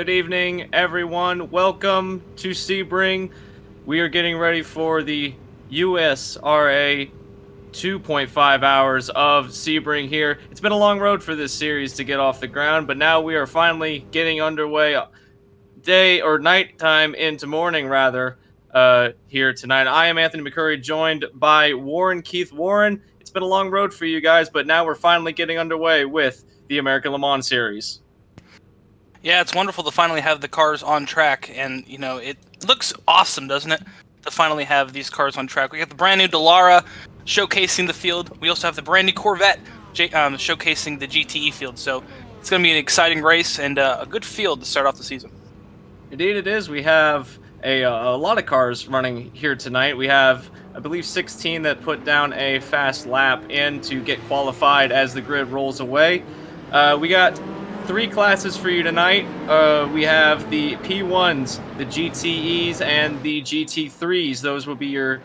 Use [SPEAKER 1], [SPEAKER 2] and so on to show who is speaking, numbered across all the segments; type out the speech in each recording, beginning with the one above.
[SPEAKER 1] Good evening, everyone. Welcome to Sebring. We are getting ready for the USRA 2.5 hours of Sebring here. It's been a long road for this series to get off the ground, but now we are finally getting underway day or nighttime into morning, rather, here tonight. I am Anthony McCurry, joined by Warren Keith. Warren, it's been a long road for you guys, but now we're finally getting underway with the American Le Mans Series.
[SPEAKER 2] Yeah, it's wonderful to finally have the cars on track, and it looks awesome, doesn't it? To finally have these cars on track. We got the brand new Dallara showcasing the field. We also have the brand new Corvette showcasing the GTE field. So it's going to be an exciting race and a good field to start off the season.
[SPEAKER 1] Indeed, it is. We have a lot of cars running here tonight. We have, I believe, 16 that put down a fast lap in to get qualified as the grid rolls away. We got three classes for you tonight. We have the P1s, the GTEs, and the GT3s. Those will be your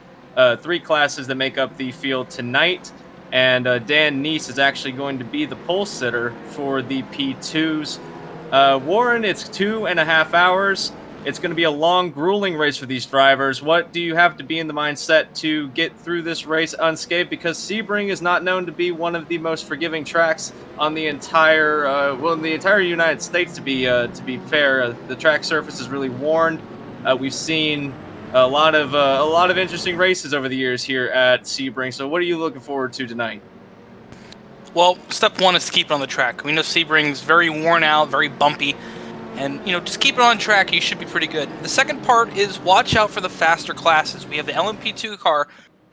[SPEAKER 1] three classes that make up the field tonight. And Dan Neese is actually going to be the pole sitter for the P2s. Warren, it's 2.5 hours. It's going to be a long, grueling race for these drivers. What do you have to be in the mindset to get through this race unscathed? Because Sebring is not known to be one of the most forgiving tracks on the entire, in the entire United States. To be fair, the track surface is really worn. We've seen a lot of interesting races over the years here at Sebring. So, what are you looking forward to tonight?
[SPEAKER 2] Well, step one is to keep it on the track. We know Sebring's very worn out, very bumpy. And, just keep it on track, you should be pretty good. The second part is watch out for the faster classes. We have the LMP2 car,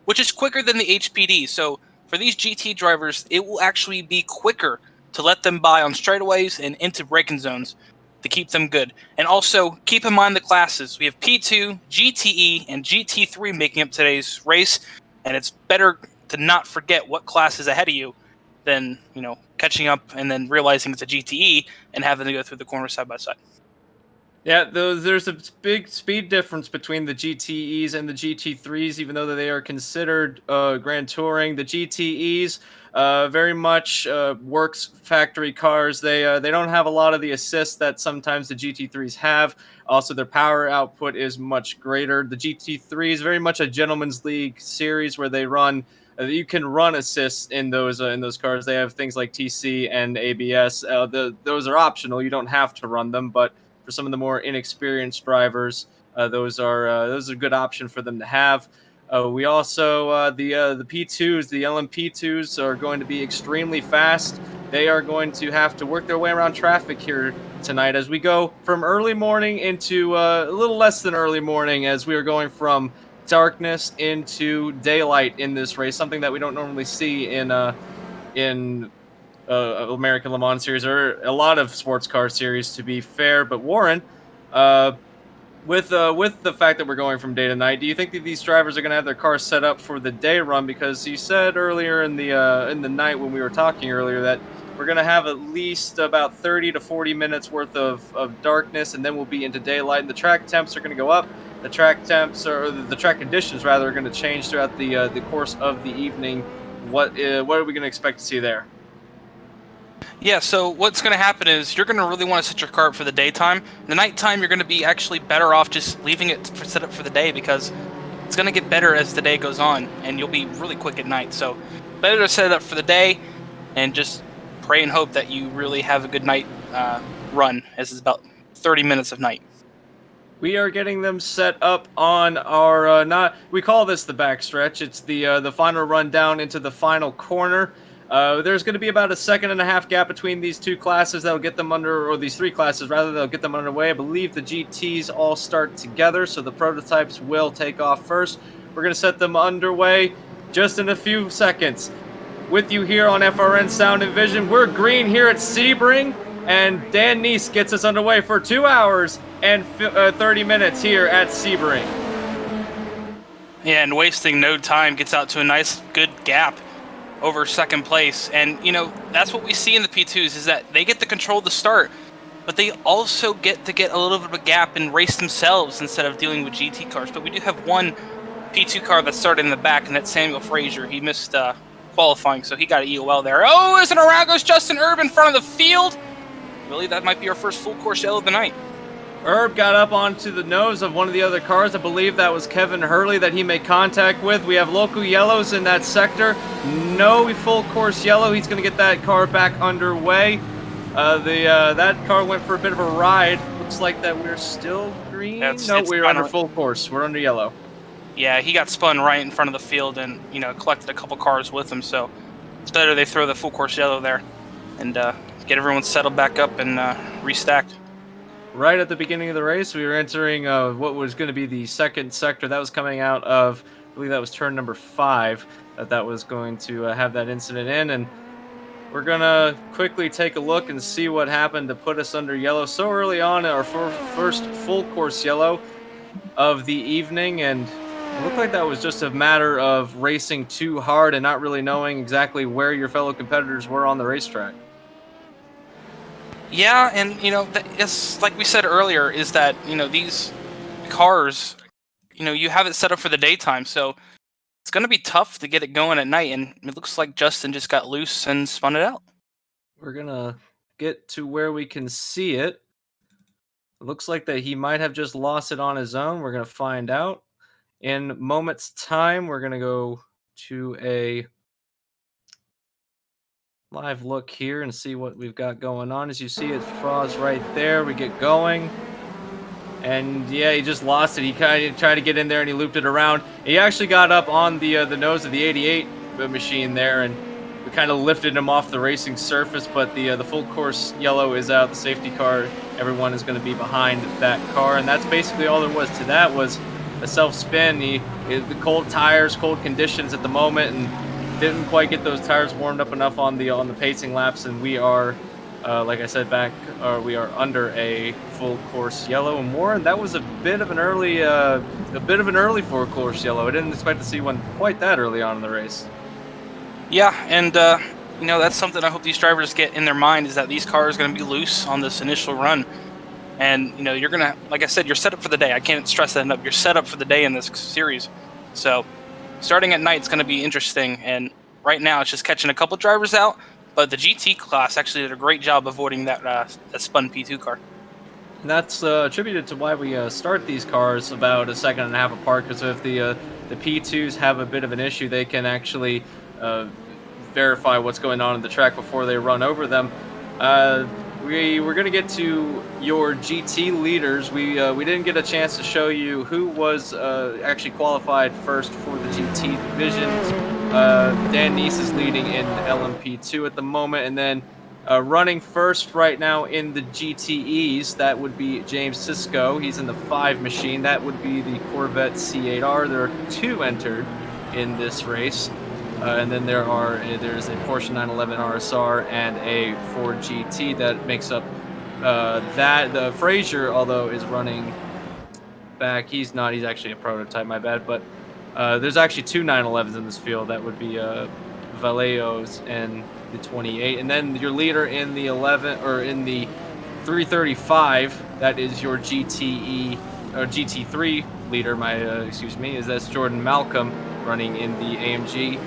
[SPEAKER 2] which is quicker than the HPD. So for these GT drivers, it will actually be quicker to let them by on straightaways and into braking zones to keep them good. And also, keep in mind the classes. We have P2, GTE, and GT3 making up today's race. And it's better to not forget what class is ahead of you than, catching up and then realizing it's a GTE and having to go through the corner side by side.
[SPEAKER 1] Yeah, there's a big speed difference between the GTEs and the GT3s, even though they are considered Grand Touring. The GTEs very much works factory cars. They don't have a lot of the assists that sometimes the GT3s have. Also, their power output is much greater. The GT3 is very much a gentleman's league series where they run. You can run assists in those cars. They have things like TC and ABS. Those are optional. You don't have to run them, but for some of the more inexperienced drivers, those are a good option for them to have. We also the P2s, the LMP2s are going to be extremely fast. They are going to have to work their way around traffic here tonight as we go from early morning into a little less than early morning, as we are going from darkness into daylight in this race, something that we don't normally see in American Le Mans series or a lot of sports car series, to be fair. But Warren, with the fact that we're going from day to night, do you think that these drivers are going to have their cars set up for the day run? Because you said earlier in the night when we were talking earlier that we're going to have at least about 30 to 40 minutes worth of darkness, and then we'll be into daylight, and the track temps are going to go up. The track temps, or the track conditions rather, are going to change throughout the course of the evening. What are we going to expect to see there?
[SPEAKER 2] Yeah, so what's going to happen is you're going to really want to set your car up for the daytime. The nighttime, you're going to be actually better off just leaving it set up for the day, because it's going to get better as the day goes on, and you'll be really quick at night. So better to set it up for the day and just pray and hope that you really have a good night run, as it's about 30 minutes of night.
[SPEAKER 1] We are getting them set up on our we call this the backstretch. It's the final run down into the final corner. There's going to be about a 1.5 second gap between these two classes that'll get them under, or these three classes rather, that'll get them underway. I believe the GTs all start together, so the prototypes will take off first. We're going to set them underway just in a few seconds. With you here on FRN Sound and Vision, we're green here at Sebring, and Dan Neese gets us underway for 2 hours and 30 minutes here at Sebring.
[SPEAKER 2] Yeah, and wasting no time, gets out to a nice, good gap over second place. And, that's what we see in the P2s, is that they get to control the start, but they also get to get a little bit of a gap and race themselves instead of dealing with GT cars. But we do have one P2 car that started in the back, and that's Samuel Frazier. He missed qualifying, so he got an EOL there. Oh, as an Arago's Justin Erb in front of the field. Really, that might be our first full course yellow of the night.
[SPEAKER 1] Herb got up onto the nose of one of the other cars. I believe that was Kevin Hurley that he made contact with. We have local yellows in that sector. No full course yellow. He's going to get that car back underway. That car went for a bit of a ride. Looks like that we're still green. No, we're under full course. We're under yellow.
[SPEAKER 2] Yeah, he got spun right in front of the field and, collected a couple cars with him. So it's better they throw the full course yellow there and get everyone settled back up and restacked.
[SPEAKER 1] Right at the beginning of the race, we were entering what was going to be the second sector. That was coming out of, I believe that was turn number 5, that was going to have that incident in. And we're going to quickly take a look and see what happened to put us under yellow so early on in our first full course yellow of the evening. And it looked like that was just a matter of racing too hard and not really knowing exactly where your fellow competitors were on the racetrack.
[SPEAKER 2] Yeah, and it's like we said earlier, is that these cars, you have it set up for the daytime, so it's going to be tough to get it going at night. And it looks like Justin just got loose and spun it out.
[SPEAKER 1] We're gonna get to where we can see it. It looks like that he might have just lost it on his own. We're gonna find out in moments time. We're gonna go to a live look here and see what we've got going on. As you see, it froze right there. We get going. And yeah, he just lost it. He kind of tried to get in there and he looped it around. He actually got up on the nose of the 88 machine there, and we kind of lifted him off the racing surface. But the full course yellow is out. The safety car, everyone is going to be behind that car, and that's basically all there was to that. Was a self spin. The cold tires, cold conditions at the moment, and didn't quite get those tires warmed up enough on the pacing laps, and we are. Like I said, we are under a full course yellow and more, and that was a bit of an early full course yellow. I didn't expect to see one quite that early on in the race.
[SPEAKER 2] Yeah, and that's something I hope these drivers get in their mind, is that these cars are going to be loose on this initial run, and you're gonna, like I said, you're set up for the day. I can't stress that enough. You're set up for the day in this series, so starting at night it's going to be interesting. And right now it's just catching a couple drivers out. But the GT class actually did a great job avoiding that spun P2 car.
[SPEAKER 1] And that's attributed to why we start these cars about a second and a half apart, because if the P2s have a bit of an issue, they can actually verify what's going on in the track before they run over them. We're going to get to your GT leaders. We didn't get a chance to show you who was actually qualified first for the GT divisions. Dan Neese is leading in LMP2 at the moment, and then running first right now in the GTEs, that would be James Sisko. He's in the 5 machine. That would be the Corvette C8R. There are 2 entered in this race. And then there's a Porsche 911 RSR and a Ford GT that makes up that. The Frazier, although, is running back. He's not. He's actually a prototype. My bad. But there's actually 2 911s in this field. That would be Vallejo's and the 28. And then your leader in the 11 or in the 335. That is your GTE or GT3 leader. That's Jordan Malcolm running in the AMG.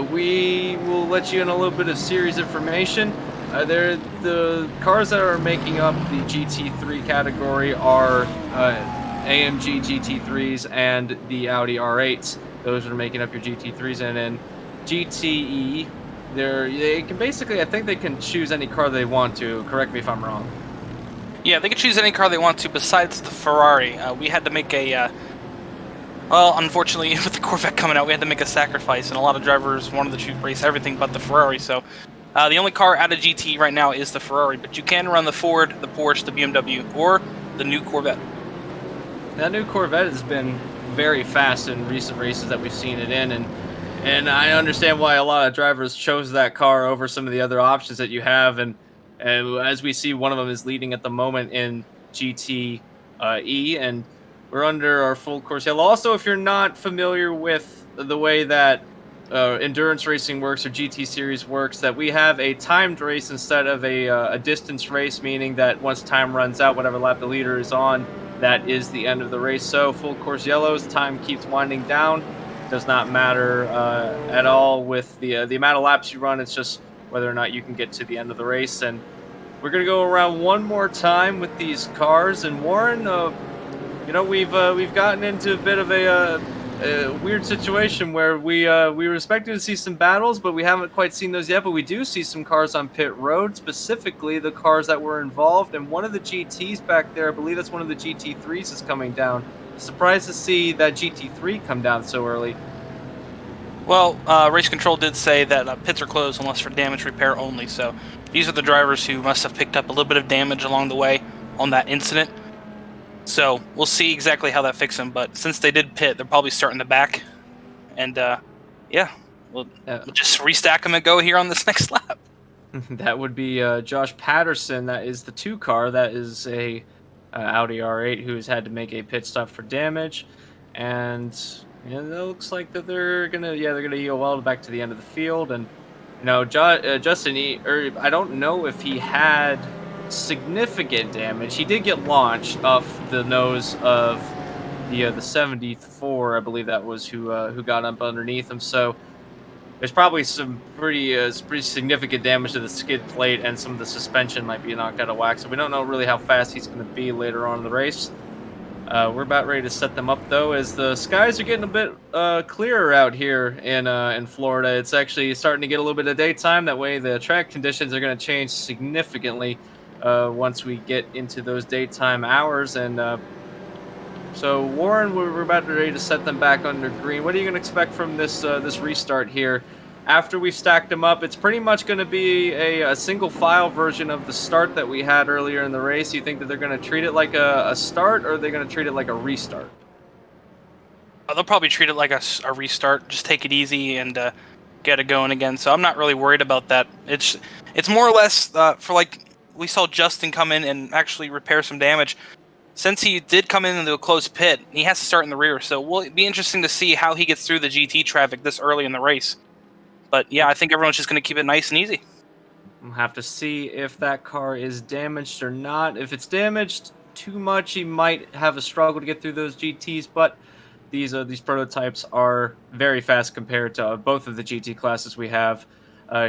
[SPEAKER 1] We will let you in a little bit of series information. The cars that are making up the GT3 category are AMG GT3s and the Audi R8s. Those are making up your GT3s, and in GTE, they can basically, I think they can choose any car they want to. Correct me if I'm wrong.
[SPEAKER 2] Yeah, they can choose any car they want to besides the Ferrari. We had to make well, unfortunately, with the Corvette coming out, we had to make a sacrifice, and a lot of drivers wanted to race everything but the Ferrari. So the only car out of GT right now is the Ferrari, but you can run the Ford, the Porsche, the BMW, or the new Corvette.
[SPEAKER 1] That new Corvette has been very fast in recent races that we've seen it in, and I understand why a lot of drivers chose that car over some of the other options that you have, and as we see, one of them is leading at the moment in GTE, and we're under our full course yellow. Also, if you're not familiar with the way that endurance racing works or GT series works, that we have a timed race instead of a distance race, meaning that once time runs out, whatever lap the leader is on, that is the end of the race. So full course yellows, time keeps winding down. Does not matter at all with the amount of laps you run. It's just whether or not you can get to the end of the race. And We're gonna go around one more time with these cars, and Warren, we've gotten into a bit of a weird situation where we were expecting to see some battles, but we haven't quite seen those yet. But we do see some cars on pit road, specifically the cars that were involved, and one of the GTs back there, I believe that's one of the GT3s, is coming down. Surprised to see that GT3 come down so early.
[SPEAKER 2] Well, Race Control did say that pits are closed unless for damage repair only, so these are the drivers who must have picked up a little bit of damage along the way on that incident. So we'll see exactly how that fixes them, but since they did pit, they're probably starting the back. And yeah, we'll just restack them and go here on this next lap.
[SPEAKER 1] That would be Josh Patterson. That is the 2 car. That is a Audi R8 who has had to make a pit stop for damage, and it looks like that they're gonna yield well back to the end of the field. And Justin, I don't know if he had significant damage. He did get launched off the nose of the 74, I believe that was who got up underneath him. So there's probably some pretty significant damage to the skid plate, and some of the suspension might be knocked out of whack. So we don't know really how fast he's going to be later on in the race. We're about ready to set them up, though, as the skies are getting a bit clearer out here in Florida. It's actually starting to get a little bit of daytime. That way the track conditions are going to change significantly once we get into those daytime hours. And so, Warren, we're about ready to set them back under green. What are you going to expect from this restart here? After we've stacked them up, it's pretty much going to be a single file version of the start that we had earlier in the race. You think that they're going to treat it like a start, or are they going to treat it like a restart?
[SPEAKER 2] They'll probably treat it like a restart. Just take it easy and get it going again. So I'm not really worried about that. It's more or less for, like, we saw Justin come in and actually repair some damage. Since he did come in into a closed pit, he has to start in the rear. So it'll be interesting to see how he gets through the GT traffic this early in the race. But yeah, I think everyone's just going to keep it nice and easy.
[SPEAKER 1] We'll have to see if that car is damaged or not. If it's damaged too much, he might have a struggle to get through those GTs, but these prototypes are very fast compared to both of the GT classes we have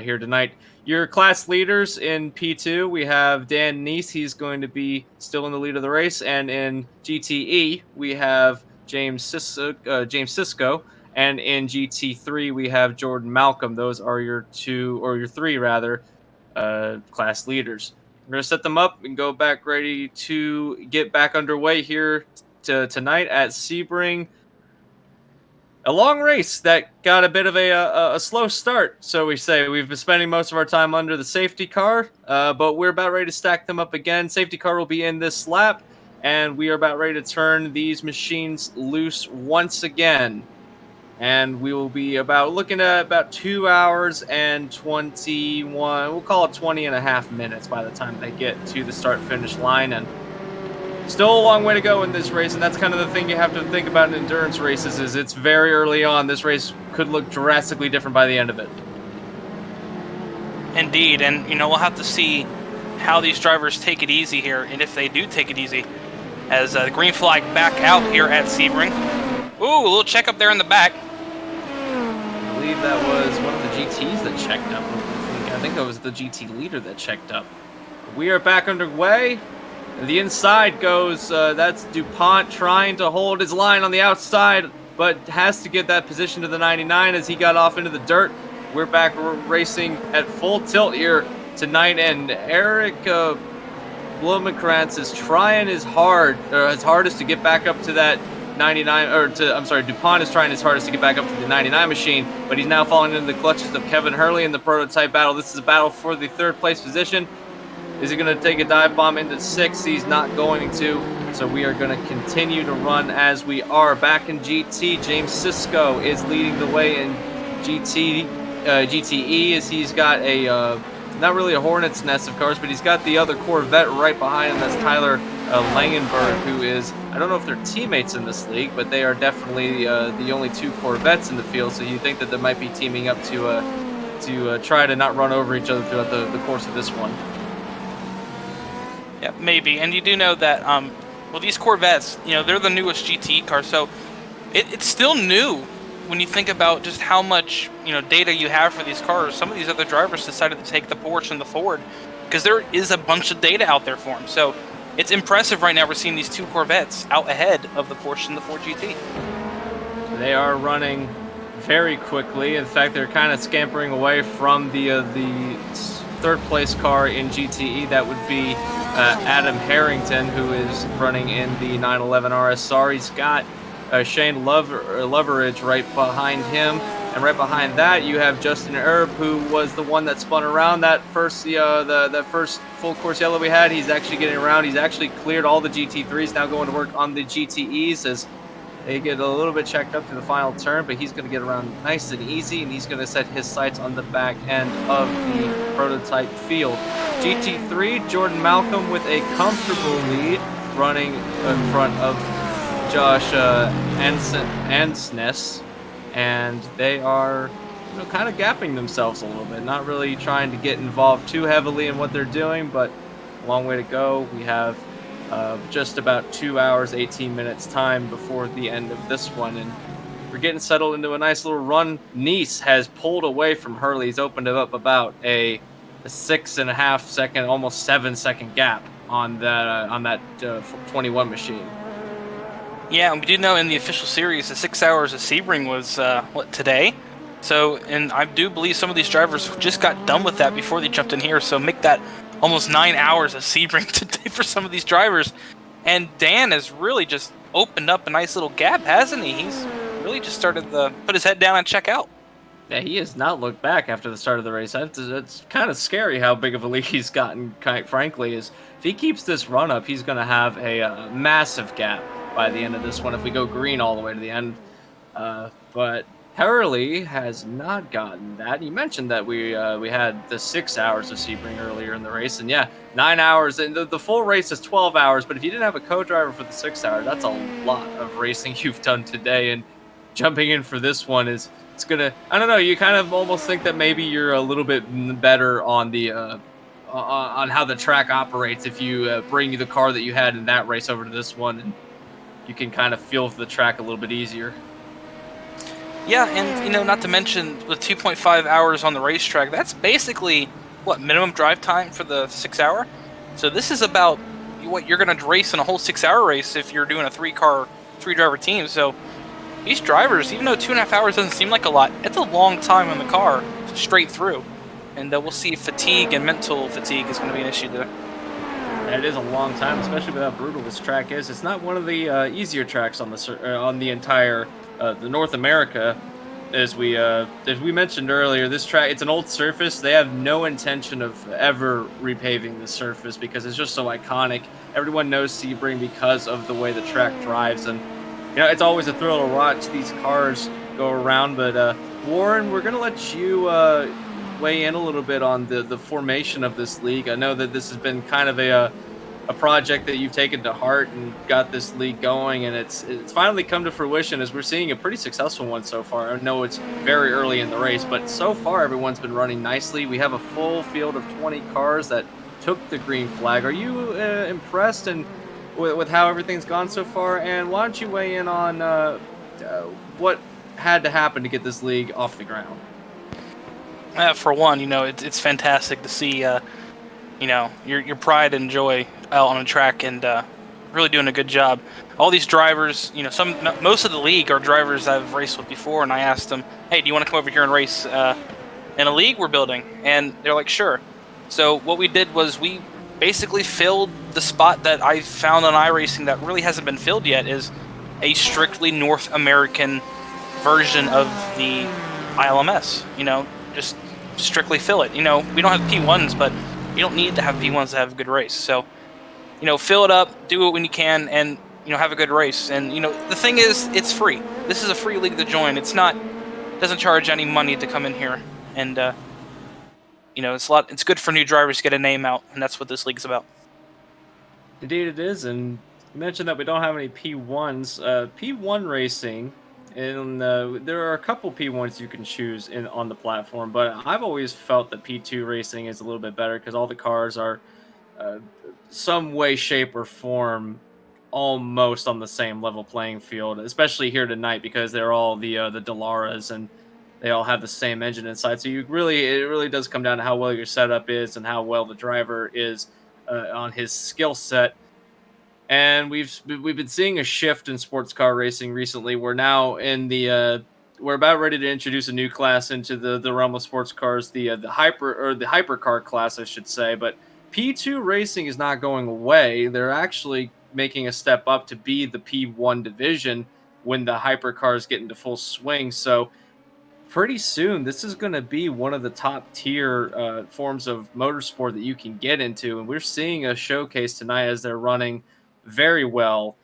[SPEAKER 1] here tonight. Your class leaders in P2, we have Dan Neese. He's going to be still in the lead of the race. And in GTE, we have James Sisko. And in GT3, we have Jordan Malcolm. Those are your 3 rather, class leaders. We're going to set them up and go back ready to get back underway here tonight at Sebring. A long race that got a bit of a slow start, so we say. We've been spending most of our time under the safety car, but we're about ready to stack them up again. Safety car will be in this lap, and we are about ready to turn these machines loose once again. And we will be looking at about 2 hours and 21, we'll call it 20 and a half minutes by the time they get to the start-finish line. And still a long way to go in this race, and that's kind of the thing you have to think about in endurance races, is it's very early on. This race could look drastically different by the end of it.
[SPEAKER 2] Indeed, and we'll have to see how these drivers take it easy here, and if they do take it easy, as the green flag back out here at Sebring. Ooh, a little check up there in the back.
[SPEAKER 1] I believe that was one of the GTs that checked up. I think that was the GT leader that checked up. We are back underway. The inside goes, that's DuPont trying to hold his line on the outside, but has to get that position to the 99 as he got off into the dirt. We're back racing at full tilt here tonight, and Eric Blumenkrantz is trying his hardest to get back up to that 99, DuPont is trying his hardest to get back up to the 99 machine, but he's now falling into the clutches of Kevin Hurley in the prototype battle. This is a battle for the 3rd place position. Is he going to take a dive bomb into 6th? He's not going to. So we are going to continue to run as we are. Back in GT, James Sisko is leading the way in GTE, as he's got not really a hornet's nest of cars, but he's got the other Corvette right behind him. That's Tyler Langenberg, who is, I don't know if they're teammates in this league, but they are definitely the only 2 Corvettes in the field. So you think that they might be teaming up to try to not run over each other throughout the course of this one.
[SPEAKER 2] Yeah, maybe. And you do know that, these Corvettes, they're the newest GT car, so it's still new when you think about just how much, data you have for these cars. Some of these other drivers decided to take the Porsche and the Ford because there is a bunch of data out there for him. So it's impressive right now. We're seeing these two Corvettes out ahead of the Porsche and the Ford GT.
[SPEAKER 1] They are running very quickly. In fact, they're kind of scampering away from the third place car in GTE. That would be Adam Harrington, who is running in the 911 RSR. He's got Shane Loveridge right behind him, and right behind that you have Justin Erb, who was the one that spun around that first the first full course yellow we had. He's actually getting around. He's actually cleared all the GT3s. Now going to work on the GTEs as they get a little bit checked up to the final turn, but he's going to get around nice and easy, and he's going to set his sights on the back end of the prototype field. GT3, Jordan Malcolm with a comfortable lead, running in front of Josh Ansness, and they are kind of gapping themselves a little bit, not really trying to get involved too heavily in what they're doing, but a long way to go. We have just about 2 hours, 18 minutes time before the end of this one, and we're getting settled into a nice little run. Nice has pulled away from Hurley. He's opened it up about a 6.5 second, almost 7 second gap on that 21 machine.
[SPEAKER 2] Yeah, and we do know in the official series, the 6 hours of Sebring was today. So, and I do believe some of these drivers just got done with that before they jumped in here. So make that almost 9 hours of Sebring today for some of these drivers. And Dan has really just opened up a nice little gap, hasn't he? He's really just started to put his head down and check out.
[SPEAKER 1] Yeah, he has not looked back after the start of the race. It's kind of scary how big of a lead he's gotten, quite frankly. If he keeps this run up, he's going to have a massive gap by the end of this one if we go green all the way to the end. But Hurley has not gotten that. You mentioned that we had the 6 hours of Sebring earlier in the race, and yeah, 9 hours. And the full race is 12 hours, but if you didn't have a co-driver for the 6 hours, that's a lot of racing you've done today. And jumping in for this one it's gonna, I don't know, you kind of almost think that maybe you're a little bit better on the on how the track operates if you bring the car that you had in that race over to this one, and you can kind of feel the track a little bit easier.
[SPEAKER 2] Yeah, and not to mention with 2.5 hours on the racetrack, that's basically what minimum drive time for the 6 hour. So this is about what you're going to race in a whole 6 hour race if you're doing a 3-driver team. So these drivers, even though 2.5 hours doesn't seem like a lot, it's a long time in the car straight through. And we'll see if fatigue and mental fatigue is going to be an issue there.
[SPEAKER 1] It is a long time, especially with how brutal this track is. It's not one of the easier tracks on the entire the North America. As we mentioned earlier, this track, it's an old surface. They have no intention of ever repaving the surface because it's just so iconic. Everyone knows Sebring because of the way the track drives, and it's always a thrill to watch these cars go around. But Warren, we're gonna let you weigh in a little bit on the formation of this league. I know that this has been kind of a project that you've taken to heart and got this league going, and it's finally come to fruition as we're seeing a pretty successful one so far. I know it's very early in the race, but so far everyone's been running nicely. We have a full field of 20 cars that took the green flag. Are you impressed with how everything's gone so far? And why don't you weigh in on what had to happen to get this league off the ground?
[SPEAKER 2] For one, it's fantastic to see your pride and joy out on a track and really doing a good job. All these drivers, most of the league are drivers I've raced with before, and I asked them, hey, do you want to come over here and race in a league we're building? And they're like, sure. So what we did was we basically filled the spot that I found on iRacing that really hasn't been filled yet, is a strictly North American version of the ILMS. Just strictly fill it. We don't have P1s, but you don't need to have P1s to have a good race. So, fill it up, do it when you can, and have a good race. And the thing is, it's free. This is a free league to join. Doesn't charge any money to come in here, and it's good for new drivers to get a name out, and that's what this league's about.
[SPEAKER 1] Indeed, it is. And you mentioned that we don't have any P1s. P1 racing, and there are a couple P1s you can choose on the platform, but I've always felt that P2 racing is a little bit better because all the cars are some way, shape, or form almost on the same level playing field, especially here tonight because they're all the Dellaras, and they all have the same engine inside. So it really does come down to how well your setup is and how well the driver is on his skill set. And we've been seeing a shift in sports car racing recently. We're now in the we're about ready to introduce a new class into the realm of sports cars, the hypercar class, I should say. But P2 racing is not going away. They're actually making a step up to be the P1 division when the hypercars get into full swing. So pretty soon this is going to be one of the top tier forms of motorsport that you can get into, and we're seeing a showcase tonight as they're running very well.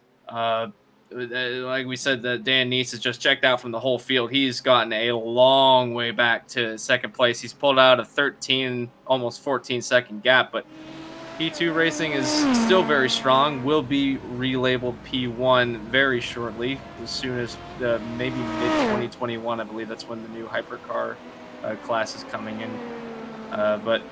[SPEAKER 1] Like we said, that Dan Neese has just checked out from the whole field. He's gotten a long way back to second place. He's pulled out a 13 almost 14-second gap, but P2 Racing is still very strong, will be relabeled P1 very shortly, as soon as maybe mid-2021, I believe that's when the new hypercar class is coming in. But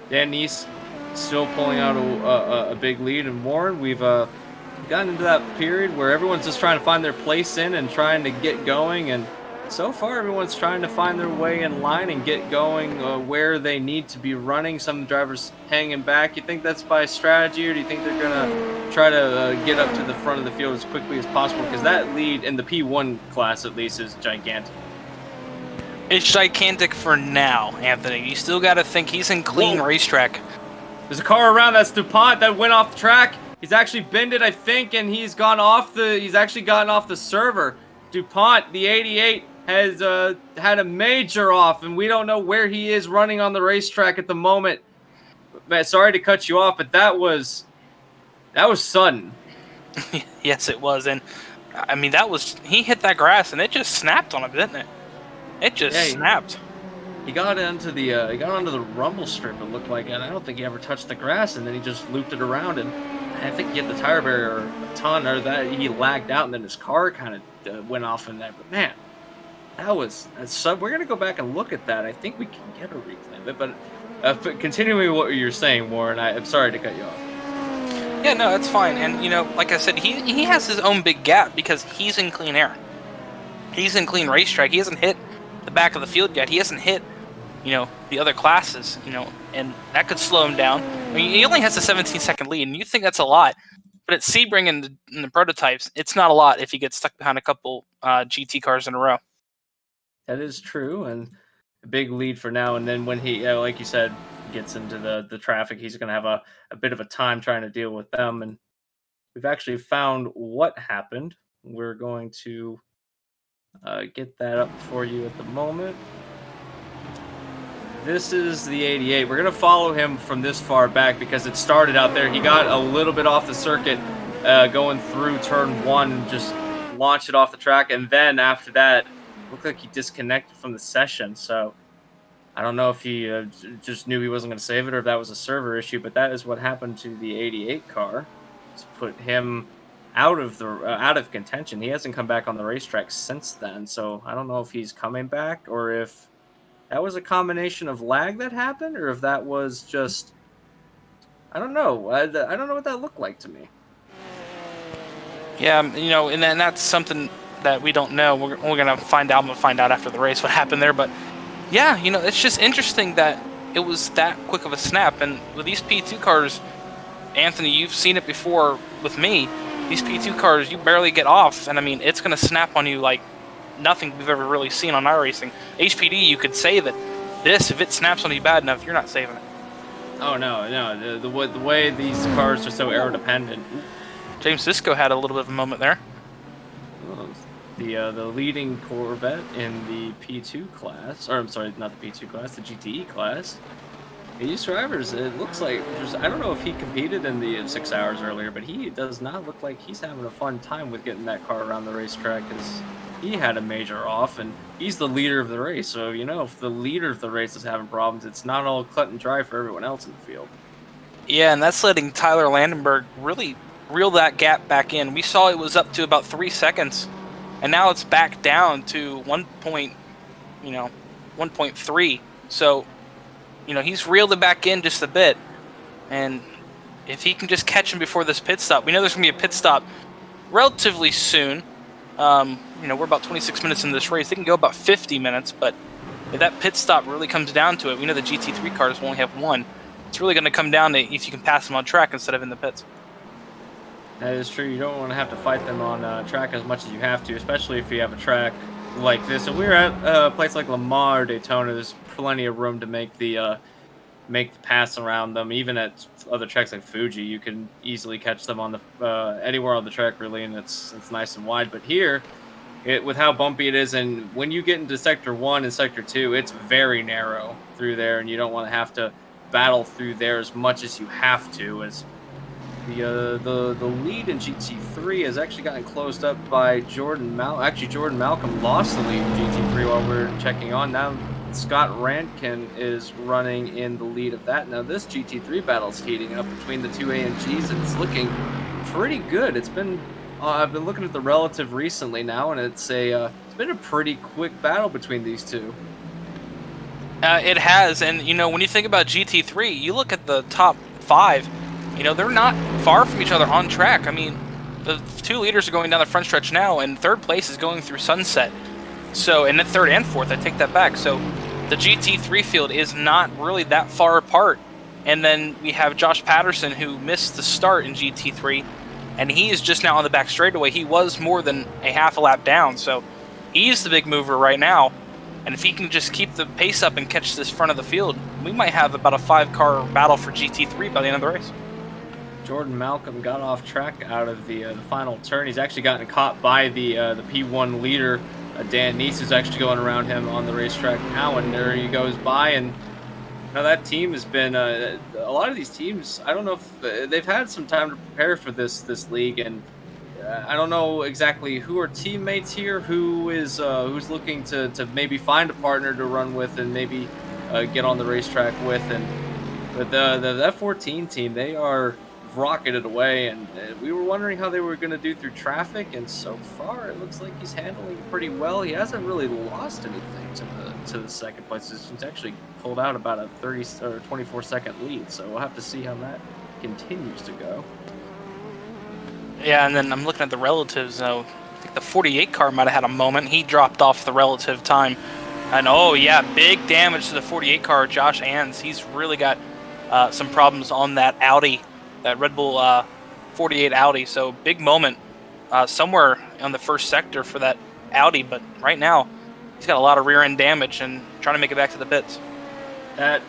[SPEAKER 1] Dan Neese still pulling out a big lead, and Warren, we've gotten into that period where everyone's just trying to find their place in and trying to get going, and so far everyone's trying to find their way in line and get going where they need to be running. Some drivers hanging back. You think that's by strategy, or do you think they're gonna try to get up to the front of the field as quickly as possible? Because that lead in the P1 class at least is gigantic.
[SPEAKER 2] It's gigantic for now, Anthony. You still got to think he's in clean racetrack.
[SPEAKER 1] There's a car around. That's DuPont that went off the track. He's actually bended, I think, and he's actually gotten off the server. DuPont, the 88, has had a major off, and we don't know where he is running on the racetrack at the moment. Man, sorry to cut you off, but that was sudden.
[SPEAKER 2] Yes, it was, and I mean he hit that grass and it just snapped on him, didn't it? It just snapped.
[SPEAKER 1] He got onto the rumble strip, it looked like, and I don't think he ever touched the grass, and then he just looped it around, and I think he hit the tire barrier a ton, or that he lagged out, and then his car kind of went off in that. But man, we're gonna go back and look at that. I think we can get a replay of it, but continuing what you're saying, Warren, I'm sorry to cut you off.
[SPEAKER 2] Yeah, no, that's fine. And like I said, he has his own big gap because he's in clean air. He's in clean racetrack. He hasn't hit the back of the field yet. He hasn't hit the other classes, and that could slow him down. I mean, he only has a 17-second lead, and you think that's a lot, but at Sebring and the prototypes, it's not a lot if he gets stuck behind a couple GT cars in a row.
[SPEAKER 1] That is true, and a big lead for now. And then when he, like you said, gets into the traffic, he's going to have a bit of a time trying to deal with them. And we've actually found what happened. We're going to get that up for you at the moment. This is the 88. We're going to follow him from this far back because it started out there. He got a little bit off the circuit going through turn 1, just launched it off the track. And then after that, it looked like he disconnected from the session. So I don't know if he just knew he wasn't going to save it or if that was a server issue, but that is what happened to the 88 car. It's put him out of contention. He hasn't come back on the racetrack since then. So I don't know if he's coming back or if that was a combination of lag that happened, or if that was just, I don't know. I don't know what that looked like to me.
[SPEAKER 2] Yeah, and then that's something that we don't know. We're going to find out after the race what happened there. But yeah, it's just interesting that it was that quick of a snap. And with these P2 cars, Anthony, you've seen it before with me. These P2 cars, you barely get off. And I mean, it's going to snap on you like nothing we've ever really seen on iRacing. HPD, you could say that if it snaps on you bad enough, you're not saving it.
[SPEAKER 1] Oh no, the way these cars are so aero dependent.
[SPEAKER 2] James Sisko had a little bit of a moment there.
[SPEAKER 1] Oh, the leading Corvette in the P2 class, or I'm sorry, not the P2 class, the GTE class. These drivers, it looks like, I don't know if he competed in the 6 hours earlier, but he does not look like he's having a fun time with getting that car around the racetrack, because he had a major off, and he's the leader of the race. So, if the leader of the race is having problems, it's not all cut and dry for everyone else in the field.
[SPEAKER 2] Yeah, and that's letting Tyler Landenberg really reel that gap back in. We saw it was up to about 3 seconds, and now it's back down to 1.3. So, he's reeled it back in just a bit. And if he can just catch him before this pit stop, we know there's going to be a pit stop relatively soon. We're about 26 minutes in this race. They can go about 50 minutes, but if that pit stop really comes down to it, we know the GT3 cars will only have one. It's really going to come down to if you can pass them on track instead of in the pits.
[SPEAKER 1] That is true. You don't want to have to fight them on track as much as you have to, especially if you have a track like this. And we're at a place like Lamar, Daytona. There's plenty of room to make the pass around them. Even at other tracks like Fuji, you can easily catch them on the anywhere on the track really, and it's nice and wide. But here, with how bumpy it is, and when you get into sector 1 and sector 2, it's very narrow through there, and you don't want to have to battle through there as much as you have to. As the lead in GT3 has actually gotten closed up by Jordan Malcolm. Actually, Jordan Malcolm lost the lead in GT3 while we're checking on. Now Scott Rankin is running in the lead of that. Now this GT3 battle is heating up between the two AMGs, and it's looking pretty good. It's been I've been looking at the relative recently now, and it's been a pretty quick battle between these two.
[SPEAKER 2] It has, and when you think about GT3, you look at the top 5. They're not far from each other on track. I mean, the 2 leaders are going down the front stretch now, and 3rd place is going through Sunset. So, and then 3rd and 4th, I take that back. So, the GT3 field is not really that far apart. And then we have Josh Patterson, who missed the start in GT3, and he is just now on the back straightaway. He was more than a half a lap down, so he's the big mover right now. And if he can just keep the pace up and catch this front of the field, we might have about a 5-car battle for GT3 by the end of the race.
[SPEAKER 1] Jordan Malcolm got off track out of the final turn. He's actually gotten caught by the P1 leader, Dan Neese, who's actually going around him on the racetrack now, and there he goes by. And that team has been a lot of these teams. I don't know if they've had some time to prepare for this league, and I don't know exactly who are teammates here, who's looking to maybe find a partner to run with and maybe get on the racetrack with. But the F14 team, they are rocketed away, and we were wondering how they were going to do through traffic, and so far it looks like he's handling it pretty well. He hasn't really lost anything to the second place. He's actually pulled out about a 30 or 24-second lead, so we'll have to see how that continues to go.
[SPEAKER 2] Yeah, and then I'm looking at the relatives. I think the 48 car might have had a moment. He dropped off the relative time, and oh yeah, big damage to the 48 car. Josh Ans, he's really got some problems on that Audi. That Red Bull 48 Audi, so big moment somewhere on the first sector for that Audi, but right now he's got a lot of rear end damage and trying to make it back to the pits.
[SPEAKER 1] That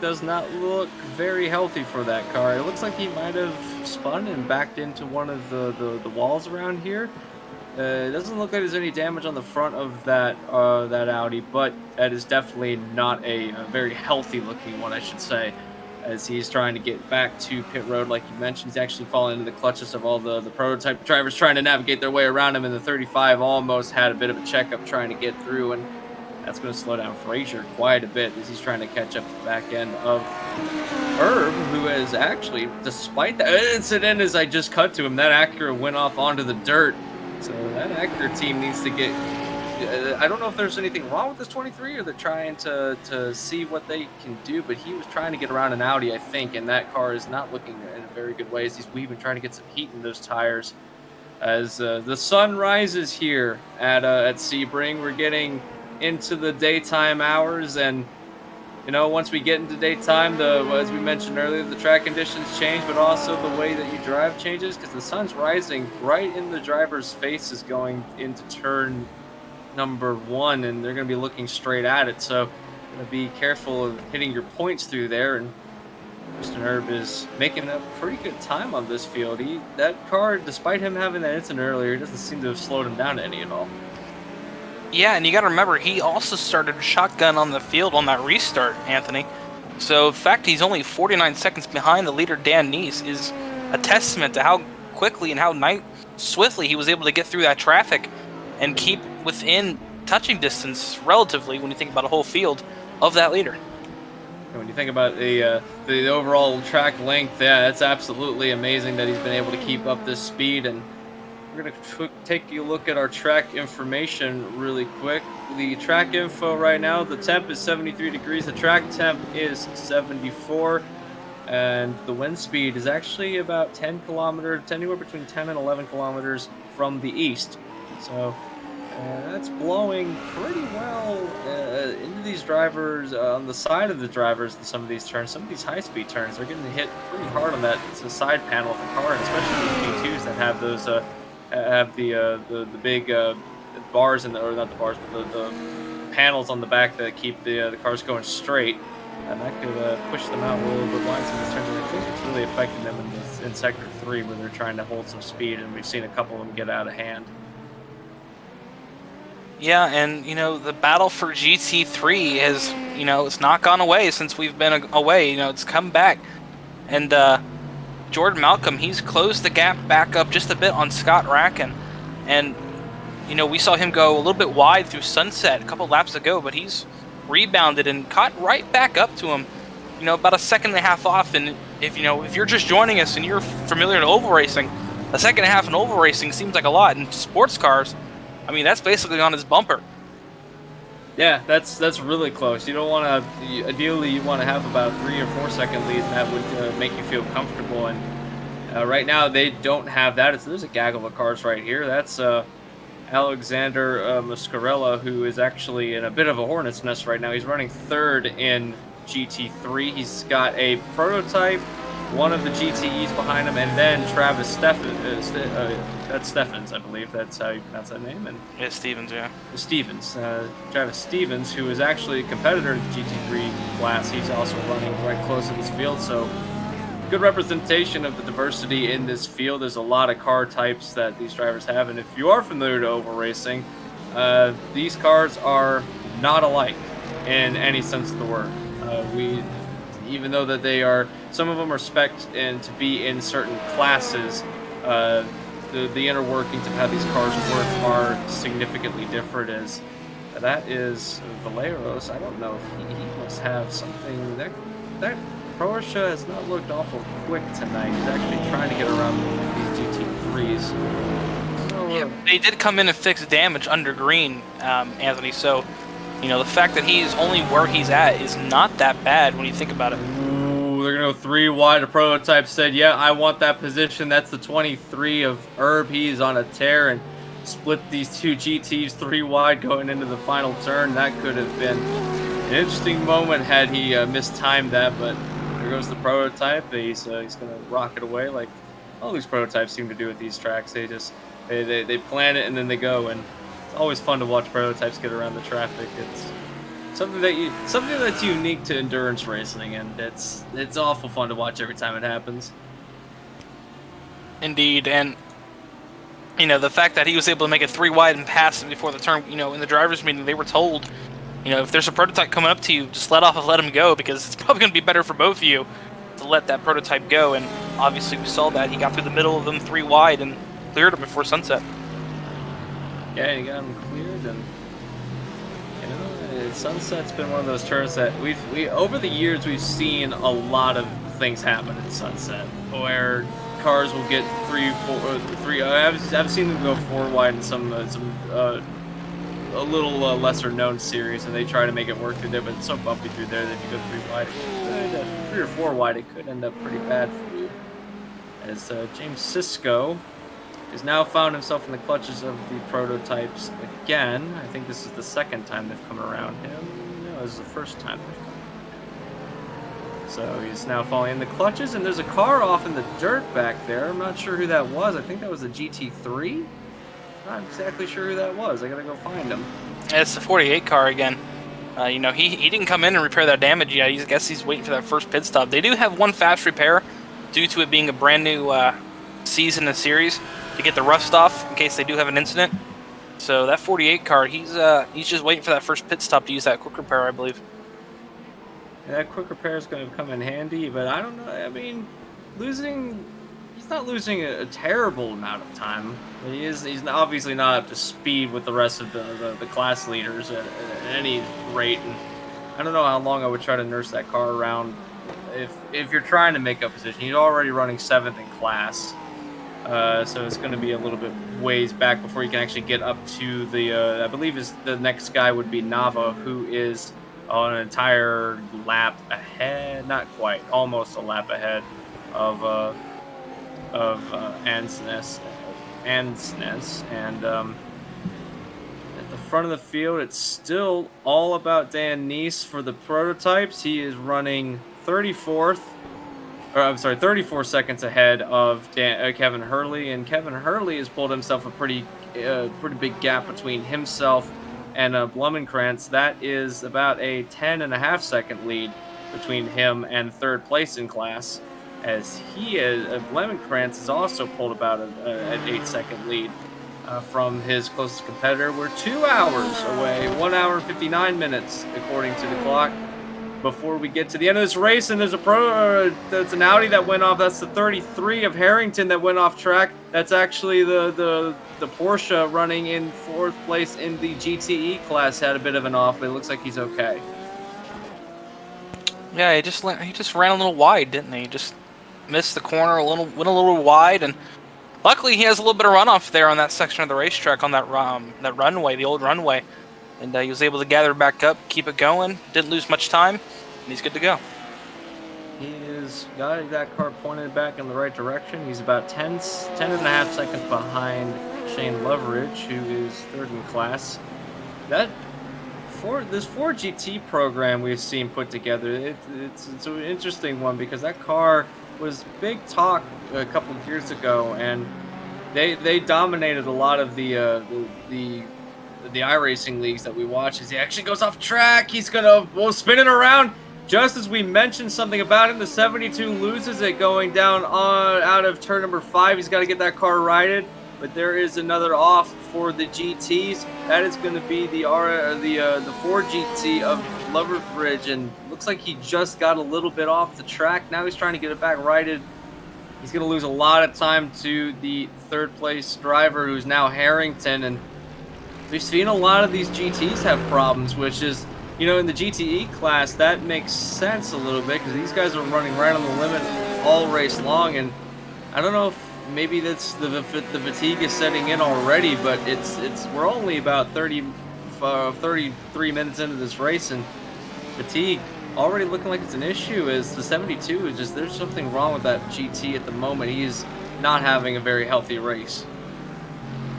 [SPEAKER 1] does not look very healthy for that car. It looks like he might have spun and backed into one of the walls around here. It doesn't look like there's any damage on the front of that Audi, but that is definitely not a very healthy looking one, I should say, as he's trying to get back to pit road. Like you mentioned, he's actually fallen into the clutches of all the prototype drivers trying to navigate their way around him, and the 35 almost had a bit of a checkup trying to get through, and that's going to slow down Frazier quite a bit as he's trying to catch up to the back end of Herb, who is actually, despite that incident as I just cut to him, that Acura went off onto the dirt. So that Acura team needs to get... I don't know if there's anything wrong with this 23, or they're trying to see what they can do, but he was trying to get around an Audi, I think, and that car is not looking in a very good way as he's weaving, trying to get some heat in those tires. As the sun rises here at Sebring, we're getting into the daytime hours, and once we get into daytime, as we mentioned earlier, the track conditions change, but also the way that you drive changes, because the sun's rising right in the driver's faces going into turn number 1, and they're going to be looking straight at it, so going to be careful of hitting your points through there. And Mr. Herb is making a pretty good time on this field. That car, despite him having that incident earlier, doesn't seem to have slowed him down any at all.
[SPEAKER 2] Yeah, and you got to remember, he also started shotgun on the field on that restart, Anthony. So the fact he's only 49 seconds behind the leader, Dan Neese, is a testament to how quickly and how swiftly he was able to get through that traffic and keep within touching distance, relatively, when you think about a whole field, of that leader.
[SPEAKER 1] And when you think about the overall track length, yeah, that's absolutely amazing that he's been able to keep up this speed. And we're going to take a look at our track information really quick. The track info right now, the temp is 73 degrees. The track temp is 74. And the wind speed is actually about 10 kilometers, anywhere between 10 and 11 kilometers from the east. So that's blowing pretty well into these drivers on the side of the drivers in some of these turns. Some of these high-speed turns, they're getting hit pretty hard on that side panel of the car, and especially those G2s that have those have the big bars in the, or not the bars, but the panels on the back that keep the cars going straight, and that could push them out a little bit wide some of these turns. And I think it's really affecting them in sector 3 where they're trying to hold some speed, and we've seen a couple of them get out of hand.
[SPEAKER 2] Yeah, and the battle for GT3 has, it's not gone away since we've been away. It's come back, and Jordan Malcolm, he's closed the gap back up just a bit on Scott Racken, and we saw him go a little bit wide through Sunset a couple laps ago, but he's rebounded and caught right back up to him, about a second and a half off. And if you're just joining us and you're familiar to oval racing, a second and a half in oval racing seems like a lot. In sports cars, I mean, that's basically on his bumper.
[SPEAKER 1] Yeah, that's really close. You don't want to. Ideally, you want to have about a 3 or 4 second lead, and that would make you feel comfortable. And right now, they don't have that. There's a gaggle of cars right here. That's Alexander Muscarella, who is actually in a bit of a hornet's nest right now. He's running third in GT3. He's got a prototype, one of the GTEs behind him, and then Travis that's Steffens, I believe. That's how you pronounce that name. And
[SPEAKER 2] Yeah, Stevens, yeah.
[SPEAKER 1] Travis Stevens, who is actually a competitor in the GT3 class. He's also running right close to this field, so good representation of the diversity in this field. There's a lot of car types that these drivers have, and if you are familiar to oval racing, these cars are not alike in any sense of the word. Even though that they are, some of them are spec'd in to be in certain classes, the inner workings of how these cars work are significantly different. As that is Valeros. I don't know if he must have something that Croatia has not looked awful quick tonight. He's actually trying to get around these GT3s. So,
[SPEAKER 2] yeah, they did come in and fix damage under green, Anthony. So, the fact that he's only where he's at is not that bad when you think about it.
[SPEAKER 1] Ooh, they're gonna go 3 wide. A prototype said, "Yeah, I want that position." That's the 23 of Herb. He's on a tear and split these 2 GTs 3 wide going into the final turn. That could have been an interesting moment had he mistimed that, but there goes the prototype. He's gonna rocket away like all these prototypes seem to do with these tracks. They plan it and then they go, and it's always fun to watch prototypes get around the traffic. It's something that's unique to endurance racing, and it's awful fun to watch every time it happens.
[SPEAKER 2] Indeed, and the fact that he was able to make it 3 wide and pass it before the turn. In the drivers' meeting, they were told, if there's a prototype coming up to you, just let off and let him go, because it's probably going to be better for both of you to let that prototype go. And obviously, we saw that he got through the middle of them 3 wide and cleared them before sunset.
[SPEAKER 1] Yeah, he got him cleared, and Sunset's been one of those turns that we over the years we've seen a lot of things happen in Sunset where cars will get 3, 4, 3. I've seen them go 4 wide in some a little lesser known series, and they try to make it work through there, but it's so bumpy through there that if you go 3 wide, 3 or 4 wide, it could end up pretty bad for you. As James Sisko has now found himself in the clutches of the prototypes again. I think this is the second time they've come around him. No, this is the first time they've come around him. So he's now falling in the clutches, and there's a car off in the dirt back there. I'm not sure who that was. I think that was a GT3. Not exactly sure who that was. I gotta go find him.
[SPEAKER 2] It's the 48 car again. He didn't come in and repair that damage yet. I guess he's waiting for that first pit stop. They do have one fast repair due to it being a brand new season and series to get the rust off in case they do have an incident. So that 48 car, he's just waiting for that first pit stop to use that quick repair, I believe.
[SPEAKER 1] Yeah, that quick repair is going to come in handy, but I don't know. I mean, he's not losing a terrible amount of time. He's obviously not up to speed with the rest of the class leaders at any rate. And I don't know how long I would try to nurse that car around if you're trying to make up position. He's already running 7th in class. So it's going to be a little bit ways back before you can actually get up to the, I believe the next guy would be Nava, who is on an entire lap ahead, not quite, almost a lap ahead of Ansnes. And front of the field, it's still all about Dan Neese for the prototypes. He is running 34th, or I'm sorry, 34 seconds ahead of Kevin Hurley, and Kevin Hurley has pulled himself a pretty big gap between himself and Blumenkrantz. That is about a 10.5 second lead between him and third place in class, as he is Blumenkrantz has also pulled about an 8 second lead from his closest competitor. We're 2 hours away, 1 hour and 59 minutes according to the clock, before we get to the end of this race. And there's that's an Audi that went off. That's the 33 of Harrington that went off track. That's actually the Porsche running in 4th place in the GTE class. Had a bit of an off, but it looks like he's okay.
[SPEAKER 2] Yeah, he just ran a little wide, didn't he? Just missed the corner went a little wide, and luckily he has a little bit of runoff there on that section of the racetrack on that runway, the old runway. And he was able to gather back up, keep it going, didn't lose much time, and he's good to go.
[SPEAKER 1] He is got that car pointed back in the right direction. He's about 10.5 seconds behind Shane Loveridge, who is 3rd in class. This Ford GT program we've seen put together, it's an interesting one, because that car was big talk a couple of years ago, and they dominated a lot of the iRacing leagues that we watch. As he actually goes off track, he's gonna spinning around. Just as we mentioned something about him, the 72 loses it going down out of turn number 5. He's got to get that car righted, but there is another off for the GTs. That is going to be the Ford GT of Loveridge, and looks like he just got a little bit off the track. Now he's trying to get it back righted. He's going to lose a lot of time to the 3rd place driver, who's now Harrington, and we've seen a lot of these GTs have problems, which is, in the GTE class, that makes sense a little bit, because these guys are running right on the limit all race long, and I don't know if maybe that's the fatigue is setting in already, but we're only about 33 minutes into this race, and fatigue already looking like it's an issue. As the 72 is just, there's something wrong with that GT at the moment. He is not having a very healthy race.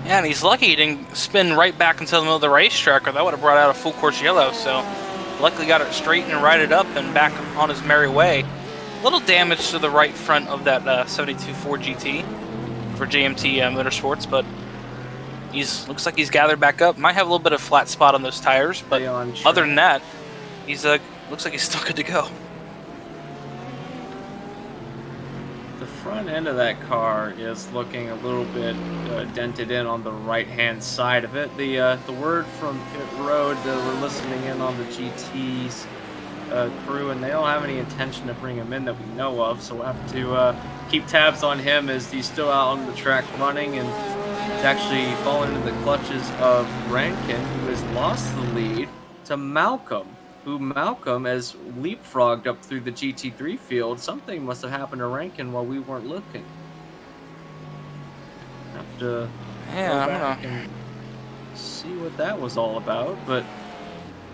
[SPEAKER 2] Yeah, and he's lucky he didn't spin right back into the middle of the racetrack, or that would have brought out a full course yellow. So, luckily got it straight and righted up and back on his merry way. Little damage to the right front of that 72 Ford GT for JMT Motorsports, but looks like he's gathered back up. Might have a little bit of flat spot on those tires, but other than that, he's looks like he's still good to go.
[SPEAKER 1] The front end of that car is looking a little bit dented in on the right-hand side of it. The word from Pit Road, we're listening in on the GT's crew, and they don't have any intention to bring him in that we know of, so we'll have to keep tabs on him, as he's still out on the track running, and he's actually fallen into the clutches of Rankin, who has lost the lead to Malcolm, who has leapfrogged up through the GT3 field. Something must have happened to Rankin while we weren't looking. Have to go back and see what that was all about, but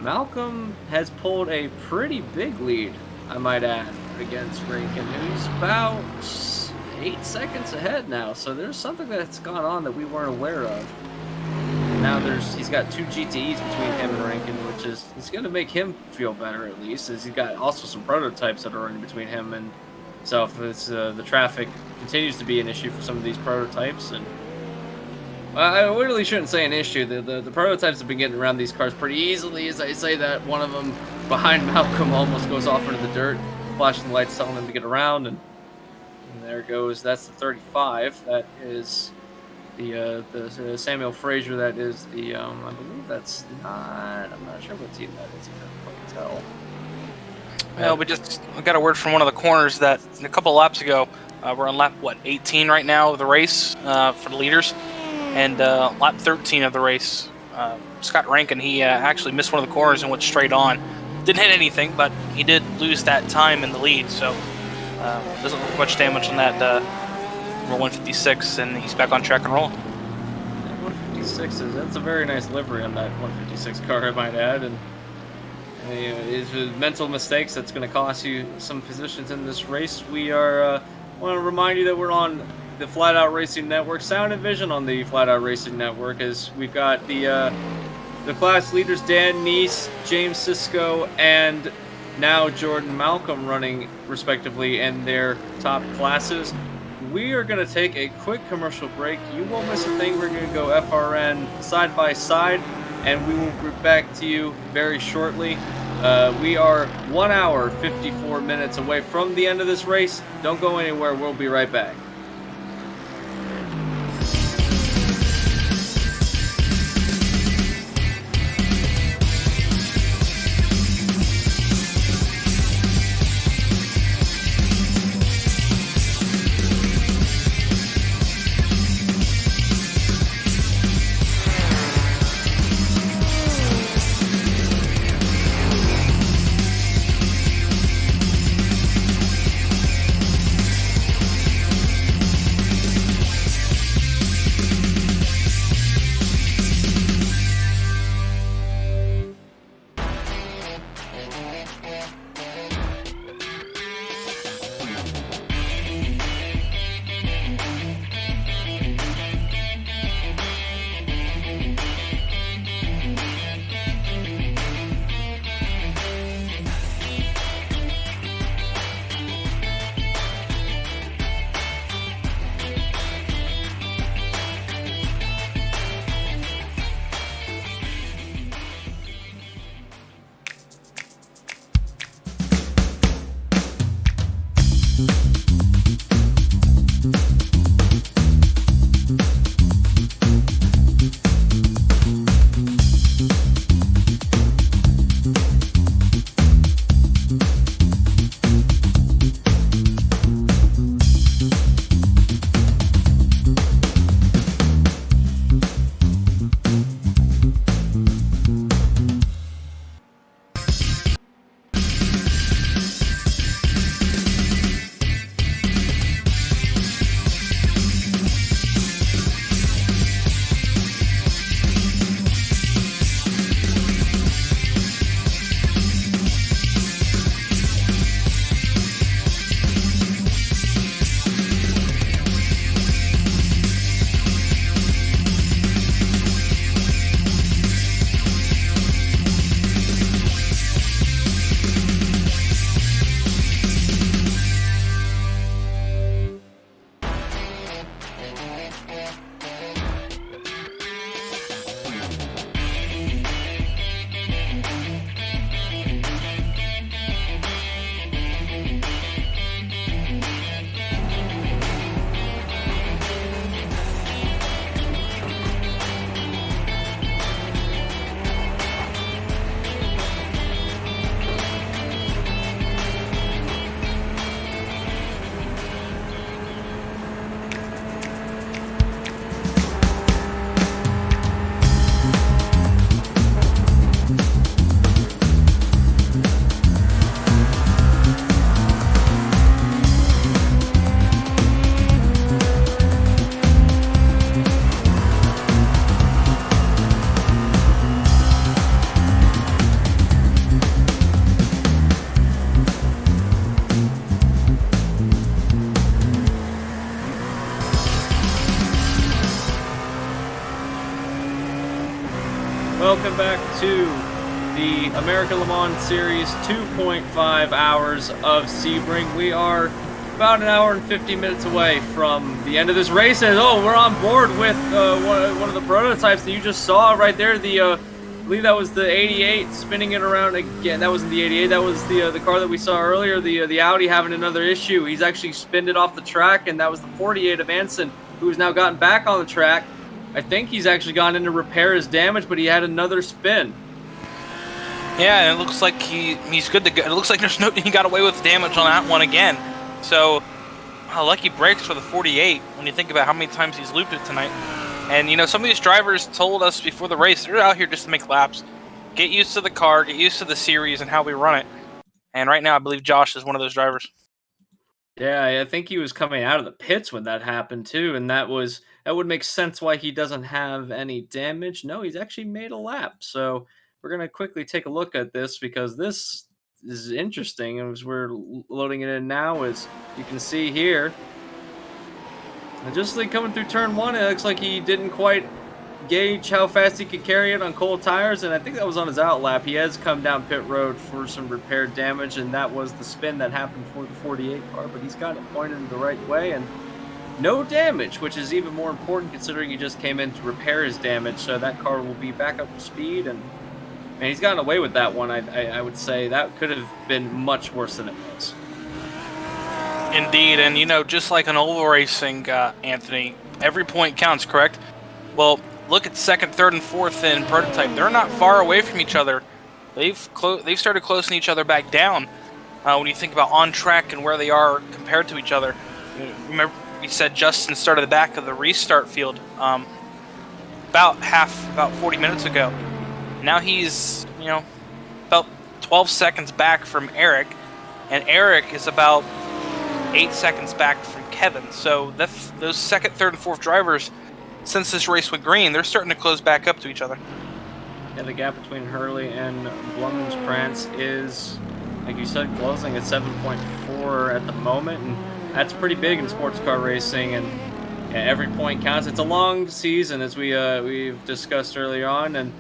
[SPEAKER 1] Malcolm has pulled a pretty big lead, I might add, against Rankin, who's about 8 seconds ahead now. So there's something that's gone on that we weren't aware of. Now he's got 2 GTEs between him and Rankin, which is going to make him feel better, at least, as he's got also some prototypes that are running between him and himself. The traffic continues to be an issue for some of these prototypes, and I really shouldn't say an issue. The prototypes have been getting around these cars pretty easily. As I say that, one of them behind Malcolm almost goes off into the dirt, flashing the lights telling him to get around, and there goes. That's the 35. That is the Samuel Fraser. That is the I believe that's not. I'm not sure what team that is. I can't tell.
[SPEAKER 2] Well, we got a word from one of the corners that a couple laps ago, we're on lap 18 right now of the race for the leaders. And lap 13 of the race, Scott Rankin, he actually missed one of the corners and went straight on. Didn't hit anything, but he did lose that time in the lead, so doesn't look much damage on that number 156, and he's back on track and rolling.
[SPEAKER 1] 156 that's a very nice livery on that 156 car, I might add, and it's mental mistakes that's going to cost you some positions in this race. We want to remind you that we're on the Flatout Racing Network, sound and vision on the Flatout Racing Network, as we've got the the class leaders Dan Neese, James Sisko, and now Jordan Malcolm running respectively in their top classes. We are going to take a quick commercial break. You won't miss a thing. We're going to go FRN side by side, and we will be back to you very shortly. We are 1 hour, 54 minutes away from the end of this race. Don't go anywhere. We'll be right back. Welcome back to the America Le Mans Series 2.5 hours of Sebring. We are about an hour and 50 minutes away from the end of this race, and we're on board with one of the prototypes that you just saw right there. I believe that was the 88 spinning it around again. That wasn't the 88. That was the car that we saw earlier. The Audi having another issue. He's actually spinned it off the track, and that was the 48 of Anson, who has now gotten back on the track. I think he's actually gone in to repair his damage, but he had another spin.
[SPEAKER 2] Yeah, and it looks like he's good to go. It looks like he got away with damage on that one again. So, lucky breaks for the 48 when you think about how many times he's looped it tonight. And, you know, some of these drivers told us before the race, they're out here just to make laps. Get used to the car, get used to the series and how we run it. And right now, I believe Josh is one of those drivers.
[SPEAKER 1] Yeah, I think he was coming out of the pits when that happened too, and that would make sense why he doesn't have any damage. No, he's actually made a lap. So we're gonna quickly take a look at this because this is interesting. As we're loading it in now, as you can see here, and just like coming through turn one, it looks like he didn't quite gauge how fast he could carry it on cold tires, and I think that was on his out lap. He has come down pit road for some repair damage, and that was the spin that happened for the 48 car, but he's got it pointed in the right way, and no damage, which is even more important considering he just came in to repair his damage, so that car will be back up to speed, and he's gotten away with that one. I would say that could have been much worse than it was.
[SPEAKER 2] Indeed, and just like an oval racing, Anthony, every point counts, correct? Well, look at second, third, and fourth in prototype. They're not far away from each other. They've started closing each other back down. When you think about on track and where they are compared to each other, remember we said Justin started the back of the restart field about 40 minutes ago. Now he's about 12 seconds back from Eric, and Eric is about 8 seconds back from Kevin. So those second, third, and fourth drivers, since this race went green, they're starting to close back up to each other.
[SPEAKER 1] Yeah, the gap between Hurley and Blumenkrantz is, like you said, closing at 7.4 at the moment, and that's pretty big in sports car racing. And yeah, every point counts. It's a long season, as we've discussed earlier on, and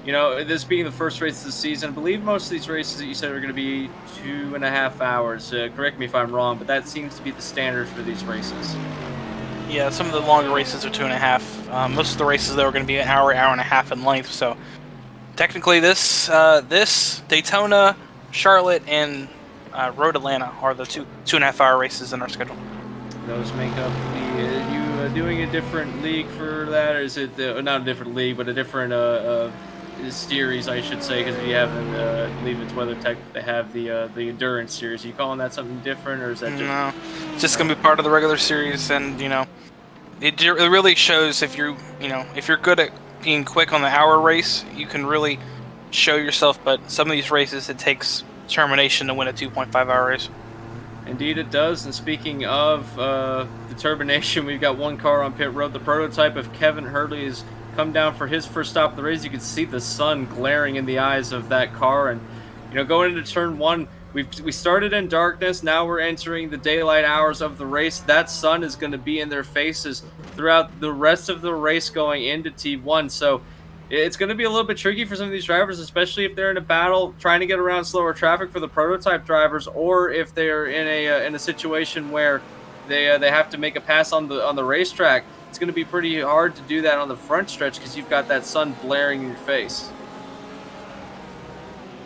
[SPEAKER 1] this being the first race of the season, I believe most of these races that you said are going to be 2.5 hours. Correct me if I'm wrong, but that seems to be the standard for these races.
[SPEAKER 2] Yeah, some of the longer races are 2.5. Most of the races, though, are going to be an hour and a half in length. So technically, this Daytona, Charlotte, and Road Atlanta are the 2.5 hour races in our schedule.
[SPEAKER 1] Those make up the. You doing a different league for that, or is it not a different league, but a different series, I should say, because if you haven't, I believe it's WeatherTech, they have the endurance series. Are you calling that something different, or is that just...
[SPEAKER 2] No, it's just gonna be part of the regular series, and it really shows if you're good at being quick on the hour race, you can really show yourself. But some of these races, it takes determination to win a 2.5 hour race.
[SPEAKER 1] Indeed it does. And speaking of determination, we've got one car on pit road. The prototype of Kevin Hurley is come down for his first stop of the race. You can see the sun glaring in the eyes of that car, and going into turn one, we started in darkness. Now we're entering the daylight hours of the race. That sun is going to be in their faces throughout the rest of the race going into T1. So it's going to be a little bit tricky for some of these drivers, especially if they're in a battle trying to get around slower traffic for the prototype drivers, or if they're in a situation where they have to make a pass on the racetrack. It's going to be pretty hard to do that on the front stretch because you've got that sun blaring in your face.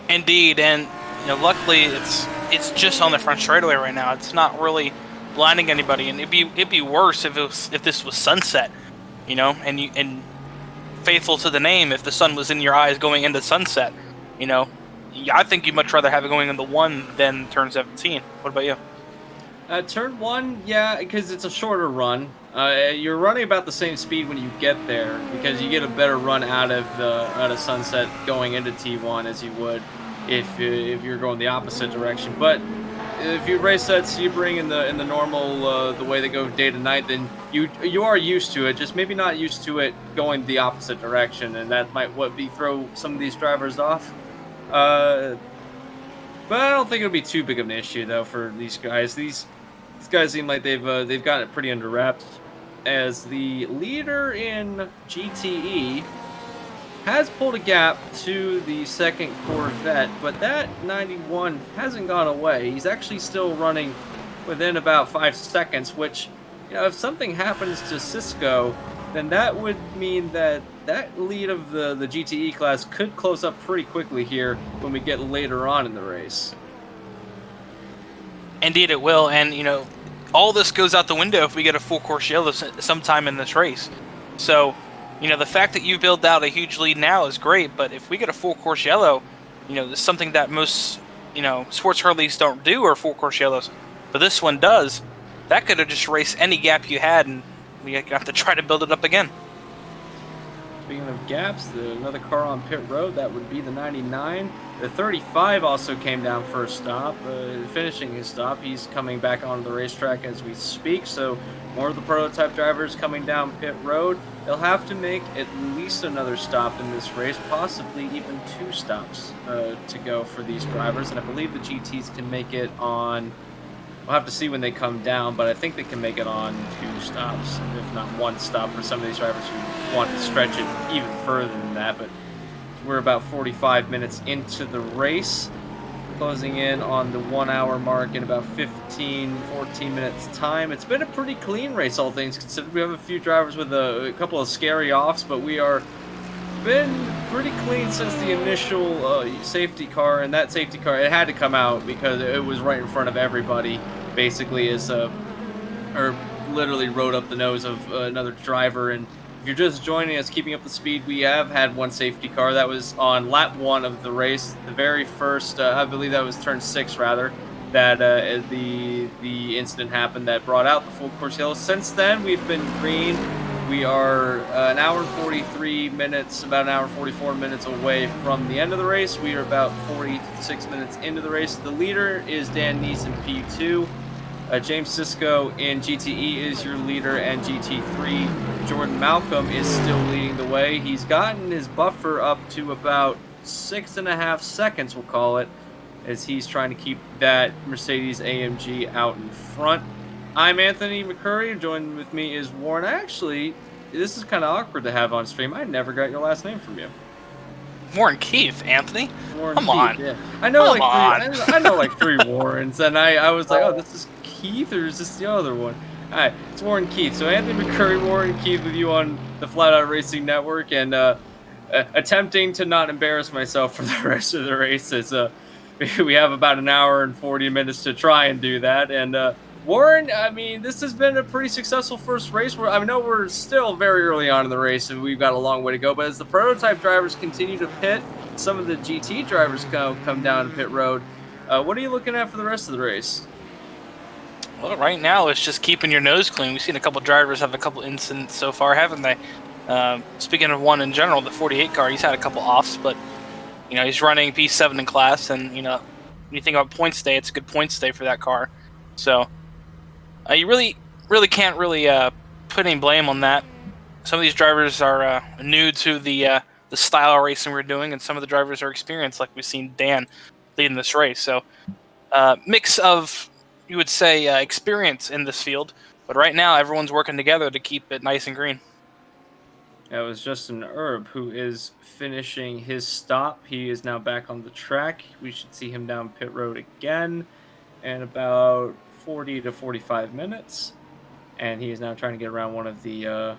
[SPEAKER 2] Indeed, and luckily it's just on the front straightaway right now. It's not really blinding anybody, and it'd be worse if this was sunset, and faithful to the name, if the sun was in your eyes going into sunset, I think you'd much rather have it going into 1 than turn 17. What about you?
[SPEAKER 1] Turn 1, yeah, because it's a shorter run. You're running about the same speed when you get there because you get a better run out of sunset going into T1 as you would if you're going the opposite direction. But if you race at Sebring in the normal the way they go day to night, then you are used to it. Just maybe not used to it going the opposite direction, and that might throw some of these drivers off. But I don't think it'll be too big of an issue though for these guys. These guys seem like they've got it pretty under wraps. As the leader in GTE has pulled a gap to the second Corvette, but that 91 hasn't gone away. He's actually still running within about 5 seconds, which, if something happens to Cisco, then that would mean that lead of the GTE class could close up pretty quickly here when we get later on in the race.
[SPEAKER 2] Indeed it will, and all this goes out the window if we get a full course yellow sometime in this race. So, the fact that you build out a huge lead now is great, but if we get a full course yellow, it's something that most, sports Hurleys don't do, or full course yellows, but this one does. That could have just raced any gap you had, and we have to try to build it up again.
[SPEAKER 1] Speaking of gaps, another car on pit road, that would be the 99. The 35 also came down for a stop, finishing his stop. He's coming back onto the racetrack as we speak, so more of the prototype drivers coming down pit road. They'll have to make at least another stop in this race, possibly even 2 stops to go for these drivers, and I believe the GTs can make it on... We'll have to see when they come down, but I think they can make it on 2 stops, if not 1 stop for some of these drivers who want to stretch it even further than that. But we're about 45 minutes into the race, closing in on the 1 hour mark in about 14 minutes time. It's been a pretty clean race, all things considered. We have a few drivers with a couple of scary offs, but we are been pretty clean since the initial safety car. And that safety car, it had to come out because it was right in front of everybody, basically, as or literally rode up the nose of another driver. And if you're just joining us, keeping up the speed, we have had 1 safety car. That was on lap 1 of the race, the very first, I believe that was turn 6 rather, that the incident happened that brought out the full course yellow. Since then, we've been green. We are an hour and 43 minutes, about an hour and 44 minutes away from the end of the race. We are about 46 minutes into the race. The leader is Dan Neese in P2. James Sisko in GTE is your leader, and GT3, Jordan Malcolm is still leading the way. He's gotten his buffer up to about 6.5 seconds, we'll call it, as he's trying to keep that Mercedes AMG out in front. I'm Anthony McCurry, and joining with me is Warren. Actually, this is kind of awkward to have on stream. I never got your last name from you.
[SPEAKER 2] Warren Keith, Anthony?
[SPEAKER 1] Warren
[SPEAKER 2] Come
[SPEAKER 1] Keith,
[SPEAKER 2] on.
[SPEAKER 1] yeah. I know
[SPEAKER 2] Come
[SPEAKER 1] like
[SPEAKER 2] on.
[SPEAKER 1] I know like 3 Warrens, and I was like, oh, this is Keith, or is this the other one? All right, it's Warren Keith. So Anthony McCurry, Warren Keith with you on the Flatout Racing Network, and attempting to not embarrass myself for the rest of the race. As we have about an hour and 40 minutes to try and do that, and Warren, I mean, this has been a pretty successful first race. I know we're still very early on in the race, and we've got a long way to go. But as the prototype drivers continue to pit, some of the GT drivers come down to pit road. What are you looking at for the rest of the race?
[SPEAKER 2] Well, right now it's just keeping your nose clean. We've seen a couple drivers have a couple incidents so far, haven't they? Speaking of one in general, the 48 car, he's had a couple offs, but he's running P7 in class, and when you think about points day, it's a good points day for that car. So. You really can't put any blame on that. Some of these drivers are new to the style of racing we're doing, and some of the drivers are experienced, like we've seen Dan leading this race. So, mix of, you would say, experience in this field. But right now, everyone's working together to keep it nice and green.
[SPEAKER 1] That was Justin Erb, who is finishing his stop. He is now back on the track. We should see him down pit road again in about 40 to 45 minutes, and he is now trying to get around one of the R8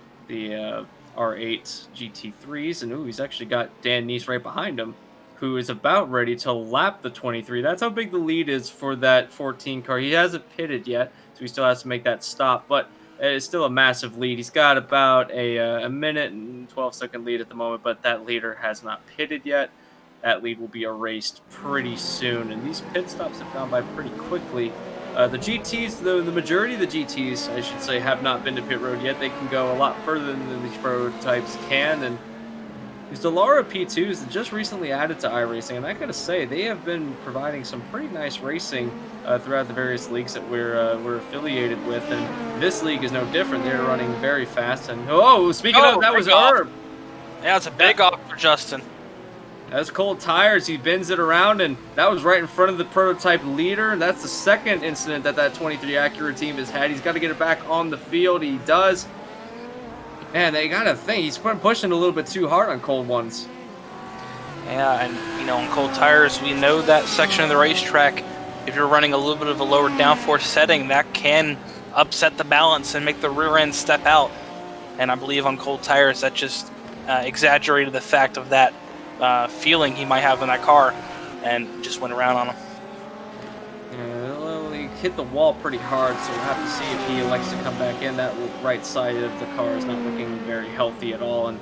[SPEAKER 1] GT3s, and he's actually got Dan Neese right behind him, who is about ready to lap the 23. That's how big the lead is for that 14 car. He hasn't pitted yet, so he still has to make that stop, but it's still a massive lead. He's got about a minute and 12-second lead at the moment, but that leader has not pitted yet. That lead will be erased pretty soon, and these pit stops have gone by pretty quickly. The GTs, the majority of the GTs, I should say, have not been to pit road yet. They can go a lot further than these prototypes can. And these Dallara P2s that just recently added to iRacing, and I gotta say, they have been providing some pretty nice racing throughout the various leagues that we're affiliated with. And this league is no different. They're running very fast. And speaking of, that was Herb.
[SPEAKER 2] Yeah, it's a big off for Justin.
[SPEAKER 1] That's cold tires. He bends it around, and that was right in front of the prototype leader. That's the second incident that 23 Acura team has had. He's got to get it back on the field. He does. Man, they got to think. He's pushing a little bit too hard on cold ones.
[SPEAKER 2] Yeah, and, on cold tires, we know that section of the racetrack, if you're running a little bit of a lower downforce setting, that can upset the balance and make the rear end step out. And I believe on cold tires, that just exaggerated the fact of that feeling he might have in that car, and just went around on him.
[SPEAKER 1] Yeah, he hit the wall pretty hard, so we'll have to see if he elects to come back in. That right side of the car is not looking very healthy at all, and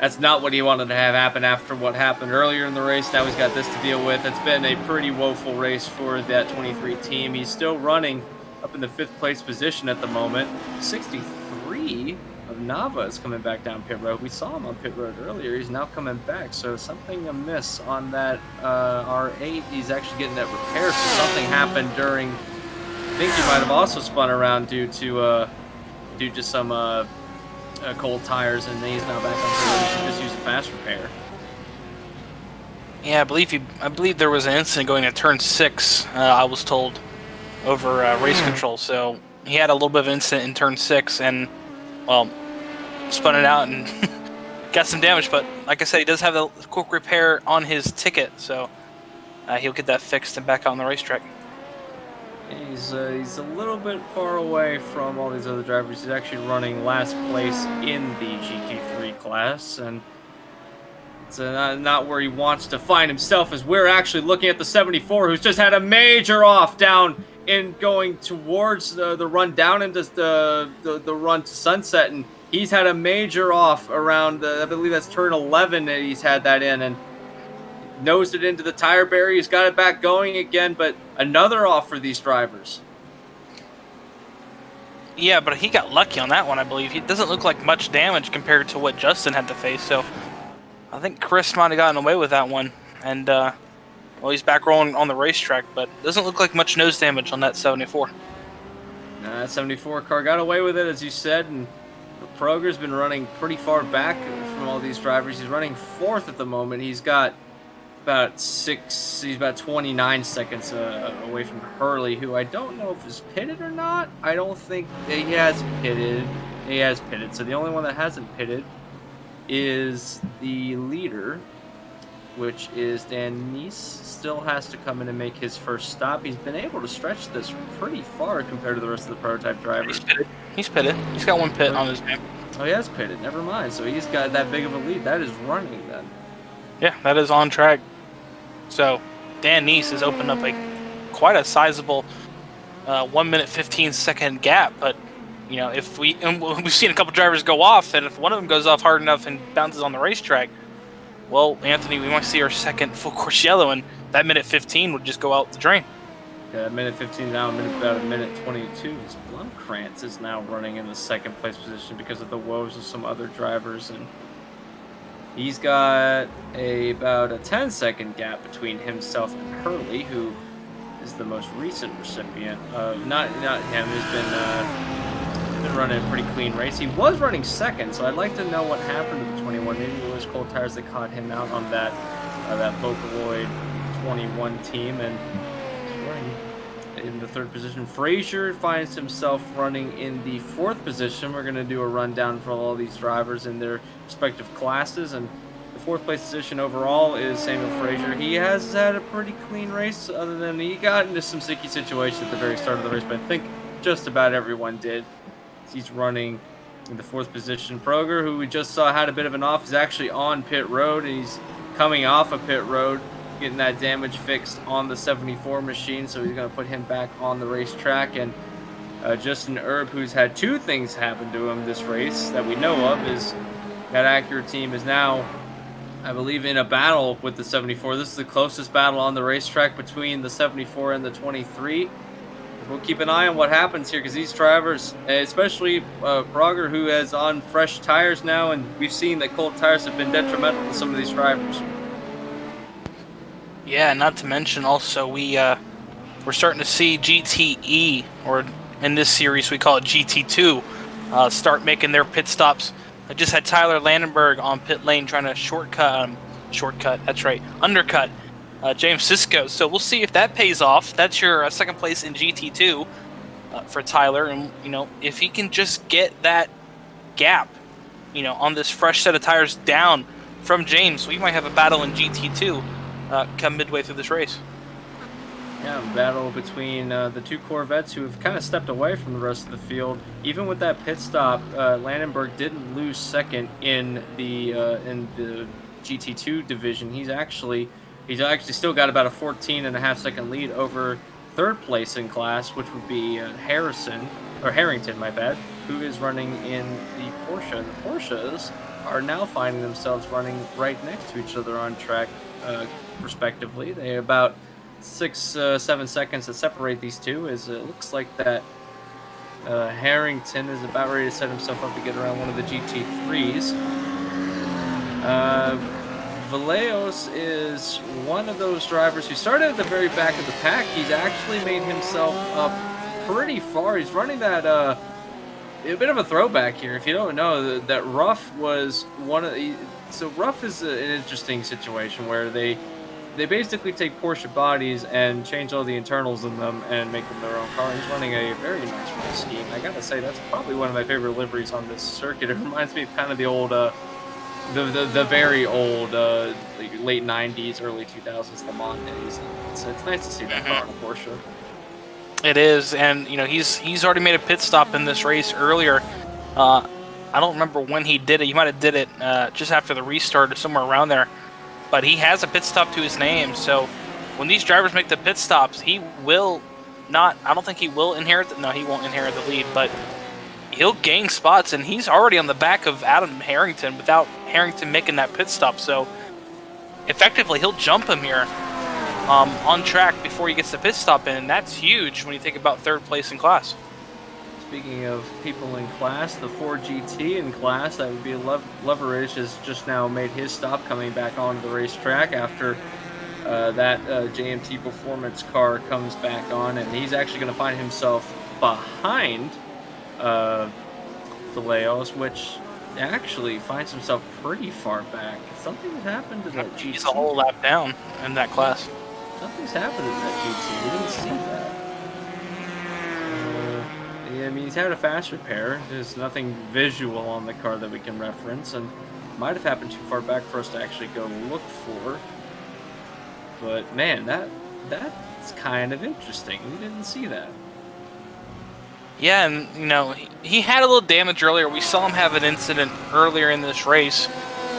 [SPEAKER 1] that's not what he wanted to have happen after what happened earlier in the race. Now he's got this to deal with. It's been a pretty woeful race for that 23 team. He's still running up in the 5th place position at the moment. 63 of Nava is coming back down pit road. We saw him on pit road earlier. He's now coming back, so something amiss on that R8. He's actually getting that repair, so something happened during, I think he might have also spun around due to some cold tires, and he's now back on pit road. He should just use a fast repair.
[SPEAKER 2] Yeah, I believe there was an incident going at turn 6, I was told. over race control. So he had a little bit of an incident in turn 6 and, well, spun it out and got some damage. But like I said, he does have a quick repair on his ticket, so he'll get that fixed and back out on the racetrack.
[SPEAKER 1] He's a little bit far away from all these other drivers. He's actually running last place in the GT3 class, and it's not where he wants to find himself, as we're actually looking at the 74, who's just had a major off down in going towards the run down into the run to sunset, and he's had a major off around, I believe that's turn 11 that he's had that in, and nosed it into the tire barrier. He's got it back going again, but another off for these drivers.
[SPEAKER 2] Yeah, but he got lucky on that one, I believe. It doesn't look like much damage compared to what Justin had to face, so I think Chris might have gotten away with that one. And, well, he's back rolling on the racetrack, but doesn't look like much nose damage on that 74.
[SPEAKER 1] That 74 car got away with it, as you said, and Proger's been running pretty far back from all these drivers. He's running 4th at the moment. He's got he's about 29 seconds away from Hurley, who I don't know if is pitted or not. I don't think he has pitted. He has pitted, so the only one that hasn't pitted is the leader, which is Dan Neese. Still has to come in and make his first stop. He's been able to stretch this pretty far compared to the rest of the prototype drivers.
[SPEAKER 2] He's pitted. He's got one pit on his name.
[SPEAKER 1] Oh, he has pitted. Never mind. So he's got that big of a lead. That is running then.
[SPEAKER 2] Yeah, that is on track. So Dan Neese has opened up quite a sizable 1 minute 15 second gap. But you know, we've seen a couple drivers go off, and if one of them goes off hard enough and bounces on the racetrack, well, Anthony, we might see our second full course yellow, and that minute 15 would just go out the drain.
[SPEAKER 1] Yeah, minute 15 now, about a minute 22. Blomkrantz is now running in the second place position because of the woes of some other drivers, and he's got about a 10-second gap between himself and Hurley, who is the most recent recipient of not him. He's been running a pretty clean race. He was running second, so I'd like to know what happened to the 21. Maybe it was cold tires that caught him out on that Vocaloid 21 team, and he's running in the 3rd position. Frazier finds himself running in the 4th position. We're going to do a rundown for all these drivers in their respective classes, and the 4th place position overall is Samuel Frazier. He has had a pretty clean race, other than he got into some sticky situations at the very start of the race, but I think just about everyone did. He's running in the 4th position. Proger, who we just saw had a bit of an off, is actually on pit road, and he's coming off of pit road, getting that damage fixed on the 74 machine, so he's going to put him back on the racetrack. And Justin Erb, who's had 2 things happen to him this race that we know of, is that Acura team is now, I believe, in a battle with the 74. This is the closest battle on the racetrack between the 74 and the 23. We'll keep an eye on what happens here, because these drivers, especially Proger, who has on fresh tires now, and we've seen that cold tires have been detrimental to some of these drivers.
[SPEAKER 2] Yeah, not to mention also we're starting to see GTE, or in this series we call it GT2, start making their pit stops. I just had Tyler Landenberg on pit lane trying to undercut James Sisko. So we'll see if that pays off. That's your 2nd place in GT2 for Tyler, and you know, if he can just get that gap, you know, on this fresh set of tires down from James, we might have a battle in GT2 come midway through this race.
[SPEAKER 1] Yeah, battle between the 2 Corvettes, who have kind of stepped away from the rest of the field. Even with that pit stop, Landenberg didn't lose second in the GT2 division. He's actually still got about a 14.5-second lead over 3rd place in class, which would be Harrington, my bad, who is running in the Porsche. And the Porsches are now finding themselves running right next to each other on track, respectively. They have about 6-7 seconds to separate these two, as it looks like that Harrington is about ready to set himself up to get around one of the GT3s. Vallejos is one of those drivers who started at the very back of the pack. He's actually made himself up pretty far. He's running that a bit of a throwback here. If you don't know, that Ruff was one of the... So Ruff is an interesting situation where they they basically take Porsche bodies and change all the internals in them and make them their own car. He's running a very nice race scheme. I gotta say, that's probably one of my favorite liveries on this circuit. It reminds me of kind of the old, the very old, like late '90s, early 2000s Le Mans days. It's nice to see that car on a Porsche.
[SPEAKER 2] It is, and you know he's already made a pit stop in this race earlier. I don't remember when he did it. He might have did it just after the restart or somewhere around there. But he has a pit stop to his name, so when these drivers make the pit stops, he will not. I don't think he will inherit. No, he won't inherit the lead, but he'll gain spots, and he's already on the back of Adam Harrington without Harrington making that pit stop. So effectively, he'll jump him here on track before he gets the pit stop in, and that's huge when you think about third place in class.
[SPEAKER 1] Speaking of people in class, the 4GT in class, that would be Leverage, has just now made his stop coming back onto the racetrack after that JMT Performance car comes back on, and he's actually going to find himself behind Valeos, which actually finds himself pretty far back. Something happened to that GT.
[SPEAKER 2] He's a whole lap down in that class.
[SPEAKER 1] Something's happened in that GT. We didn't see that. Yeah, I mean, he's had a fast repair. There's nothing visual on the car that we can reference, and might have happened too far back for us to actually go look for. But man, that's kind of interesting. We didn't see that.
[SPEAKER 2] Yeah, and you know he had a little damage earlier. We saw him have an incident earlier in this race,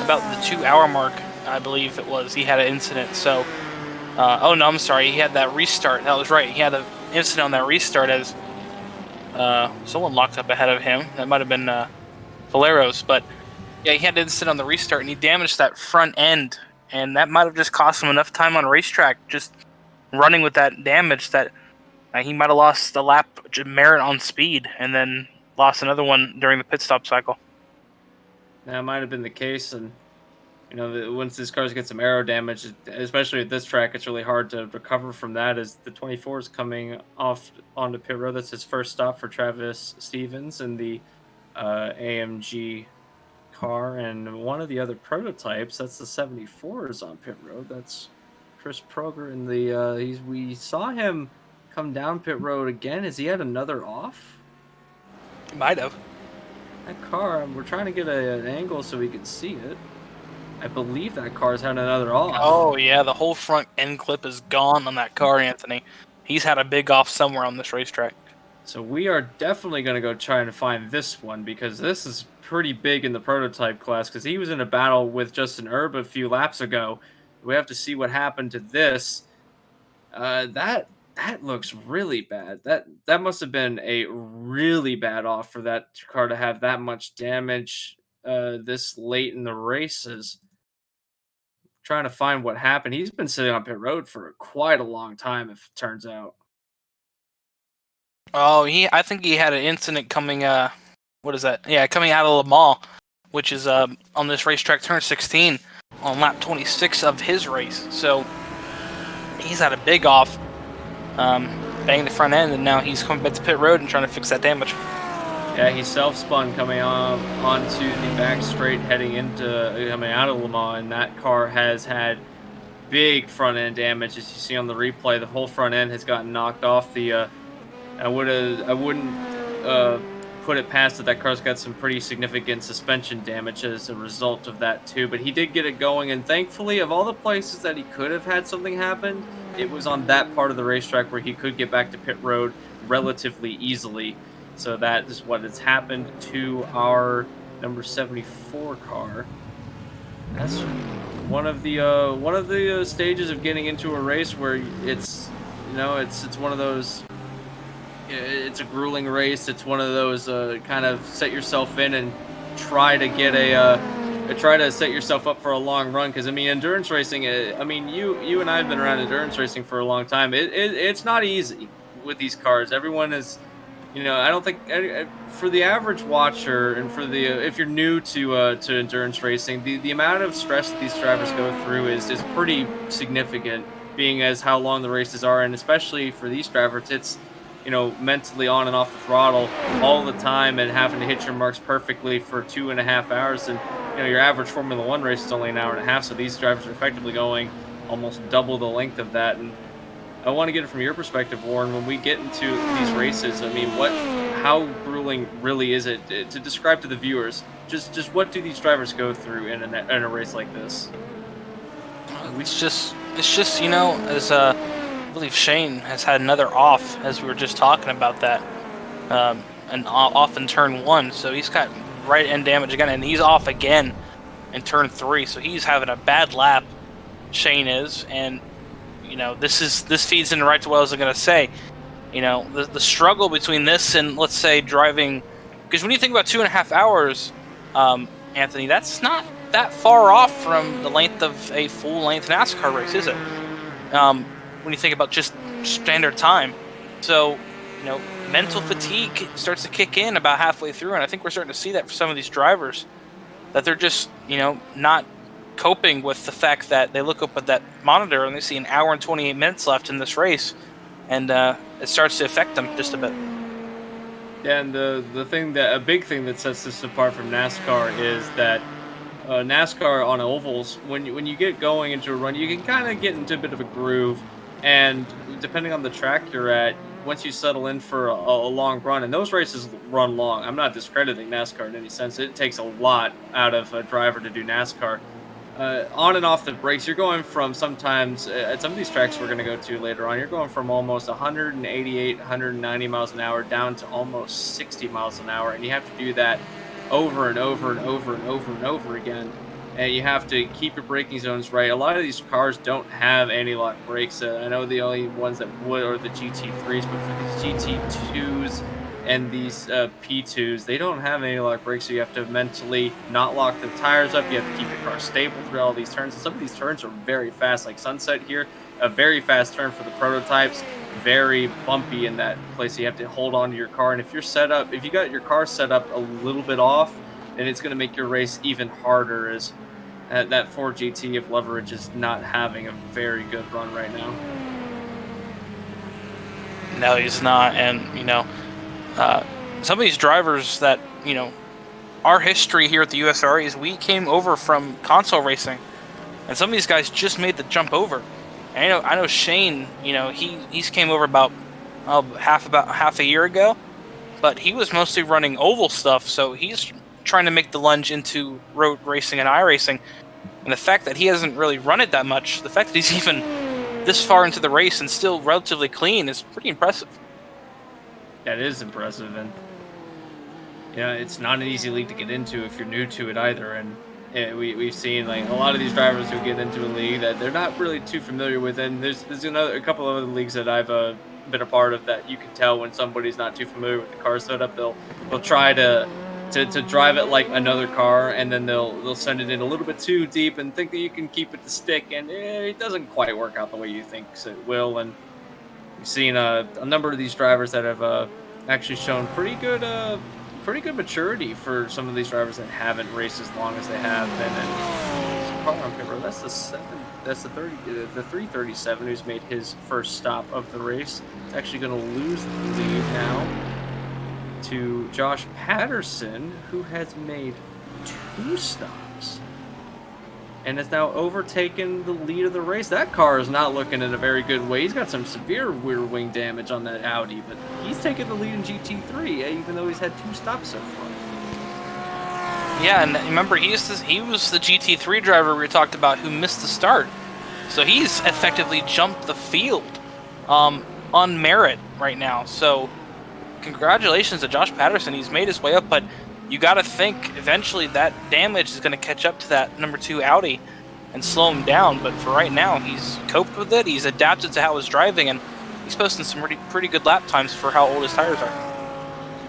[SPEAKER 2] about the 2-hour mark, I believe it was. He had an incident. So, oh no, I'm sorry. He had that restart. That was right. He had an incident on that restart as someone locked up ahead of him. That might have been Valeros, but yeah, he had an incident on the restart, and he damaged that front end, and that might have just cost him enough time on racetrack, just running with that damage, that he might have lost a lap merit on speed, and then lost another one during the pit stop cycle.
[SPEAKER 1] That might have been the case, and you know, once these cars get some aero damage, especially at this track, it's really hard to recover from that. As the 24 is coming off onto pit road, that's his first stop for Travis Stevens in the AMG car, and one of the other prototypes, that's the 74, is on pit road. That's Chris Proger in the. We saw him come down pit road again. Has he had another off?
[SPEAKER 2] He might have.
[SPEAKER 1] That car, we're trying to get an angle so we can see it. I believe that car's had another off.
[SPEAKER 2] Oh, yeah, the whole front end clip is gone on that car, Anthony. He's had a big off somewhere on this racetrack.
[SPEAKER 1] So we are definitely going to go try and find this one, because this is pretty big in the prototype class, because he was in a battle with Justin Erb a few laps ago. We have to see what happened to this. That looks really bad. That must have been a really bad off for that car to have that much damage this late in the races. Trying to find what happened. He's been sitting on pit road for quite a long time, if it turns out.
[SPEAKER 2] Oh, I think he had an incident coming, what is that? Yeah, coming out of Le Mans, which is on this racetrack, turn 16, on lap 26 of his race. So he's had a big off, banging the front end, and now he's coming back to pit road and trying to fix that damage.
[SPEAKER 1] Yeah, he self-spun coming onto the back straight heading into coming out of Le Mans, and that car has had big front end damage. As you see on the replay, the whole front end has gotten knocked off. I wouldn't put it past that car's got some pretty significant suspension damage as a result of that too. But he did get it going, and thankfully, of all the places that he could have had something happen, it was on that part of the racetrack where he could get back to pit road relatively easily. So that is what has happened to our number 74 car. That's one of the stages of getting into a race where it's one of those. It's a grueling race. It's one of those kind of set yourself in and try to set yourself up for a long run. Because I mean, endurance racing. You and I have been around endurance racing for a long time. It's not easy with these cars. Everyone is. I don't think for the average watcher and for if you're new to endurance racing, the amount of stress that these drivers go through is pretty significant, being as how long the races are, and especially for these drivers, it's mentally on and off the throttle all the time and having to hit your marks perfectly for 2.5 hours. And your average Formula One race is only an hour and a half, so these drivers are effectively going almost double the length of that. And I want to get it from your perspective, Warren. When we get into these races, I mean, how grueling really is it to describe to the viewers? Just what do these drivers go through in a race like this?
[SPEAKER 2] It's just as I believe Shane has had another off, as we were just talking about that, and off in turn 1, so he's got right end damage again, and he's off again in turn 3, so he's having a bad lap. Shane is, and this feeds into right to what I was going to say. The struggle between this and, let's say, driving, because when you think about 2.5 hours, Anthony, that's not that far off from the length of a full-length NASCAR race, is it? When you think about just standard time. So, mental fatigue starts to kick in about halfway through, and I think we're starting to see that for some of these drivers, that they're just, not coping with the fact that they look up at that monitor and they see an hour and 28 minutes left in this race, and it starts to affect them just a bit.
[SPEAKER 1] Yeah, and a big thing that sets this apart from NASCAR is that NASCAR on ovals, when you get going into a run, you can kind of get into a bit of a groove, and depending on the track you're at, once you settle in for a long run, and those races run long. I'm not discrediting NASCAR in any sense. It takes a lot out of a driver to do NASCAR. On and off the brakes, you're going from sometimes, at some of these tracks we're going to go to later on, you're going from almost 188, 190 miles an hour down to almost 60 miles an hour, and you have to do that over and over and over and over and over again. And you have to keep your braking zones right. A lot of these cars don't have anti-lock brakes. I know the only ones that would are the GT3s, but for these GT2s and these P2s, they don't have anti-lock brakes, so you have to mentally not lock the tires up. You have to keep your car stable through all these turns. And some of these turns are very fast, like Sunset here, a very fast turn for the prototypes, very bumpy in that place. You have to hold on to your car, and if you got your car set up a little bit off, then it's going to make your race even harder, as that Ford GT of Leverage is not having a very good run right now.
[SPEAKER 2] No, he's not. And some of these drivers that our history here at the USRA is we came over from console racing, and some of these guys just made the jump over. And I know Shane, he's came over about half a year ago, but he was mostly running oval stuff, so he's trying to make the lunge into road racing and iRacing. And the fact that he hasn't really run it that much, the fact that he's even this far into the race and still relatively clean, is pretty impressive.
[SPEAKER 1] That is impressive, and it's not an easy league to get into if you're new to it either. And we've seen like a lot of these drivers who get into a league that they're not really too familiar with, and there's a couple of other leagues that I've been a part of that you can tell when somebody's not too familiar with the car setup. They'll try to drive it like another car, and then they'll send it in a little bit too deep and think that you can keep it to stick, and it doesn't quite work out the way you think it will. And we've seen a number of these drivers that have actually shown pretty good maturity for some of these drivers that haven't raced as long as they have been. And car on paper, that's the 337 who's made his first stop of the race. It's actually going to lose the lead now to Josh Patterson, who has made 2 stops and has now overtaken the lead of the race. That car is not looking in a very good way. He's got some severe rear wing damage on that Audi, but he's taken the lead in GT3, even though he's had 2 stops so far.
[SPEAKER 2] Yeah, and remember, he was the GT3 driver we talked about who missed the start. So he's effectively jumped the field on merit right now. So congratulations to Josh Patterson. He's made his way up, but you got to think eventually that damage is going to catch up to that number 2 Audi and slow him down. But for right now, he's coped with it. He's adapted to how he's driving, and he's posting some pretty good lap times for how old his tires are.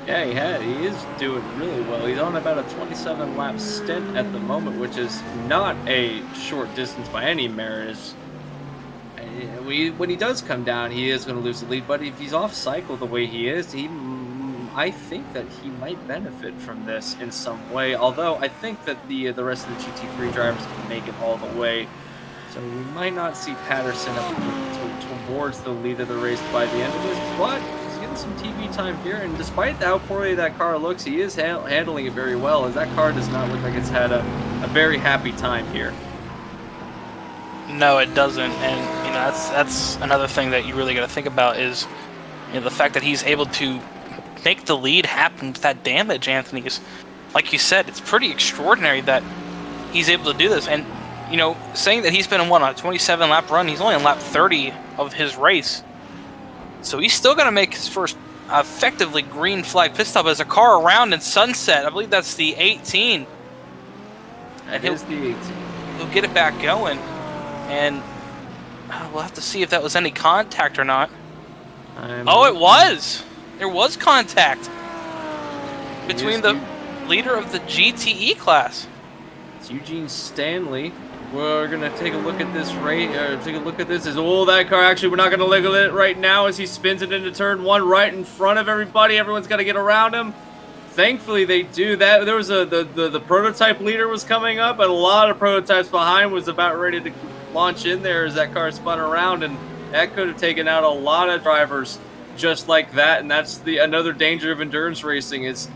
[SPEAKER 1] Yeah, he is doing really well. He's on about a 27 lap stint at the moment, which is not a short distance by any measure. When he does come down, he is going to lose the lead, but if he's off cycle the way he is, I think that he might benefit from this in some way, although I think that the rest of the GT3 drivers can make it all the way, so we might not see Patterson up towards the lead of the race by the end of this, but he's getting some TV time here, and despite how poorly that car looks, he is handling it very well, as that car does not look like it's had a very happy time here.
[SPEAKER 2] No, it doesn't, and that's another thing that you really got to think about is the fact that he's able to make the lead happen with that damage. Anthony's, like you said, it's pretty extraordinary that he's able to do this. And saying that he's been in on a 27 lap run, he's only in lap 30 of his race, so he's still going to make his first effectively green flag pit stop as a car around in sunset. I believe that's the 18.
[SPEAKER 1] That is the 18.
[SPEAKER 2] He'll get it back going, and we'll have to see if that was any contact or not. Oh, it was! There was contact between the leader of the GTE class.
[SPEAKER 1] It's Eugene Stanley. We're going to take a look at this take a look at this. That car, actually, we're not going to look at it right now as he spins it into turn 1 right in front of everybody. Everyone's got to get around him. Thankfully, they do that. There was the prototype leader was coming up, and a lot of prototypes behind was about ready to launch in there as that car spun around, and that could have taken out a lot of drivers just like that. And that's another danger of endurance racing is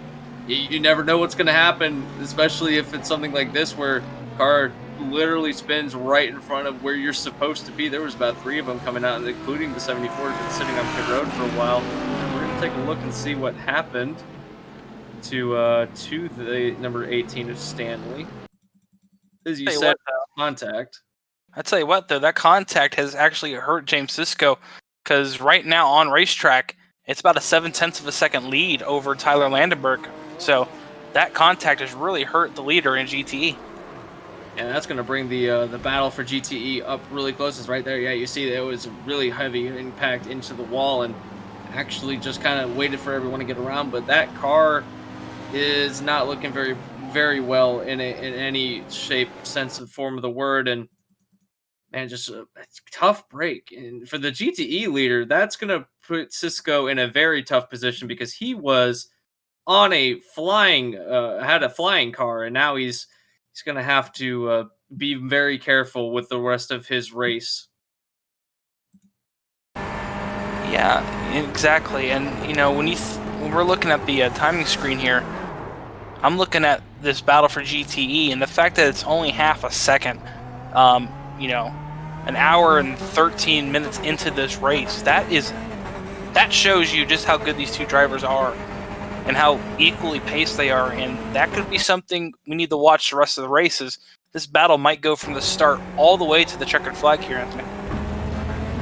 [SPEAKER 1] you never know what's going to happen, especially if it's something like this where car literally spins right in front of where you're supposed to be. There was about 3 of them coming out, including the 74 that's been sitting on pit road for a while. And we're going to take a look and see what happened to the number 18 of Stanley. As you said, contact.
[SPEAKER 2] I tell you what, though, that contact has actually hurt James Sisko, because right now on racetrack, it's about a 0.7 of a second lead over Tyler Landenberg. So that contact has really hurt the leader in GTE.
[SPEAKER 1] And that's going to bring the battle for GTE up really close. It's right there. Yeah, you see it was a really heavy impact into the wall and actually just kind of waited for everyone to get around. But that car is not looking very, very well in any shape, sense, of form of the word. And man, just a tough break. And for the GTE leader, that's going to put Sisko in a very tough position because he was on a had a flying car, and now he's going to have to be very careful with the rest of his race.
[SPEAKER 2] Yeah, exactly. And when we're looking at the timing screen here, I'm looking at this battle for GTE, and the fact that it's only half a second, an hour and 13 minutes into this race, that shows you just how good these two drivers are and how equally paced they are. And that could be something we need to watch the rest of the races. This battle might go from the start all the way to the checkered flag here, Anthony.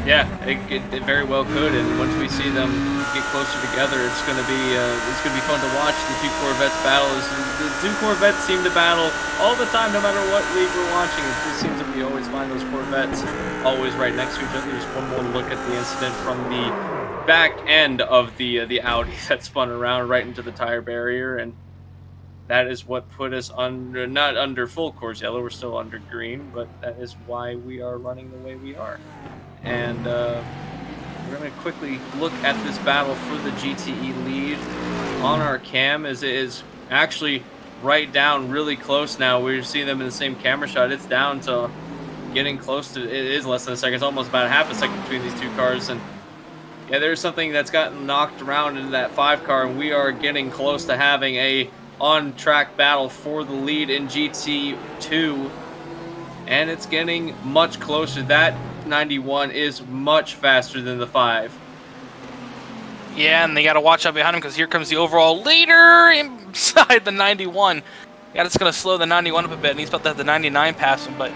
[SPEAKER 1] Yeah, it very well could, and once we see them get closer together, it's going to be fun to watch the two Corvettes battle. The two Corvettes seem to battle all the time, no matter what league we're watching. It just seems that we always find those Corvettes always right next to each other. Just one more look at the incident from the back end of the Audi that spun around right into the tire barrier, and that is what put us not under full course yellow. We're still under green, but that is why we are running the way we are. And we're going to quickly look at this battle for the GTE lead on our cam, as it is actually right down really close now. We're seeing them in the same camera shot. It's down to getting close to, it is less than a second. It's almost about half a second between these two cars. And yeah, there's something that's gotten knocked around into that 5 car, and we are getting close to having a on-track battle for the lead in GT2. And it's getting much closer. That 91 is much faster than the 5.
[SPEAKER 2] Yeah, and they got to watch out behind him because here comes the overall leader inside the 91. Yeah, it's going to slow the 91 up a bit, and he's about to have the 99 pass him. But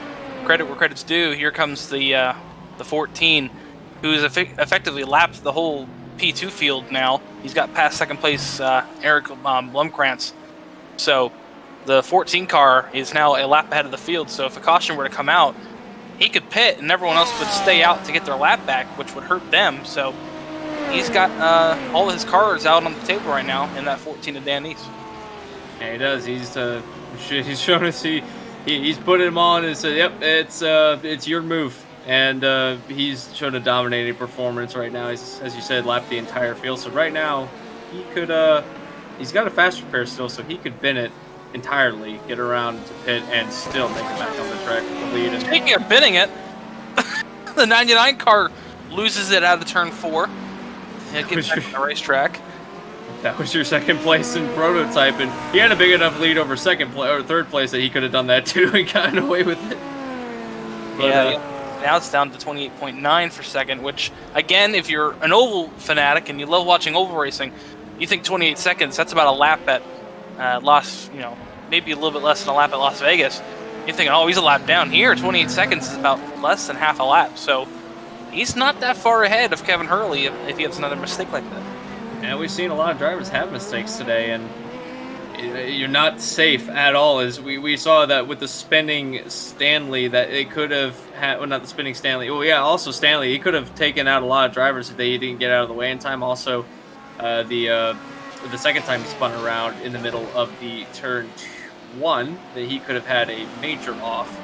[SPEAKER 2] credit where credit's due. Here comes the 14, who's effectively lapped the whole P2 field now. He's got past second place Eric Blumkrantz. So the 14 car is now a lap ahead of the field. So if a caution were to come out, he could pit and everyone else would stay out to get their lap back, which would hurt them. So he's got all of his cars out on the table right now in that 14 of Dan East.
[SPEAKER 1] Yeah, he does. He's shown us he's put them on and said, "Yep, it's your move." And he's shown a dominating performance right now. He's, as you said, lapped the entire field. So right now, he could he's got a faster pair still, so he could bin it entirely, get around to pit, and still make it back on the track with the lead.
[SPEAKER 2] Speaking of binning it, the 99 car loses it out of turn 4. It gets back on the racetrack.
[SPEAKER 1] That was your second place in prototype, and he had a big enough lead over third place that he could have done that too and gotten away with it. But,
[SPEAKER 2] yeah. Now it's down to 28.9 for second, which, again, if you're an oval fanatic and you love watching oval racing, you think 28 seconds, that's about a lap at maybe a little bit less than a lap at Las Vegas. You're thinking, oh, he's a lap down here. 28 seconds is about less than half a lap. So he's not that far ahead of Kevin Hurley if he has another mistake like that.
[SPEAKER 1] And we've seen a lot of drivers have mistakes today, and you're not safe at all. As we saw that with the spinning Stanley, that it could have had, well, not the spinning Stanley. Oh yeah, also Stanley. He could have taken out a lot of drivers if they didn't get out of the way in time. Also, the second time he spun around in the middle of the turn 1, that he could have had a major off,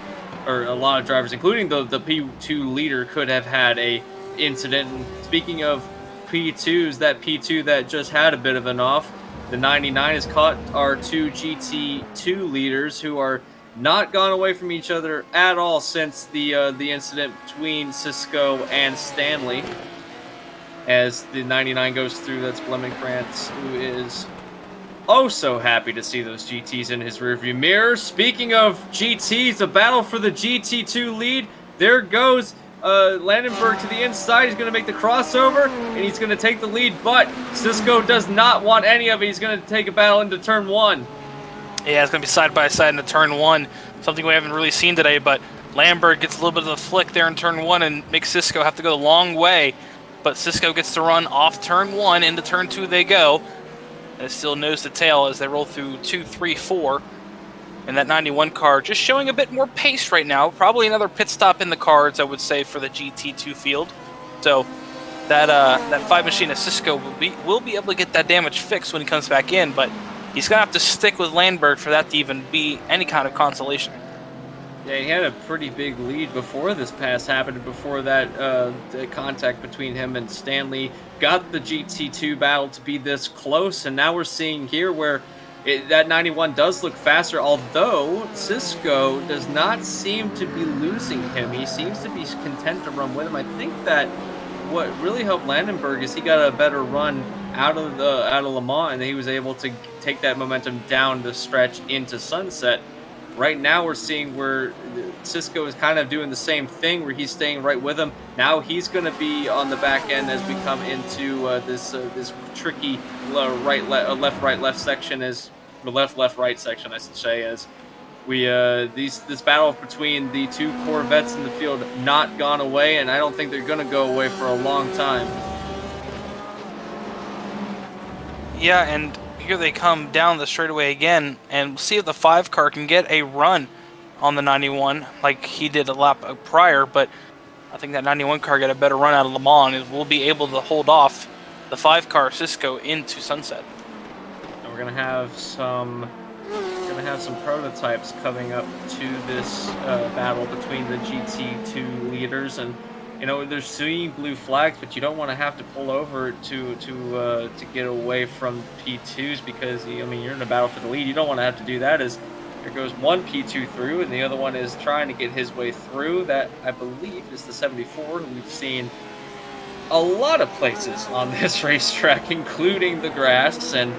[SPEAKER 1] or a lot of drivers, including the P2 leader, could have had a incident. And speaking of P2s, that P2 that just had a bit of an off, the 99 has caught our 2 GT2 leaders, who are not gone away from each other at all since the incident between Cisco and Stanley. As the 99 goes through, that's Blemmenkrantz, who is oh so happy to see those GTs in his rearview mirror. Speaking of GTs, the battle for the GT2 lead. There goes Landenberg to the inside. He's going to make the crossover, and he's going to take the lead, but Cisco does not want any of it. He's going to take a battle into turn 1.
[SPEAKER 2] Yeah, it's going to be side by side into turn 1, something we haven't really seen today, but Landberg gets a little bit of a flick there in turn 1 and makes Cisco have to go the long way, but Cisco gets to run off turn 1, into turn 2 they go, and it's still nose to tail as they roll through 2, 3, 4. And that 91 car just showing a bit more pace right now. Probably another pit stop in the cards, I would say, for the GT2 field. So that 5 machine of Cisco will be able to get that damage fixed when he comes back in, but he's going to have to stick with Landberg for that to even be any kind of consolation.
[SPEAKER 1] Yeah, he had a pretty big lead before this pass happened, before that the contact between him and Stanley got the GT2 battle to be this close, and now we're seeing here where that 91 does look faster, although Cisco does not seem to be losing him. He seems to be content to run with him. I think that what really helped Landenberg is he got a better run out of Le Mans, and he was able to take that momentum down the stretch into Sunset. Right now we're seeing where Cisco is kind of doing the same thing, where he's staying right with him. Now he's going to be on the back end as we come into this tricky left-right section, as the left-right section, I should say, as we this battle between the 2 Corvettes in the field not gone away, and I don't think they're going to go away for a long time.
[SPEAKER 2] Yeah, and here they come down the straightaway again, and we'll see if the 5 car can get a run on the 91 like he did a lap prior, but I think that 91 car got a better run out of Le Mans and will be able to hold off the 5 car Cisco into Sunset.
[SPEAKER 1] And we're gonna have some prototypes coming up to this battle between the GT2 leaders, and you know, they're seeing blue flags, but you don't want to have to pull over to get away from P2s, because I mean, you're in a battle for the lead. You don't want to have to do that. As there goes one P2 through, and the other one is trying to get his way through. That, I believe, is the 74. We've seen a lot of places on this racetrack, including the grass, and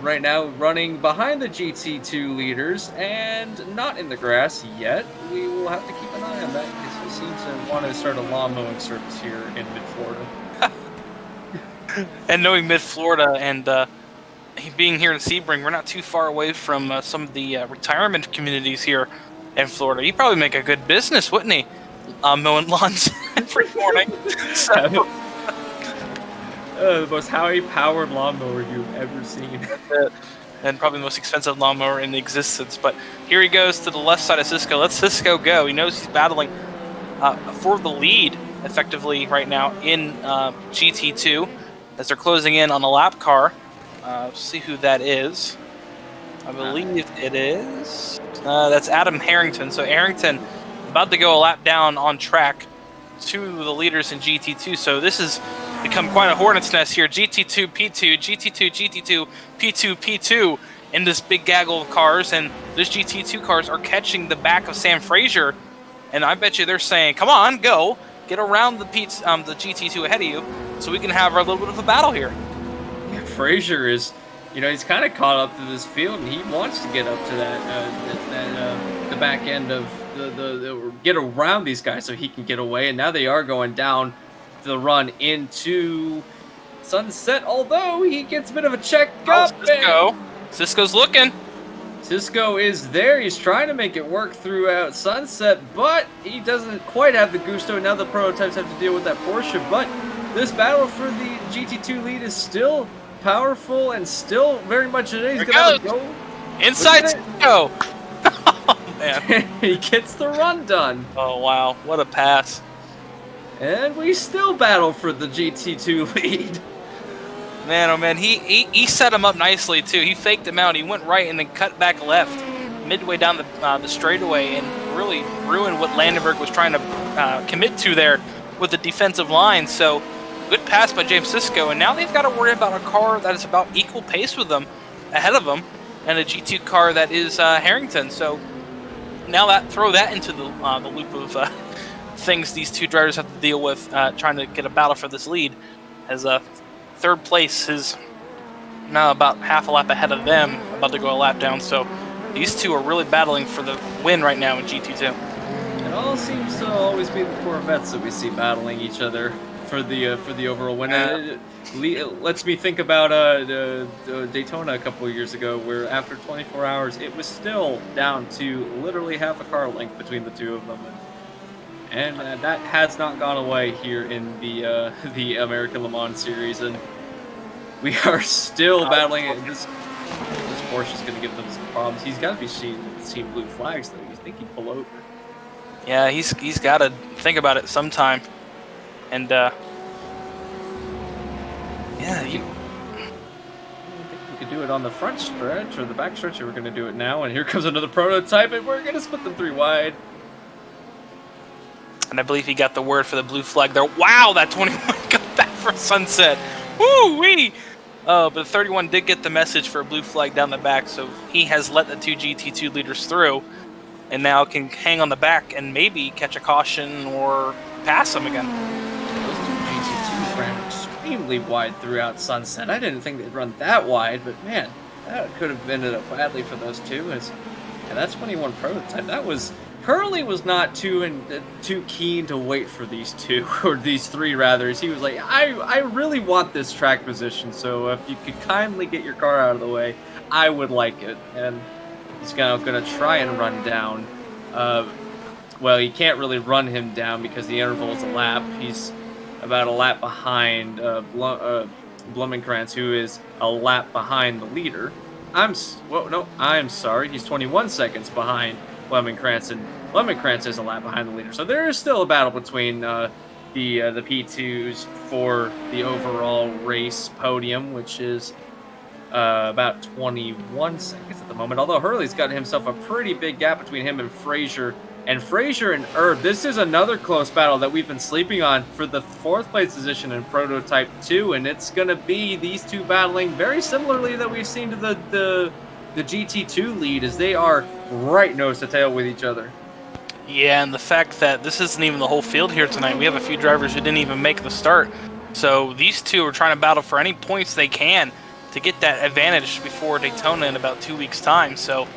[SPEAKER 1] right now running behind the GT2 leaders and not in the grass yet. We will have to keep an eye on that, because he seems to want to start a lawn mowing service here in mid-Florida.
[SPEAKER 2] And knowing mid-Florida and being here in Sebring, we're not too far away from some of the retirement communities here in Florida. He'd probably make a good business, wouldn't he? Mowing lawns every morning. So.
[SPEAKER 1] The most high-powered lawnmower you've ever seen.
[SPEAKER 2] And probably the most expensive lawnmower in existence. But here he goes to the left side of Cisco. Let Cisco go. He knows he's battling for the lead, effectively, right now in GT2, as they're closing in on a lap car. See who that is. I believe it is. That's Adam Harrington. So Harrington about to go a lap down on track to the leaders in GT2. So this has become quite a hornet's nest here. GT2, P2, GT2, GT2, P2, P2 in this big gaggle of cars. And those GT2 cars are catching the back of Sam Frazier. And I bet you they're saying, come on, go. Get around the GT2 ahead of you so we can have our little bit of a battle here.
[SPEAKER 1] Yeah, Frazier is, you know, he's kind of caught up to this field, and he wants to get up to that the back end of get around these guys so he can get away. And now they are going down the run into Sunset, although he gets a bit of a check
[SPEAKER 2] Oh,
[SPEAKER 1] up.
[SPEAKER 2] Cisco. Cisco's looking.
[SPEAKER 1] Cisco is there. He's trying to make it work throughout Sunset, but he doesn't quite have the gusto. Now the prototypes have to deal with that Porsche, but this battle for the GT2 lead is still powerful and still very much in it. He's going to go
[SPEAKER 2] inside Cisco. Oh, man.
[SPEAKER 1] He gets the run done.
[SPEAKER 2] Oh, wow. What a pass.
[SPEAKER 1] And we still battle for the GT2 lead.
[SPEAKER 2] Man, oh man, he set him up nicely too. He faked him out. He went right and then cut back left midway down the straightaway and really ruined what Landenberg was trying to commit to there with the defensive line. So good pass by James Cisco, and now they've got to worry about a car that is about equal pace with them, ahead of them, and a G2 car that is Harrington. So now throw that into the loop of things these two drivers have to deal with, trying to get a battle for this lead, as third place is now about half a lap ahead of them, about to go a lap down. So these two are really battling for the win right now in GT2.
[SPEAKER 1] It all seems to always be the Corvettes that we see battling each other for the overall win. It lets me think about Daytona a couple of years ago, where after 24 hours, it was still down to literally half a car length between the two of them. And that has not gone away here in the American Le Mans series, and we are still battling it. This Porsche is going to give them some problems. He's got to be seeing blue flags, though. You think he'd pull over?
[SPEAKER 2] Yeah, he's got to think about it sometime. And yeah,
[SPEAKER 1] I think we could do it on the front stretch or the back stretch. We're going to do it now, and here comes another prototype, and we're going to split them 3 wide.
[SPEAKER 2] And I believe he got the word for the blue flag there. Wow, that 21 got back for Sunset. Woo-wee! But the 31 did get the message for a blue flag down the back, so he has let the 2 GT2 leaders through, and now can hang on the back and maybe catch a caution or pass them again.
[SPEAKER 1] Those 2 GT2s ran extremely wide throughout Sunset. I didn't think they'd run that wide, but man, that could have ended up badly for those 2. And that 21 prototype, that was... Hurley was not too keen to wait for these 2, or these 3 rather. He was like, I really want this track position, so if you could kindly get your car out of the way, I would like it. And he's going to try and run down. Well, he can't really run him down because the interval is a lap. He's about a lap behind Blumenkrantz, who is a lap behind the leader. I'm sorry. He's 21 seconds behind Blumenkrantz, and Blumenkrantz is a lap behind the leader. So there is still a battle between the P2s for the overall race podium, which is about 21 seconds at the moment. Although Hurley's got himself a pretty big gap between him and Frazier. And Frazier and Erb, this is another close battle that we've been sleeping on for the 4th place position in Prototype 2, and it's going to be these 2 battling very similarly that we've seen to the GT2 lead, as they are right nose to tail with each other.
[SPEAKER 2] Yeah, and the fact that this isn't even the whole field here tonight. We have a few drivers who didn't even make the start. So these 2 are trying to battle for any points they can to get that advantage before Daytona in about 2 weeks' time. So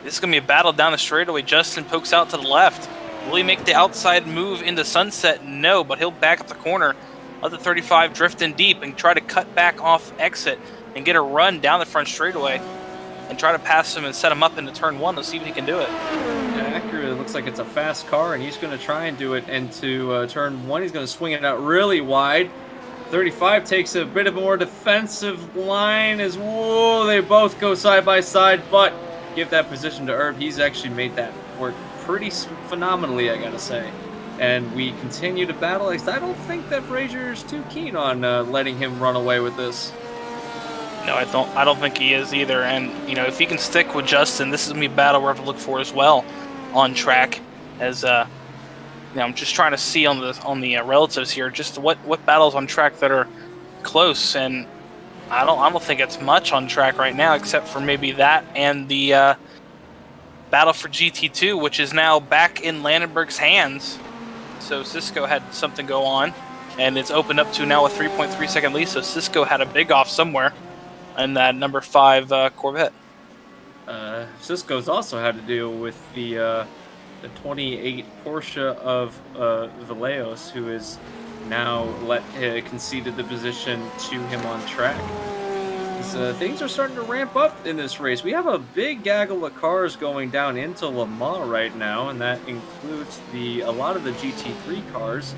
[SPEAKER 2] this is going to be a battle down the straightaway. Justin pokes out to the left. Will he make the outside move into Sunset? No, but he'll back up the corner. Let the 35 drift in deep and try to cut back off exit and get a run down the front straightaway and try to pass him and set him up into turn 1. Let's see if he can do it.
[SPEAKER 1] Yeah, Acura looks like it's a fast car, and he's going to try and do it into turn 1. He's going to swing it out really wide. 35 takes a bit of a more defensive line as, whoa, they both go side by side, but give that position to Erb. He's actually made that work pretty phenomenally, I gotta say. And we continue to battle. I don't think that Frazier's too keen on letting him run away with this.
[SPEAKER 2] No, I don't think he is either. And if he can stick with Justin, this is gonna be a battle we're going to look for as well on track. As I'm just trying to see on the relatives here, just what battles on track that are close. And I don't think it's much on track right now, except for maybe that and the battle for GT2, which is now back in Landenberg's hands. So Cisco had something go on, and it's opened up to now a 3.3 second lead. So Cisco had a big off somewhere in that number 5 Corvette.
[SPEAKER 1] Cisco's also had to deal with the 28 Porsche of Valeos, who is now conceded the position to him on track. Things are starting to ramp up in this race. We have a big gaggle of cars going down into Le Mans right now, and that includes a lot of the GT3 cars.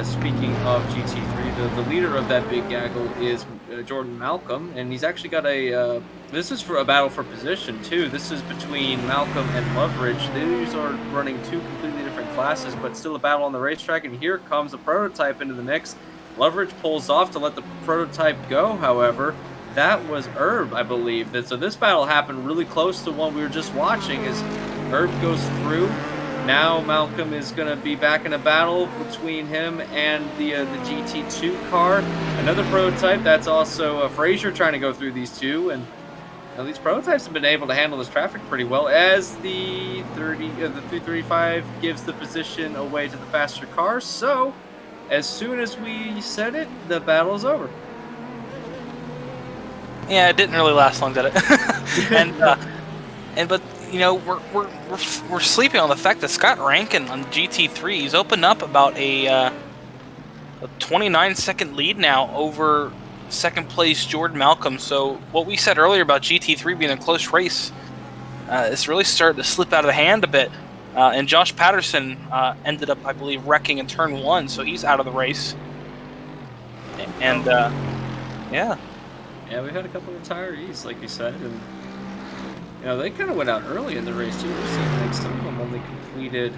[SPEAKER 1] Speaking of GT3, the leader of that big gaggle is Jordan Malcolm, and he's actually got this is for a battle for position, too. This is between Malcolm and Loveridge. These are running two completely different classes, but still a battle on the racetrack, and here comes a prototype into the mix. Loveridge pulls off to let the prototype go, however. That was Herb, I believe. So this battle happened really close to one we were just watching as Herb goes through. Now Malcolm is going to be back in a battle between him and the GT2 car. Another prototype, that's also Frazier trying to go through these two. And these prototypes have been able to handle this traffic pretty well as the 335 gives the position away to the faster cars. So as soon as we said it, the battle's over.
[SPEAKER 2] Yeah, it didn't really last long, did it? But you know, we're sleeping on the fact that Scott Rankin on GT3, he's opened up about a 29-second lead now over second place Jordan Malcolm. So what we said earlier about GT3 being a close race, it's really started to slip out of the hand a bit. And Josh Patterson ended up, I believe, wrecking in turn 1, so he's out of the race. And yeah.
[SPEAKER 1] Yeah, we've had a couple of retirees, like you said, and they kind of went out early in the race too. We're seeing like some of them only completed.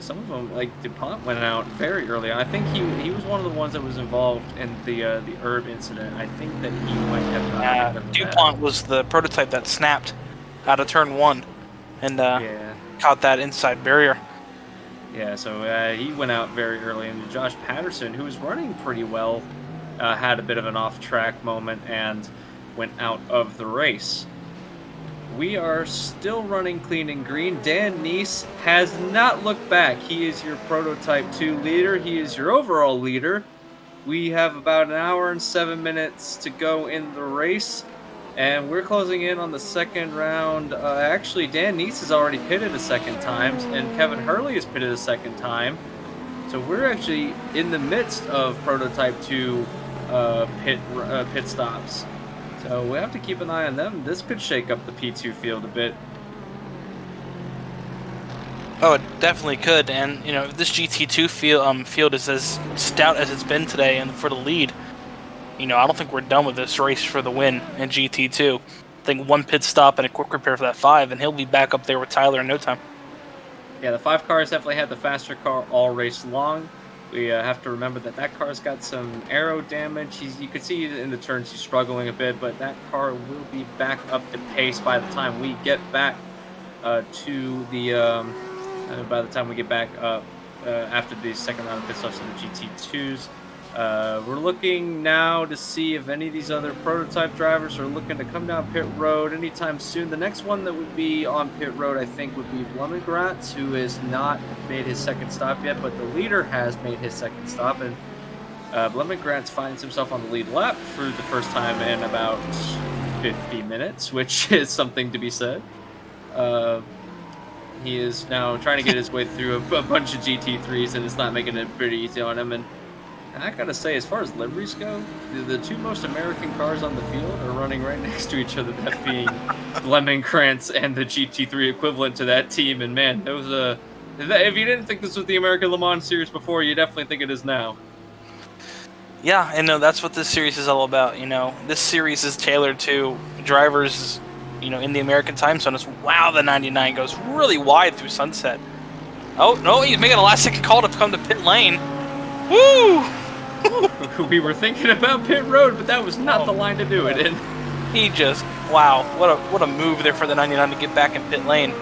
[SPEAKER 1] Some of them, like DuPont, went out very early. I think he was one of the ones that was involved in the Herb incident. I think that he might have gotten
[SPEAKER 2] DuPont was the prototype that snapped out of turn 1 and caught that inside barrier.
[SPEAKER 1] Yeah, so he went out very early, and Josh Patterson, who was running pretty well, had a bit of an off-track moment and went out of the race. We are still running clean and green. Dan Neese has not looked back. He is your Prototype 2 leader. He is your overall leader. We have about an hour and 7 minutes to go in the race, and we're closing in on the second round. Actually, Dan Neese has already pitted a second time, and Kevin Hurley has pitted a second time. So we're actually in the midst of Prototype 2 pit stops. So we have to keep an eye on them. This could shake up the P2 field a bit.
[SPEAKER 2] Oh, it definitely could. And if this GT2 field is as stout as it's been today, and for the lead, I don't think we're done with this race for the win in GT2. I think one pit stop and a quick repair for that 5, and he'll be back up there with Tyler in no time.
[SPEAKER 1] Yeah, the 5 car has definitely had the faster car all race long. We have to remember that car's got some aero damage. You can see in the turns he's struggling a bit, but that car will be back up to pace by the time we get back to the by the time we get back up after the second round of pit stops of the GT2s. We're looking now to see if any of these other prototype drivers are looking to come down pit road anytime soon. The next one that would be on pit road, I think, would be Blumengratz, who has not made his second stop yet, but the leader has made his second stop, and Blumengratz finds himself on the lead lap for the first time in about 50 minutes, which is something to be said. He is now trying to get his way through a bunch of GT3s, and it's not making it pretty easy on him. And I gotta say, as far as liveries go, the two most American cars on the field are running right next to each other, that being Blumengratz and the GT3 equivalent to that team. And man, if you didn't think this was the American Le Mans Series before, you definitely think it is now.
[SPEAKER 2] Yeah, and that's what this series is all about. This series is tailored to drivers, in the American time zone. Wow, the 99 goes really wide through Sunset. Oh, no, he's making a last-second call to come to pit lane. Woo!
[SPEAKER 1] We were thinking about pit road, but that was not the line to do it in.
[SPEAKER 2] He just, wow, what a move there for the 99 to get back in pit lane.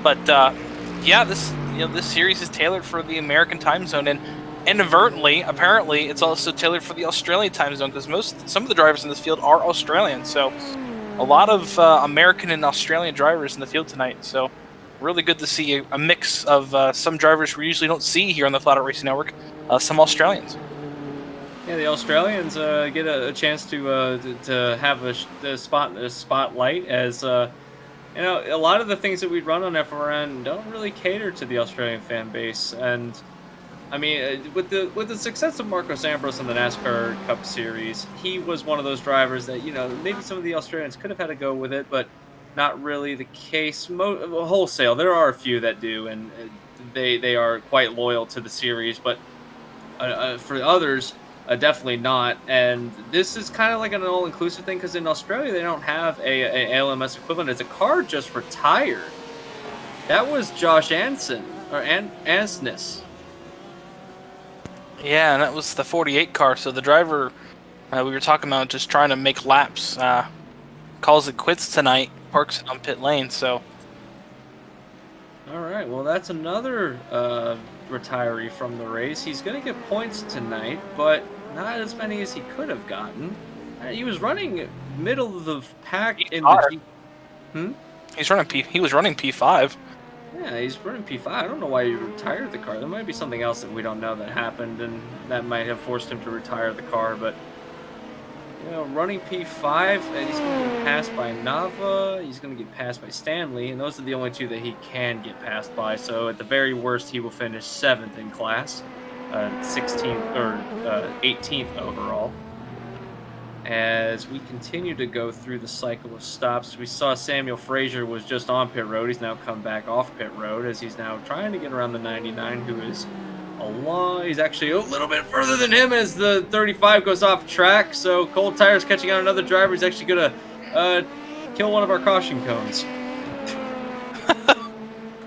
[SPEAKER 2] But yeah, this series is tailored for the American time zone, and inadvertently, apparently, it's also tailored for the Australian time zone, because some of the drivers in this field are Australian. So a lot of American and Australian drivers in the field tonight. So really good to see a mix of some drivers we usually don't see here on the Flatout Racing Network, some Australians.
[SPEAKER 1] Yeah, the Australians get a chance to have a spotlight as you know, a lot of the things that we'd run on FRN don't really cater to the Australian fan base, and I mean, with the success of Marcos Ambrose in the NASCAR Cup Series, he was one of those drivers that, you know, maybe some of the Australians could have had a go with it, but not really the case. Wholesale, there are a few that do, and they are quite loyal to the series, but for others, definitely not. And this is kind of like an all-inclusive thing because in Australia they don't have a ALMS equivalent. As a car just retired. That was Josh Anson or Ansness.
[SPEAKER 2] Yeah, and that was the 48 car. So the driver we were talking about just trying to make laps calls it quits tonight, parks it on pit lane. So
[SPEAKER 1] All right, well, that's another retiree from the race. He's going to get points tonight, but not as many as he could have gotten. He was running middle of the pack in the
[SPEAKER 2] P5.
[SPEAKER 1] G. Hmm?
[SPEAKER 2] He was running P5.
[SPEAKER 1] Yeah, he's running P5. I don't know why he retired the car. There might be something else that we don't know that happened, and that might have forced him to retire the car. But you know, running P5, and he's going to get passed by Nava. He's going to get passed by Stanley, and those are the only two that he can get passed by. So at the very worst, he will finish 7th in class, 16th or 18th overall. As we continue to go through the cycle of stops, we saw Samuel Frazier was just on pit road. He's now come back off pit road as he's now trying to get around the 99, who is he's actually a little bit further than him as the 35 goes off track. So cold tires catching out another driver. He's actually gonna kill one of our caution cones.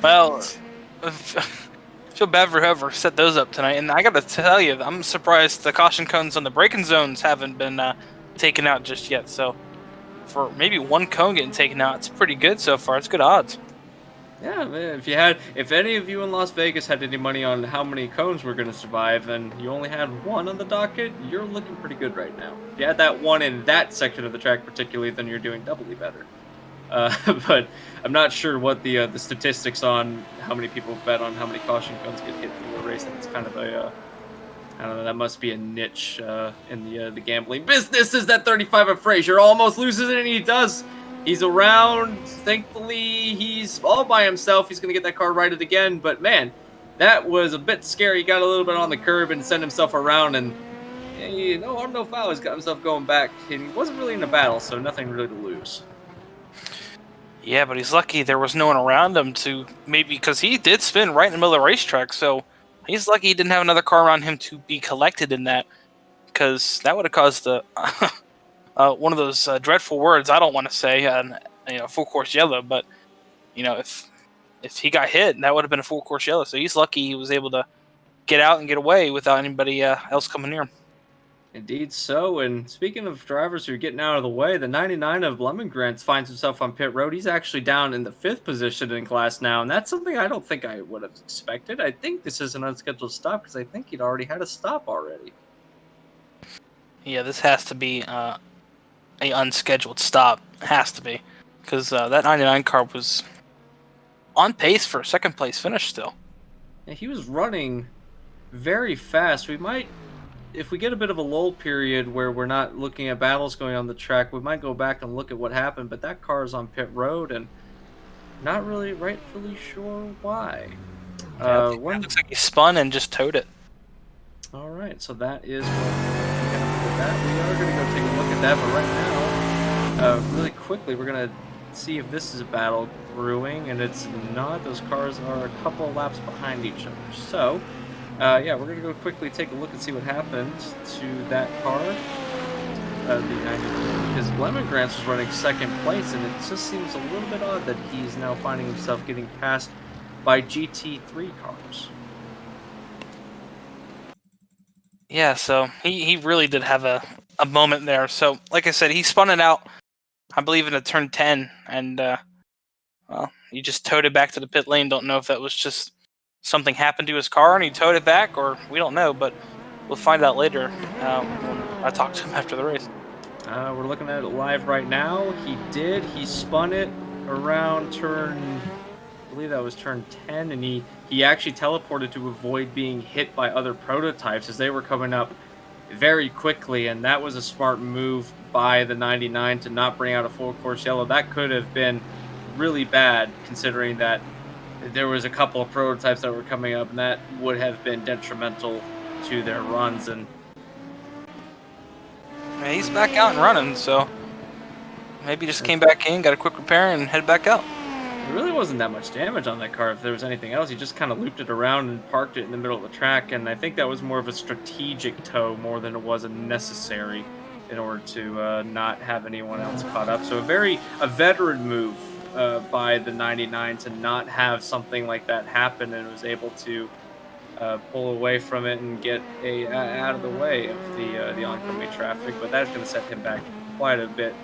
[SPEAKER 2] Well, feel bad for whoever set those up tonight. And I gotta tell you, I'm surprised the caution cones on the braking zones haven't been taken out just yet. So for maybe one cone getting taken out, it's pretty good so far. It's good odds.
[SPEAKER 1] Yeah, man, if any of you in Las Vegas had any money on how many cones were going to survive and you only had one on the docket, you're looking pretty good right now. If you had that one in that section of the track particularly, then you're doing doubly better. But I'm not sure what the statistics on how many people bet on how many caution cones get hit through a race. It's kind of a I don't know. That must be a niche in the gambling business. Is that 35 of Frazier almost loses it, and he does. He's around. Thankfully, he's all by himself. He's going to get that car righted again. But, man, that was a bit scary. He got a little bit on the curb and sent himself around. And no harm, no foul. He's got himself going back. And he wasn't really in a battle, so nothing really to lose.
[SPEAKER 2] Yeah, but he's lucky there was no one around him to maybe, because he did spin right in the middle of the racetrack. So he's lucky he didn't have another car around him to be collected in that, because that would have caused one of those dreadful words I don't want to say, full course yellow. But if he got hit, that would have been a full course yellow. So he's lucky he was able to get out and get away without anybody else coming near him.
[SPEAKER 1] Indeed so. And speaking of drivers who are getting out of the way, the 99 of Lemongrants finds himself on pit road. He's actually down in the 5th position in class now, and that's something I don't think I would have expected. I think this is an unscheduled stop because I think he'd already had a stop already.
[SPEAKER 2] Yeah, this has to be a unscheduled stop. It has to be, because that 99 car was on pace for a second place finish still.
[SPEAKER 1] Yeah, he was running very fast. We might, if we get a bit of a lull period where we're not looking at battles going on the track, we might go back and look at what happened. But that car is on pit road and not really rightfully sure why.
[SPEAKER 2] Yeah, it looks like he spun and just towed it.
[SPEAKER 1] All right, so that is what happened with that. We are going to go take a look at that, but right now, really quickly, we're going to see if this is a battle brewing, and it's not. Those cars are a couple of laps behind each other. So, yeah, we're going to go quickly take a look and see what happened to that car, the 90, because Lemongrants was running 2nd place, and it just seems a little bit odd that he's now finding himself getting passed by GT3 cars.
[SPEAKER 2] Yeah, so he really did have a moment there. So, like I said, he spun it out, I believe, in a turn 10, and, he just towed it back to the pit lane. Don't know if that was just something happened to his car and he towed it back, or we don't know, but we'll find out later when I talk to him after the race.
[SPEAKER 1] We're looking at it live right now. He spun it around turn, I believe that was turn 10, and he actually teleported to avoid being hit by other prototypes as they were coming up very quickly, and that was a smart move by the 99 to not bring out a full course yellow. That could have been really bad considering that there was a couple of prototypes that were coming up, and that would have been detrimental to their runs. And
[SPEAKER 2] Yeah, he's back out and running, so maybe just came back in, got a quick repair, and head back out.
[SPEAKER 1] there really wasn't that much damage on that car. If there was anything else, he just kind of looped it around and parked it in the middle of the track. And I think that was more of a strategic tow more than it was a necessary in order to not have anyone else caught up. So a veteran move by the 99 to not have something like that happen, and was able to pull away from it and get out of the way of the oncoming traffic. But that's going to set him back quite a bit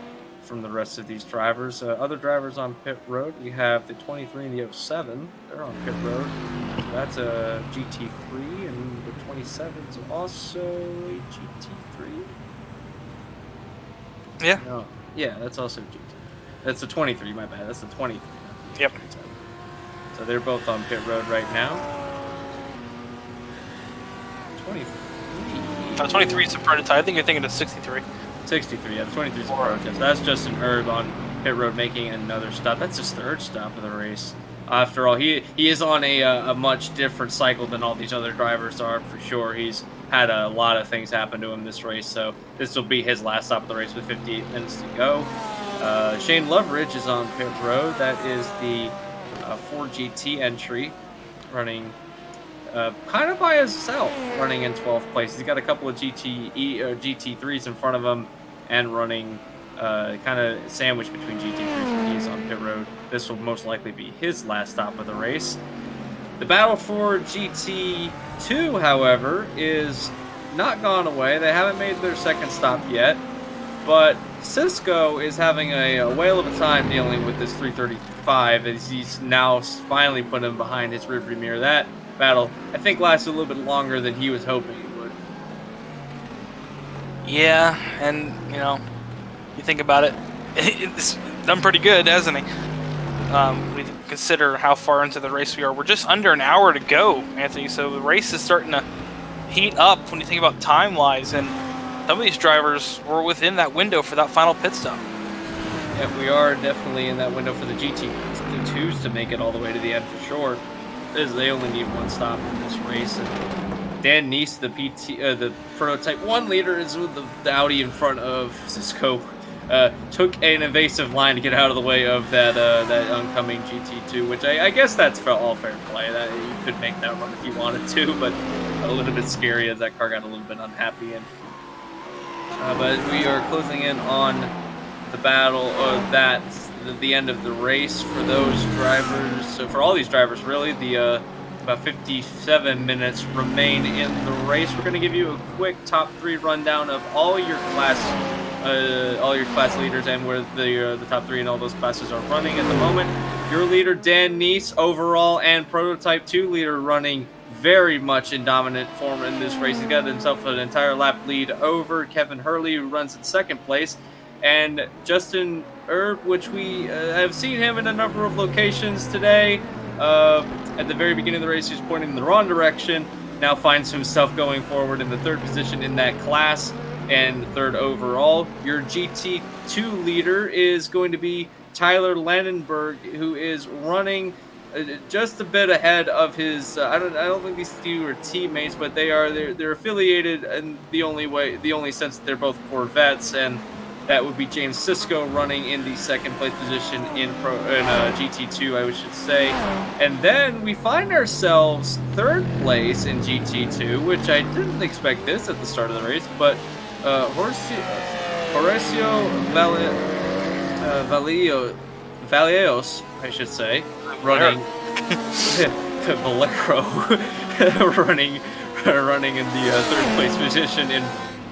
[SPEAKER 1] from the rest of these drivers. Other drivers on pit road, we have the 23 and the 07. They're on pit road. So that's a GT3, and the 27 is also a GT3.
[SPEAKER 2] Yeah.
[SPEAKER 1] No, yeah, that's also GT. That's the 23. My bad. That's the 23.
[SPEAKER 2] Yep.
[SPEAKER 1] So they're both on pit road right now. 23.
[SPEAKER 2] 23 is a prototype. I think you're thinking of 63.
[SPEAKER 1] 63, yeah, the 23 is a prototype. So that's Justin Erb on pit road making another stop. That's his third stop of the race. After all, he is on a much different cycle than all these other drivers are, for sure. He's had a lot of things happen to him this race, so this will be his last stop of the race with 58 minutes to go. Shane Loveridge is on pit road. That is the 4GT entry, running kind of by himself, running in 12th place. He's got a couple of GT3s in front of him, and running kind of sandwiched between GT3s when he's on pit road. This will most likely be his last stop of the race. The battle for GT2, however, is not gone away. They haven't made their second stop yet, but Cisco is having a whale of a time dealing with this 335, as he's now finally put him behind his rearview mirror. That battle, I think, lasted a little bit longer than he was hoping it would.
[SPEAKER 2] Yeah, and, you know, you think about it, it's done pretty good, hasn't he? We consider how far into the race we are. We're just under an hour to go, Anthony, so the race is starting to heat up when you think about time-wise, and some of these drivers were within that window for that final pit stop.
[SPEAKER 1] Yeah, we are definitely in that window for the GT2s to make it all the way to the end for sure. They only need one stop in this race. And Dan Neese, the prototype 1 leader, is with the Audi in front of Cisco. Took an evasive line to get out of the way of that oncoming GT2, which I guess that's all fair play. That you could make that run if you wanted to, but a little bit scary as that car got a little bit unhappy. And but we are closing in on the battle of the end of the race for those drivers. So for all these drivers, really, the about 57 minutes remain in the race. We're going to give you a quick top 3 rundown of all your class leaders and where the top 3 in all those classes are running at the moment. Your leader, Dan Neese, overall and prototype 2 leader, running very much in dominant form in this race. He's got himself an entire lap lead over Kevin Hurley, who runs in second place. And Justin Erb, which we have seen him in a number of locations today. At the very beginning of the race, he was pointing in the wrong direction. Now finds himself going forward in the 3rd position in that class and 3rd overall. Your GT2 leader is going to be Tyler Landenberg, who is running just a bit ahead of his. I don't think these two are teammates, but they're affiliated in the only sense that they're both Corvettes, and that would be James Cisco running in the 2nd place position in GT2, I should say. And then we find ourselves 3rd place in GT2, which I didn't expect this at the start of the race, but Horacio Vallejos, I should say, running Valero, running in the 3rd place position in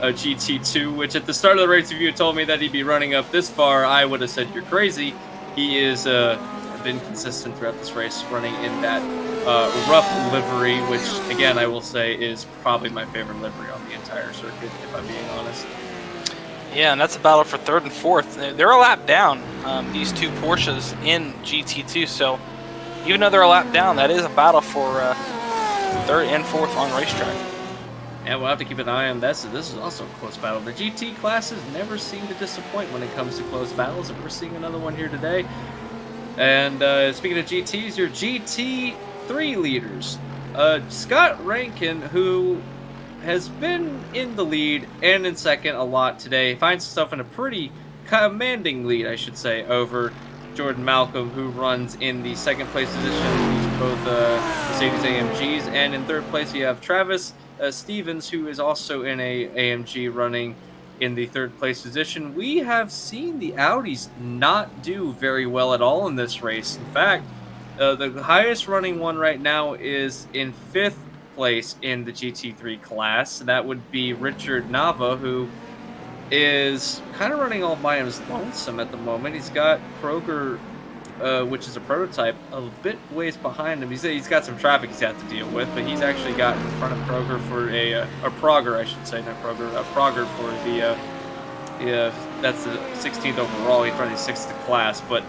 [SPEAKER 1] GT2, which at the start of the race, if you had told me that he'd be running up this far, I would have said you're crazy. He is been consistent throughout this race, running in that rough livery, which again I will say is probably my favorite livery on the entire circuit, if I'm being honest.
[SPEAKER 2] Yeah, and that's a battle for 3rd and 4th. They're a lap down, these two Porsches in GT2, so even though they're a lap down, that is a battle for 3rd and 4th on racetrack.
[SPEAKER 1] And we'll have to keep an eye on this. This is also a close battle. The GT classes never seem to disappoint when it comes to close battles, and we're seeing another one here today. And speaking of GTs, your GT3 leaders. Scott Rankin, who has been in the lead and in second a lot today, finds himself in a pretty commanding lead, I should say, over Jordan Malcolm, who runs in the second place position. He's both Mercedes AMGs, and in third place you have Travis Stevens, who is also in a AMG running in the third place position. We have seen the Audis not do very well at all in this race. In fact, the highest running one right now is in fifth place in the GT3 class. That would be Richard Nava, who is kind of running all by his lonesome at the moment. He's got Kroger, which is a prototype, a bit ways behind him. He's got some traffic he's had to deal with, but he's actually got in front of Kroger for or Prager, I should say, not Kroger, Prager for the that's the 16th overall. He's running 6th class, but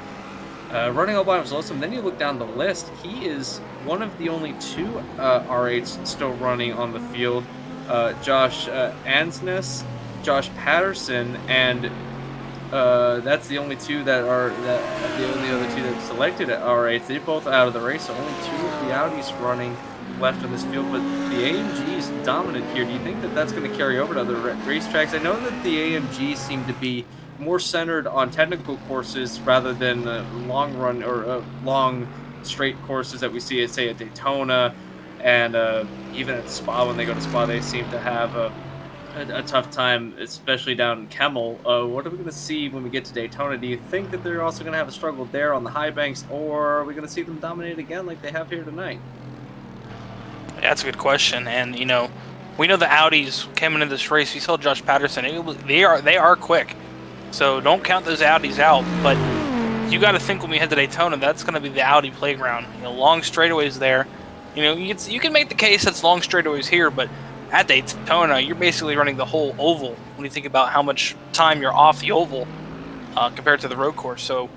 [SPEAKER 1] running all by himself. Then you look down the list, he is one of the only two R8s still running on the field. Josh Ansness, Josh Patterson, and that's the only two that are the only other two that selected at R8s. They're both out of the race, so only two of the Audis running left in this field. But the AMG is dominant here. Do you think that that's going to carry over to other racetracks? I know that the AMG seem to be more centered on technical courses rather than long run or long straight courses that we see at, say, at Daytona, and even at Spa. When they go to Spa, they seem to have a tough time, especially down in Kemmel. What are we going to see when we get to Daytona? Do you think that they're also going to have a struggle there on the high banks, or are we going to see them dominate again like they have here tonight?
[SPEAKER 2] Yeah, that's a good question. And we know the Audis coming into this race. You saw Josh Patterson. They are quick. So don't count those Audis out, but you got to think when we head to Daytona, that's going to be the Audi playground. Long straightaways there. You can make the case that's long straightaways here, but at Daytona, you're basically running the whole oval when you think about how much time you're off the oval compared to the road course. So,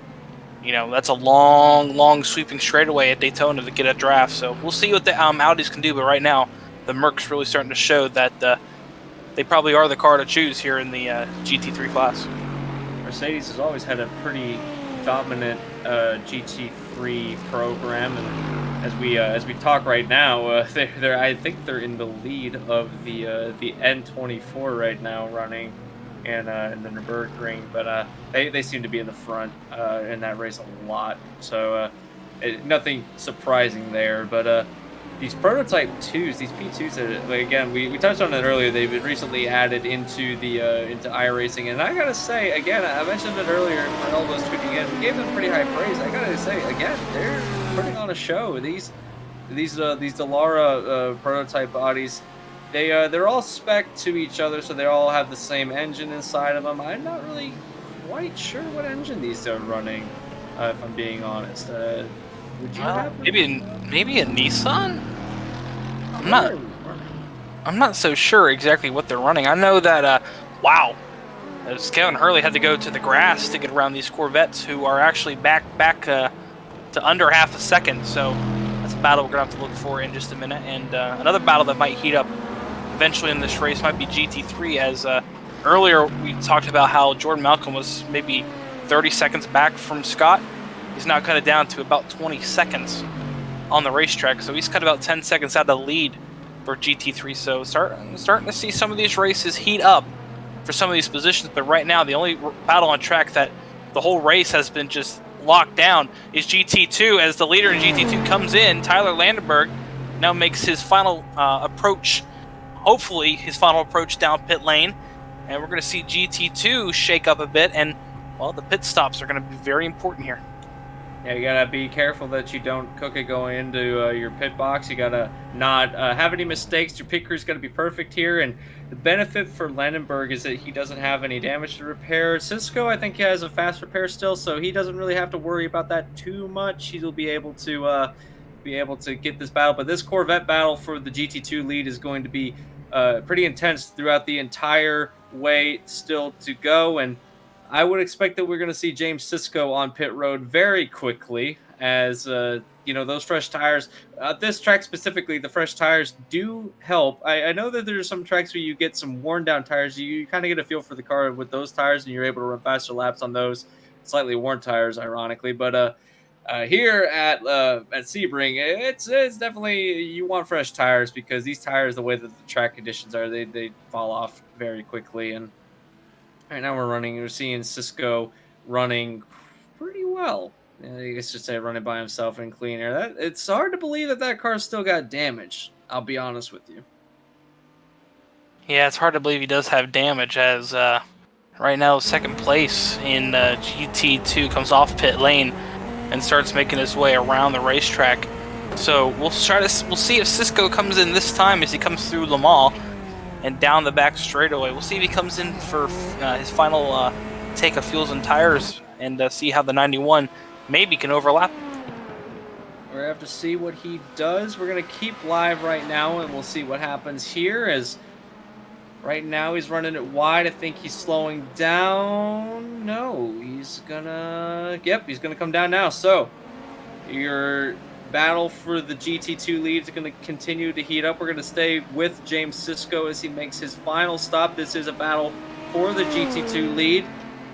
[SPEAKER 2] that's a long sweeping straightaway at Daytona to get a draft. So we'll see what the Audis can do, but right now, the Merc's really starting to show that they probably are the car to choose here in the GT3 class.
[SPEAKER 1] Mercedes has always had a pretty dominant GT3 program, and as we talk right now, I think they're in the lead of the N24 right now, running in the Nürburgring, but they seem to be in the front in that race a lot. So nothing surprising there, but. These prototype 2s, these P2s, again, we touched on it earlier. They've been recently added into the into iRacing, and I gotta say, again, I mentioned it earlier for all those tweeting in, we gave them pretty high praise. I gotta say, again, they're putting on a show. These Dallara prototype bodies, they're all spec'd to each other, so they all have the same engine inside of them. I'm not really quite sure what engine these are running, if I'm being honest. Would you have
[SPEAKER 2] maybe a Nissan? I'm not so sure exactly what they're running. I know that wow, Kevin Hurley had to go to the grass to get around these Corvettes, who are actually back to under half a second. So that's a battle we're gonna have to look for in just a minute. And another battle that might heat up eventually in this race might be GT3. As earlier we talked about how Jordan Malcolm was maybe 30 seconds back from Scott. He's now cut it down to about 20 seconds on the racetrack, so he's cut about 10 seconds out of the lead for GT3. So starting to see some of these races heat up for some of these positions, but right now the only battle on track that the whole race has been just locked down is GT2. As the leader in GT2 comes in, Tyler Landenberg now makes his final approach, hopefully his final approach down pit lane, and we're going to see GT2 shake up a bit, and well, the pit stops are going to be very important here.
[SPEAKER 1] Yeah, you gotta be careful that you don't cook it going into your pit box. You gotta not have any mistakes. Your pit crew's gotta be perfect here. And the benefit for Landenberg is that he doesn't have any damage to repair. Cisco, I think, he has a fast repair still, so he doesn't really have to worry about that too much. He'll be able to get this battle. But this Corvette battle for the GT2 lead is going to be pretty intense throughout the entire way still to go. And I would expect that we're going to see James Sisko on pit road very quickly, as those fresh tires. This track specifically, the fresh tires do help. I know that there's some tracks where you get some worn down tires. You kind of get a feel for the car with those tires, and you're able to run faster laps on those slightly worn tires, ironically. But here at Sebring, it's definitely you want fresh tires because these tires, the way that the track conditions are, they fall off very quickly. And right now we're seeing Cisco running pretty well. I guess just say running by himself in clean air. It's hard to believe that car still got damaged. I'll be honest with you.
[SPEAKER 2] Yeah, it's hard to believe he does have damage as right now second place in GT2 comes off pit lane and starts making his way around the racetrack. So we'll see if Cisco comes in this time as he comes through Le Mans and down the back straightaway. We'll see if he comes in for his final take of fuels and tires and see how the 91 maybe can overlap.
[SPEAKER 1] We're going to have to see what he does. We're going to keep live right now, and we'll see what happens here. As right now he's running it wide. I think he's slowing down. No, he's going to... Yep, he's going to come down now. So your battle for the GT2 lead is going to continue to heat up. We're going to stay with James Cisco as he makes his final stop. This is a battle for the GT2 lead.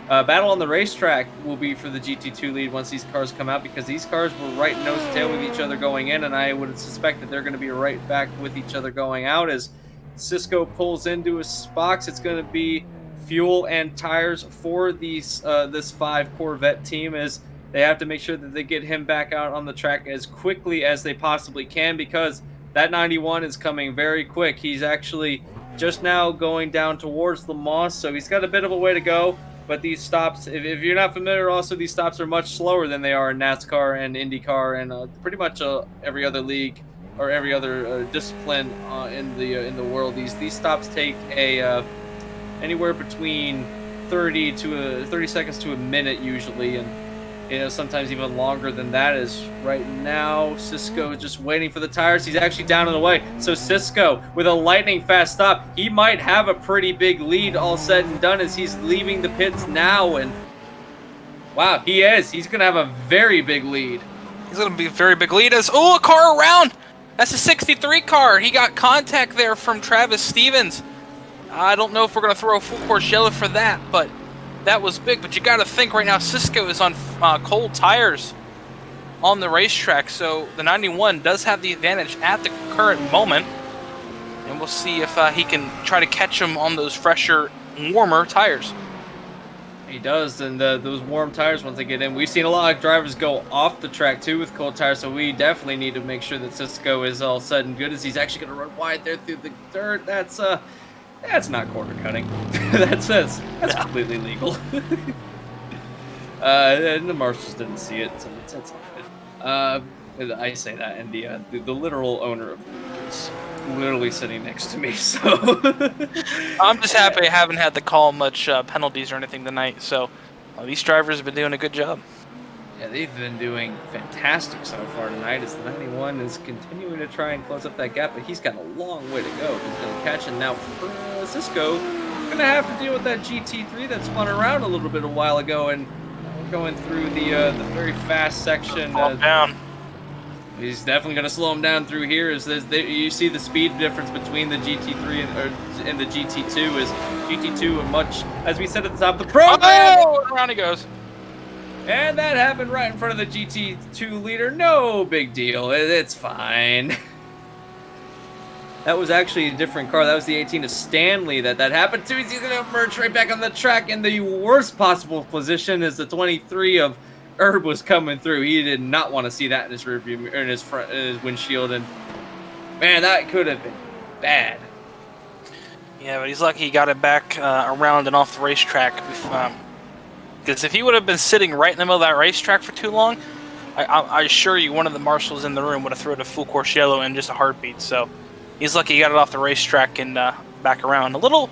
[SPEAKER 1] Battle on the racetrack will be for the GT2 lead once these cars come out, because these cars were right nose to tail with each other going in, and I would suspect that they're going to be right back with each other going out. As Cisco pulls into his box, it's going to be fuel and tires for these this 5 Corvette team, as they have to make sure that they get him back out on the track as quickly as they possibly can, because that 91 is coming very quick. He's actually just now going down towards Le Mans, so he's got a bit of a way to go. But these stops, if you're not familiar, also these stops are much slower than they are in NASCAR and IndyCar and pretty much every other league or every other discipline in the world. These stops take anywhere between 30 seconds to a minute usually, and sometimes even longer than that. Is right now Cisco is just waiting for the tires. He's actually down and away. So Cisco with a lightning fast stop, he might have a pretty big lead all said and done as he's leaving the pits now. And wow, he's gonna have a very big lead.
[SPEAKER 2] He's gonna be a very big lead as a car around. That's a 63 car. He got contact there from Travis Stevens. I don't know if we're gonna throw a full course yellow for that, but that was big. But you got to think right now Cisco is on cold tires on the racetrack, so the 91 does have the advantage at the current moment, and we'll see if he can try to catch him on those fresher, warmer tires.
[SPEAKER 1] He does, and those warm tires, once they get in, we've seen a lot of drivers go off the track too with cold tires, so we definitely need to make sure that Cisco is all said and good, as he's actually going to run wide there through the dirt. That's not corner cutting. that's completely legal. And the marshals didn't see it, so it's all good. I say that, and the literal owner of the league is literally sitting next to me. So
[SPEAKER 2] I'm just happy I haven't had to call much penalties or anything tonight. So these drivers have been doing a good job.
[SPEAKER 1] Yeah, they've been doing fantastic so far tonight, as the 91 is continuing to try and close up that gap, but he's got a long way to go. He's going to catch, and now Cisco going to have to deal with that GT3 that spun around a little bit a while ago, and going through the very fast section.
[SPEAKER 2] Down.
[SPEAKER 1] He's definitely going to slow him down through here. You see the speed difference between the GT3 and the GT2 is GT2 a much, as we said at the top of the program.
[SPEAKER 2] Oh, around he goes.
[SPEAKER 1] And that happened right in front of the GT2 leader. No big deal. It's fine. That was actually a different car. That was the 18 of Stanley that happened to. He's going to emerge right back on the track in the worst possible position as the 23 of Herb was coming through. He did not want to see that in his rearview mirror, in his front, in his windshield, and man, that could have been bad.
[SPEAKER 2] Yeah, but he's lucky he got it back around and off the racetrack. Because if he would have been sitting right in the middle of that racetrack for too long, I assure you one of the marshals in the room would have thrown a full course yellow in just a heartbeat. So he's lucky he got it off the racetrack and back around. A little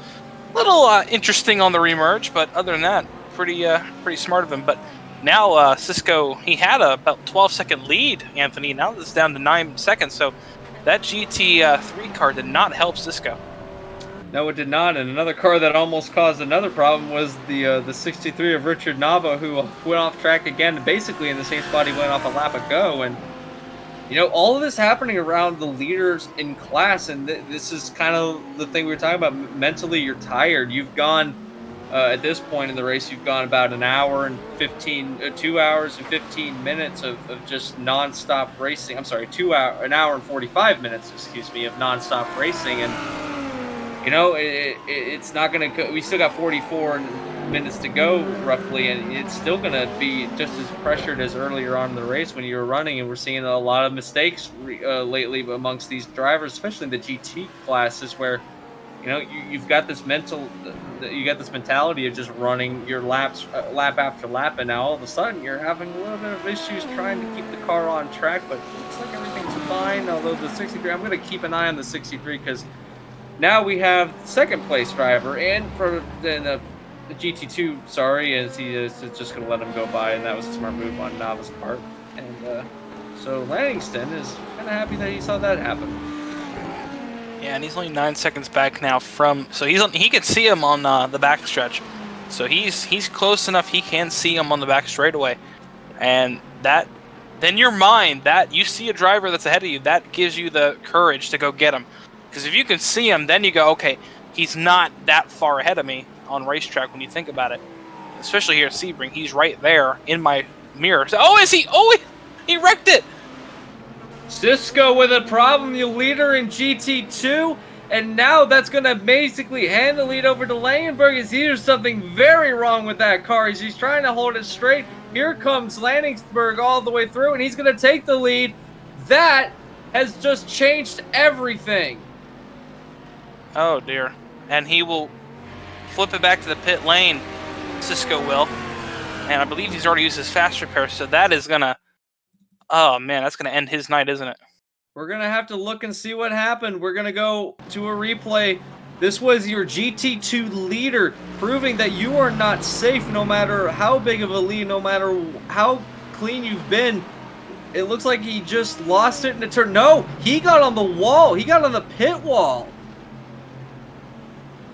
[SPEAKER 2] interesting on the remerge, but other than that, pretty smart of him. But now Cisco, he had about 12-second lead, Anthony. Now it's down to 9 seconds. So that GT3 car did not help Cisco.
[SPEAKER 1] No, it did not. And another car that almost caused another problem was the 63 of Richard Nava, who went off track again, basically in the same spot he went off a lap ago. And all of this happening around the leaders in class, and this is kind of the thing we were talking about. Mentally, you're tired. You've gone at this point in the race, you've gone about an hour and 2 hours and 15 minutes of just nonstop racing. I'm sorry, an hour and 45 minutes, excuse me, of nonstop racing. And it's not going to. We still got 44 minutes to go, roughly, and it's still going to be just as pressured as earlier on in the race when you were running. And we're seeing a lot of mistakes lately amongst these drivers, especially in the GT classes, where you've got this mentality of just running your laps, lap after lap, and now all of a sudden you're having a little bit of issues trying to keep the car on track. But it looks like everything's fine. Although the 63, I'm going to keep an eye on the 63 because now we have second place driver and the GT2. Sorry, as he is just going to let him go by, and that was a smart move on Nava's part. And so Lanningston is kind of happy that he saw that happen.
[SPEAKER 2] Yeah, and he's only 9 seconds back now from, so he can see him on the back stretch. So he's close enough he can see him on the back straightaway. And that, in your mind, that you see a driver that's ahead of you, that gives you the courage to go get him. Because if you can see him, then you go, okay, he's not that far ahead of me on racetrack when you think about it. Especially here at Sebring, he's right there in my mirror. So, oh, is he? Oh, he wrecked it!
[SPEAKER 1] Cisco with a problem, the leader in GT2, and now that's going to basically hand the lead over to Langenberg as there's something very wrong with that car. He's trying to hold it straight. Here comes Lanningsberg all the way through, and he's going to take the lead. That has just changed everything.
[SPEAKER 2] Oh, dear. And he will flip it back to the pit lane. Cisco will. And I believe he's already used his fast repair, so that is going to... Oh, man, that's going to end his night, isn't it?
[SPEAKER 1] We're going to have to look and see what happened. We're going to go to a replay. This was your GT2 leader, proving that you are not safe no matter how big of a lead, no matter how clean you've been. It looks like he just lost it in the turn. No, he got on the wall. He got on the pit wall.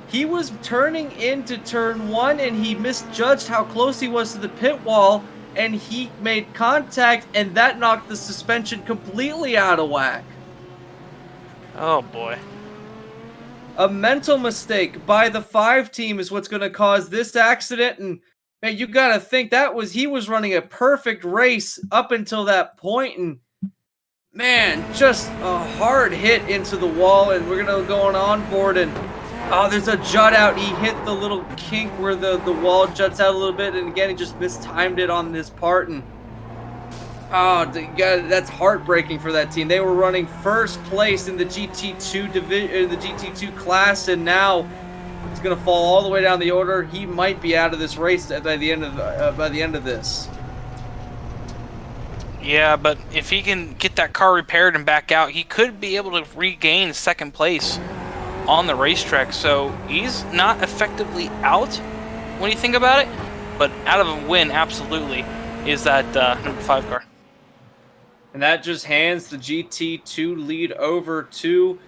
[SPEAKER 1] He was turning into turn 1, and he misjudged how close he was to the pit wall, and he made contact, and that knocked the suspension completely out of whack.
[SPEAKER 2] Oh, boy.
[SPEAKER 1] A mental mistake by the 5 team is what's going to cause this accident, and man, you got to think he was running a perfect race up until that point, and man, just a hard hit into the wall, and we're going to go on board, and oh, there's a jut out. He hit the little kink where the wall juts out a little bit, and again, he just mistimed it on this part, and oh, that's heartbreaking for that team. They were running first place in the GT2 division, the GT2 class, and now it's going to fall all the way down the order. He might be out of this race by the end of this.
[SPEAKER 2] Yeah, but if he can get that car repaired and back out, he could be able to regain second place on the racetrack. So he's not effectively out when you think about it, but out of a win, absolutely, is that number 5 car.
[SPEAKER 1] And that just hands the GT2 lead over to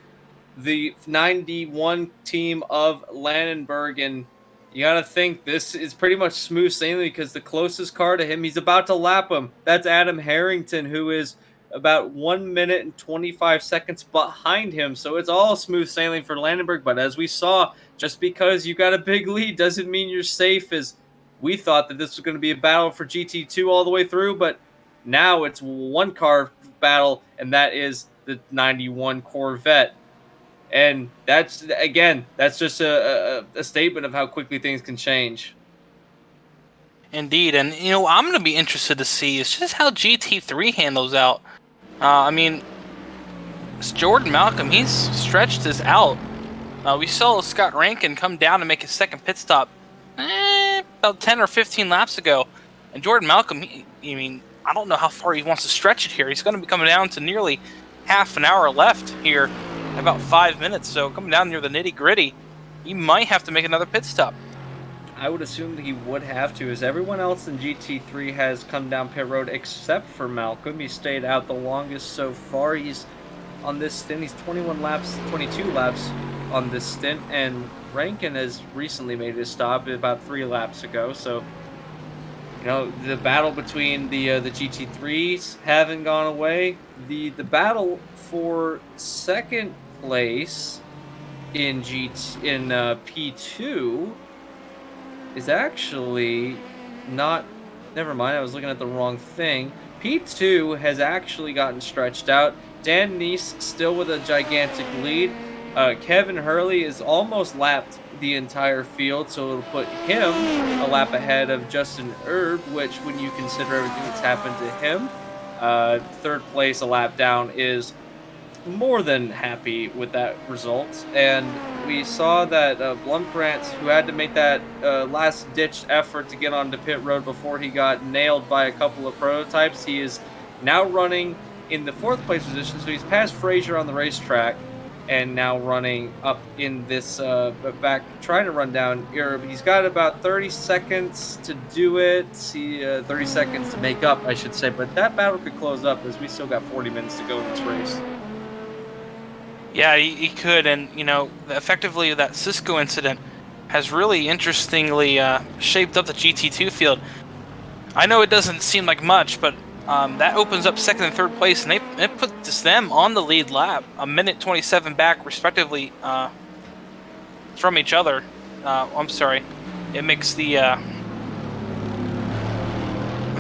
[SPEAKER 1] the 91 team of Langenberg. And you got to think this is pretty much smooth sailing because the closest car to him, he's about to lap him. That's Adam Harrington, who is about 1 minute and 25 seconds behind him. So it's all smooth sailing for Langenberg. But as we saw, just because you got a big lead doesn't mean you're safe, as we thought that this was going to be a battle for GT2 all the way through. But now it's one car battle, and that is the 91 Corvette. And that's just a statement of how quickly things can change.
[SPEAKER 2] Indeed. And, I'm going to be interested to see is just how GT3 handles out. I mean, Jordan Malcolm, he's stretched this out. We saw Scott Rankin come down and make his second pit stop about 10 or 15 laps ago. And Jordan Malcolm, I don't know how far he wants to stretch it here. He's going to be coming down to nearly half an hour left here in about 5 minutes. So coming down near the nitty-gritty, he might have to make another pit stop.
[SPEAKER 1] I would assume that he would have to, as everyone else in GT3 has come down pit road except for Malcolm. He stayed out the longest so far. He's on this stint. He's 22 laps on this stint, and Rankin has recently made his stop about 3 laps ago. So The battle between the GT3s haven't gone away. The battle for second place in P2 is actually not. Never mind, I was looking at the wrong thing. P2 has actually gotten stretched out. Dan Neese still with a gigantic lead. Kevin Hurley is almost lapped the entire field, so it'll put him a lap ahead of Justin Erb, which, when you consider everything that's happened to him, third place, a lap down, is more than happy with that result. And we saw that Blumkrantz, who had to make that last-ditch effort to get onto pit road before he got nailed by a couple of prototypes, he is now running in the fourth place position. So he's passed Frazier on the racetrack and now running up in this back, trying to run down Europe. He's got about 30 seconds to do it. 30 seconds to make up, I should say. But that battle could close up, as we still got 40 minutes to go in this race.
[SPEAKER 2] Yeah, he could, and effectively that Cisco incident has really interestingly shaped up the GT2 field. I know it doesn't seem like much, but that opens up second and third place, and it puts them on the lead lap, a minute 27 back, respectively, from each other. I'm sorry, it makes the.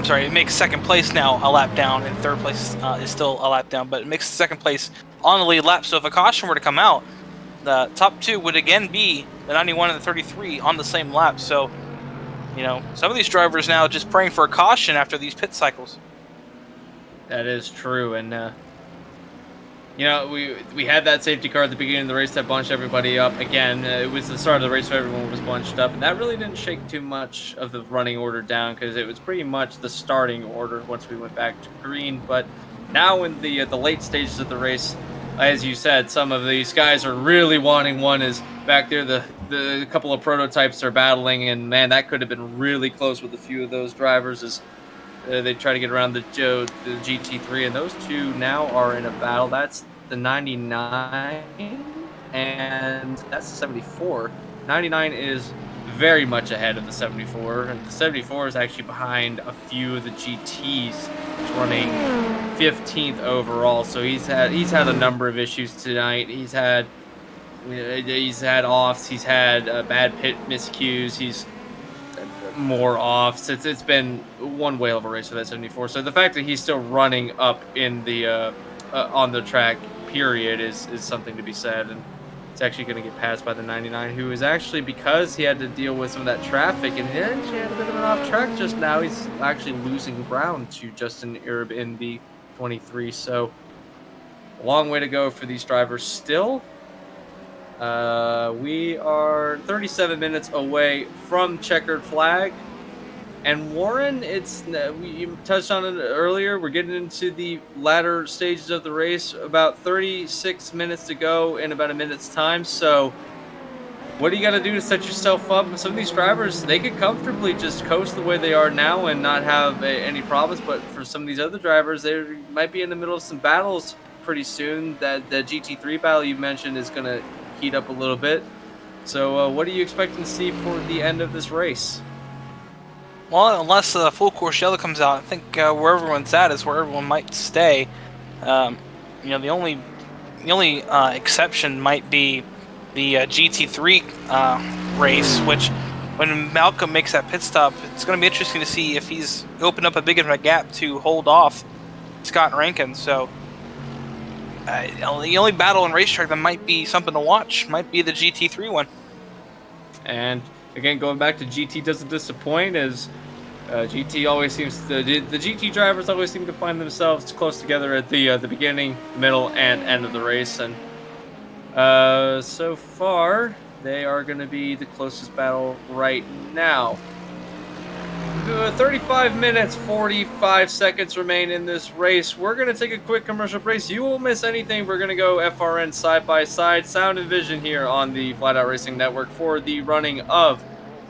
[SPEAKER 2] It makes second place now a lap down, and third place is still a lap down, but it makes second place on the lead lap. So if a caution were to come out, the top two would again be the 91 and the 33 on the same lap. So, some of these drivers now just praying for a caution after these pit cycles.
[SPEAKER 1] That is true, and we had that safety car at the beginning of the race that bunched everybody up. Again, it was the start of the race, so everyone was bunched up, and that really didn't shake too much of the running order down, because it was pretty much the starting order once we went back to green. But now in the late stages of the race, as you said, some of these guys are really wanting one. Is back there, the couple of prototypes are battling, and man, that could have been really close with a few of those drivers as they try to get around the GT3, and those two now are in a battle. That's the 99 and that's the 74. 99 is very much ahead of the 74, and the 74 is actually behind a few of the GTs. It's running 15th overall, so he's had a number of issues tonight. He's had offs, he's had bad pit miscues, he's more offs. It's been one whale of a race for that 74. So the fact that he's still running up in the on the track, period, is something to be said. And it's actually going to get passed by the 99, who is actually, because he had to deal with some of that traffic and he actually had a bit of an off track just now, he's actually losing ground to Justin Erb in the 23. So a long way to go for these drivers still. We are 37 minutes away from checkered flag. And Warren, you touched on it earlier, we're getting into the latter stages of the race, about 36 minutes to go in about a minute's time. So what do you got to do to set yourself up? Some of these drivers, they could comfortably just coast the way they are now and not have any problems. But for some of these other drivers, they might be in the middle of some battles pretty soon. The GT3 battle you mentioned is going to heat up a little bit. So what are you expecting to see for the end of this race?
[SPEAKER 2] Well, unless full course yellow comes out, I think where everyone's at is where everyone might stay. The only exception might be the GT3 race, which when Malcolm makes that pit stop, it's going to be interesting to see if he's opened up a big enough gap to hold off Scott Rankin. So the only battle in racetrack that might be something to watch might be the GT3 one.
[SPEAKER 1] And again, going back to GT doesn't disappoint, as GT always seems to, the GT drivers always seem to find themselves close together at the beginning, middle, and end of the race. And so far, they are going to be the closest battle right now. 35 minutes, 45 seconds remain in this race. We're going to take a quick commercial break. You won't miss anything. We're going to go FRN side by side, sound and vision here on the Flatout Racing Network for the running of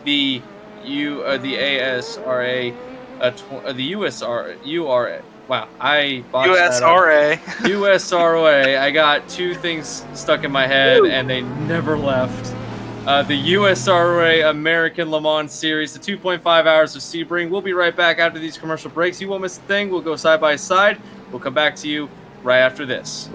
[SPEAKER 1] the ASRA, the USRA. Wow, I botched
[SPEAKER 2] USRA.
[SPEAKER 1] USRA. I got two things stuck in my head, and they never left. the USRA American Le Mans Series, the 2.5 hours of Sebring. We'll be right back after these commercial breaks. You won't miss a thing. We'll go side by side. We'll come back to you right after this.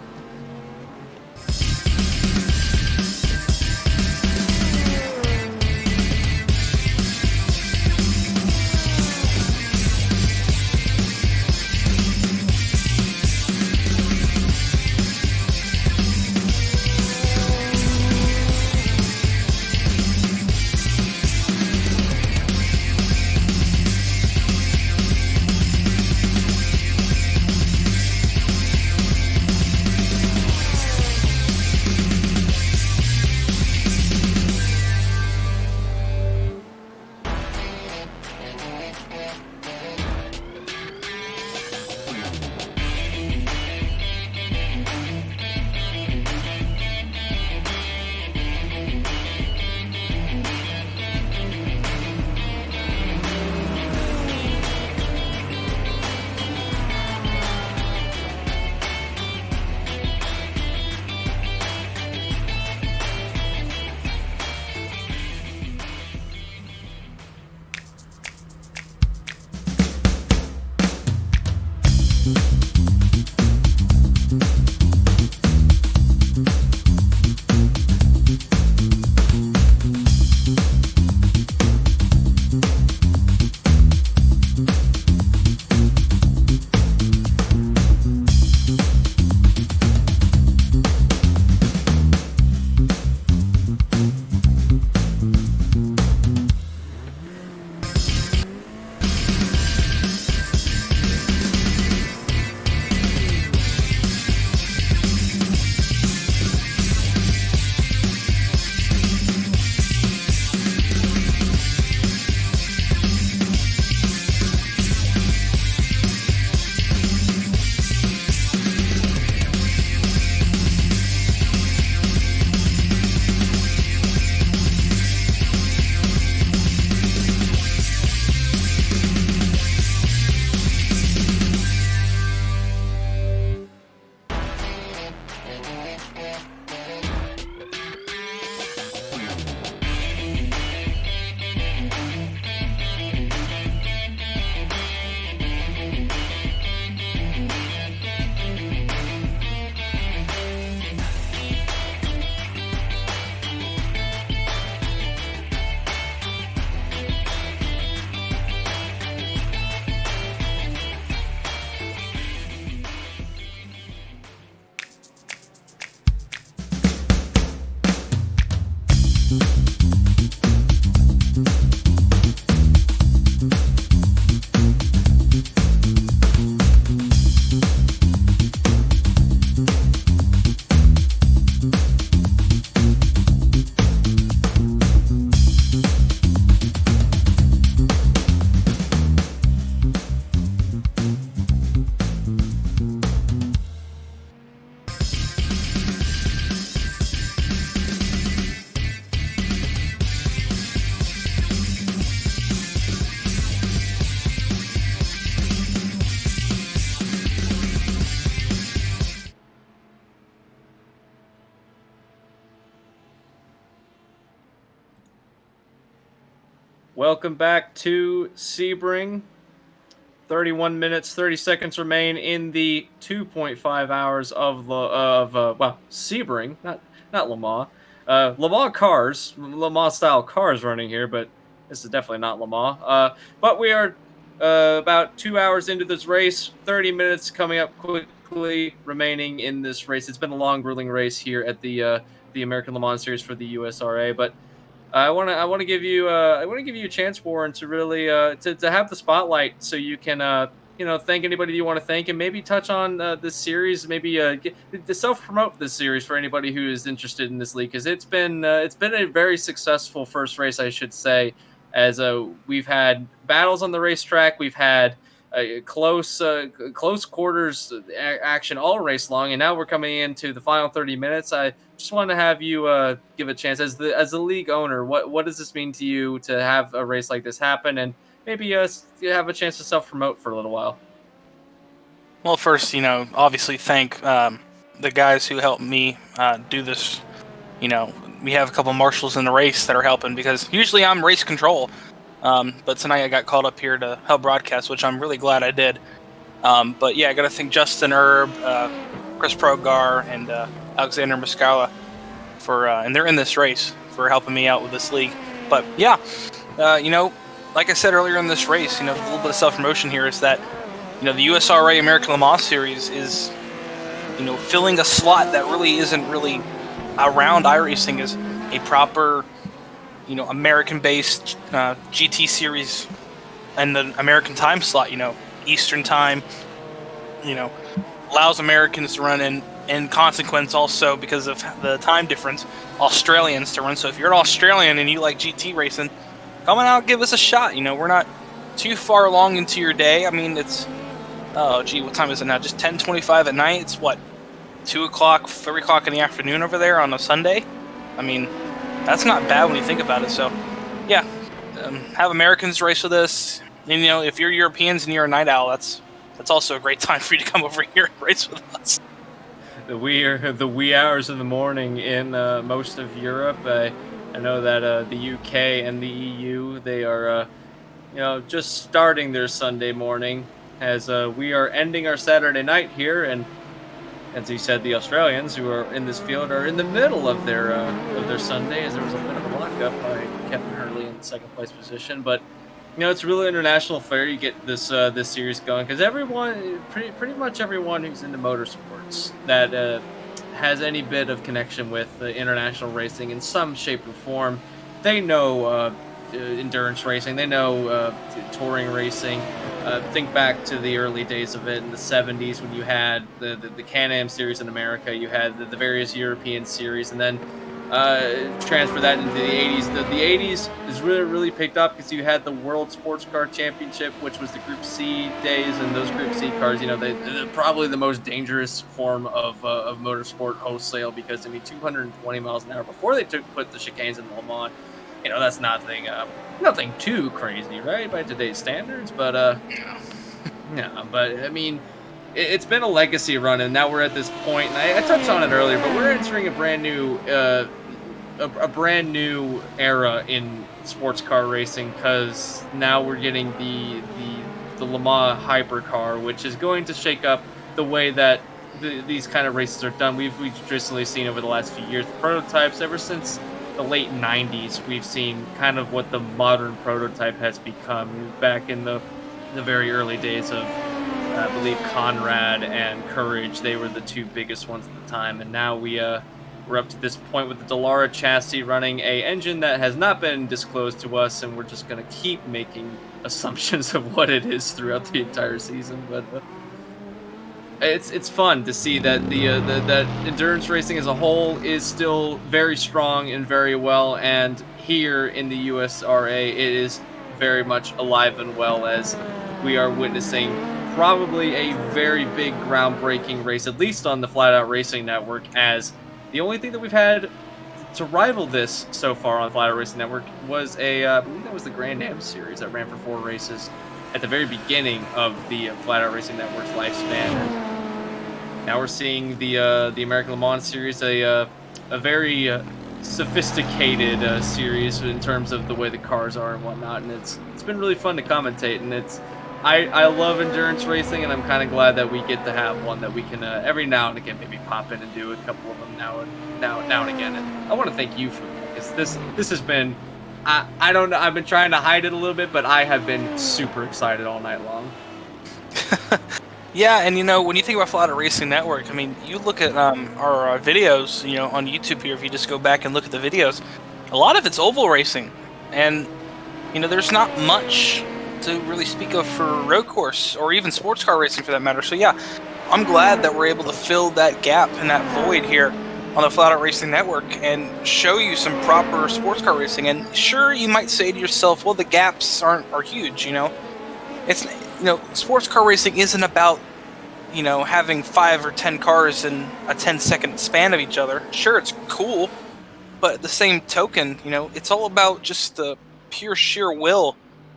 [SPEAKER 1] Welcome back to Sebring. 31 minutes, 30 seconds remain in the 2.5 hours of Sebring, not Le Mans. Le Mans cars, Le Mans style cars running here, but this is definitely not Le Mans. But we are about 2 hours into this race, 30 minutes coming up quickly remaining in this race. It's been a long, grueling race here at the American Le Mans Series for the USRA, but I want to give you a chance, Warren, to really to have the spotlight, so you can thank anybody you want to thank, and maybe touch on this series, maybe to self promote this series for anybody who is interested in this league, because it's been a very successful first race, I should say, as we've had battles on the racetrack, we've had close quarters action all race long, and now we're coming into the final 30 minutes. I just want to have you give a chance as the league owner. What does this mean to you to have a race like this happen, and maybe you have a chance to self promote for a little while?
[SPEAKER 2] Well, first, obviously thank the guys who helped me do this, we have a couple marshals in the race that are helping, because usually I'm race control. But tonight I got called up here to help broadcast, which I'm really glad I did. But yeah, I got to thank Justin Erb, Chris Progar, and Alexander Muscala and they're in this race, for helping me out with this league. But yeah, like I said earlier in this race, a little bit of self-promotion here is that, the USRA American Le Mans Series is, filling a slot that really isn't really around iRacing as a proper, American-based GT series, and the American time slot, Eastern time, allows Americans to run in consequence also, because of the time difference, Australians to run. So if you're an Australian and you like GT racing, come on out, give us a shot. We're not too far along into your day. I mean, it's, oh gee, what time is it now? Just 10:25 at night. It's what, 2 o'clock, 3 o'clock in the afternoon over there on a Sunday? I mean, that's not bad when you think about it. So yeah, have Americans race with us. And if you're Europeans and you're a night owl, that's also a great time for you to come over here and race with us.
[SPEAKER 1] The wee hours of the morning in most of Europe. I know that the UK and the EU, they are just starting their Sunday morning, as we are ending our Saturday night here. And as you said, the Australians who are in this field are in the middle of their Sunday, as there was a bit of a lockup by Kevin Hurley in second place position. But it's really international fair. You get this series going, because everyone, pretty much everyone who's into motorsports that has any bit of connection with international racing in some shape or form, they know endurance racing. They know touring racing. Think back to the early days of it in the 70s, when you had the Can-Am series in America, you had the various European series, and then transfer that into the 80s. The 80s is really picked up because you had the World Sports Car Championship, which was the Group C days, and those Group C cars, they're probably the most dangerous form of motorsport wholesale, because 220 miles an hour before they put the chicanes in Le Mans. That's nothing too crazy, right, by today's standards, but yeah, but I mean, it's been a legacy run, and now we're at this point, and I touched on it earlier, but we're entering a brand new era in sports car racing, because now we're getting the Le Mans hypercar, which is going to shake up the way that these kind of races are done. We've traditionally seen over the last few years the prototypes. Ever since the late 90s, we've seen kind of what the modern prototype has become. Back in the very early days of, I believe, Conrad and Courage, they were the two biggest ones at the time, and now we're up to this point with the Dallara chassis running a engine that has not been disclosed to us, and we're just going to keep making assumptions of what it is throughout the entire season. But it's fun to see that that endurance racing as a whole is still very strong and very well, and here in the USRA it is very much alive and well, as we are witnessing probably a very big groundbreaking race, at least on the Flatout Racing Network, as the only thing that we've had to rival this so far on Flatout Racing Network was I believe that was the Grand Am series that ran for 4 races at the very beginning of the Flatout Racing Network's lifespan. And now we're seeing the American Le Mans series, a very sophisticated series in terms of the way the cars are and whatnot, and it's been really fun to commentate, and I love endurance racing, and I'm kind of glad that we get to have one that we can every now and again maybe pop in and do a couple of them now and again. And I want to thank you for that, because this has been, I don't know, I've been trying to hide it a little bit, but I have been super excited all night long.
[SPEAKER 2] Yeah, and when you think about Flatout Racing Network, I mean, you look at our videos, on YouTube here. If you just go back and look at the videos, a lot of it's oval racing, and there's not much to really speak of for road course or even sports car racing for that matter. So yeah, I'm glad that we're able to fill that gap and that void here on the Flatout Racing Network and show you some proper sports car racing. And sure, you might say to yourself, well, the gaps are huge. It's sports car racing isn't about having 5 or 10 cars in a 10-second span of each other. Sure, it's cool, but at the same token, it's all about just the pure sheer will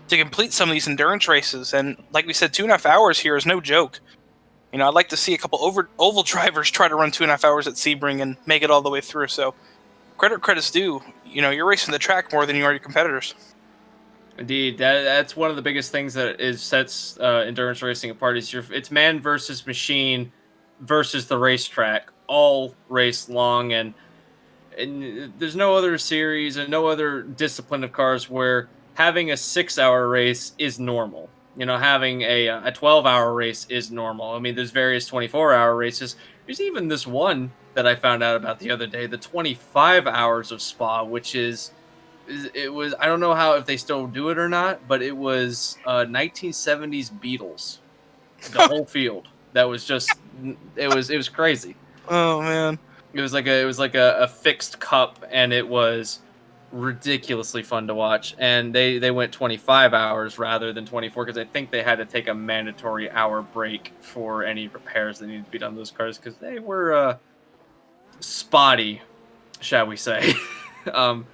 [SPEAKER 2] to complete some of these endurance races. And like we said, 2.5 hours here is no joke. I'd like to see a couple oval drivers try to run 2.5 hours at Sebring and make it all the way through. So credit's due. You're racing the track more than you are your competitors.
[SPEAKER 1] Indeed, that's one of the biggest things that sets endurance racing apart. It's man versus machine versus the racetrack, all race long, and there's no other series and no other discipline of cars where having a 6 hour race is normal. Having a 12-hour race is normal. I mean, there's various 24-hour races. There's even this one that I found out about the other day, the 25 hours of Spa, which it was, I don't know how, if they still do it or not, but it was 1970s Beatles, the whole field. That was just it was crazy.
[SPEAKER 2] Oh man.
[SPEAKER 1] It was like a fixed cup, and it was ridiculously fun to watch. And they went 25 hours rather than 24 because I think they had to take a mandatory hour break for any repairs that needed to be done to those cars because they were spotty, shall we say. um,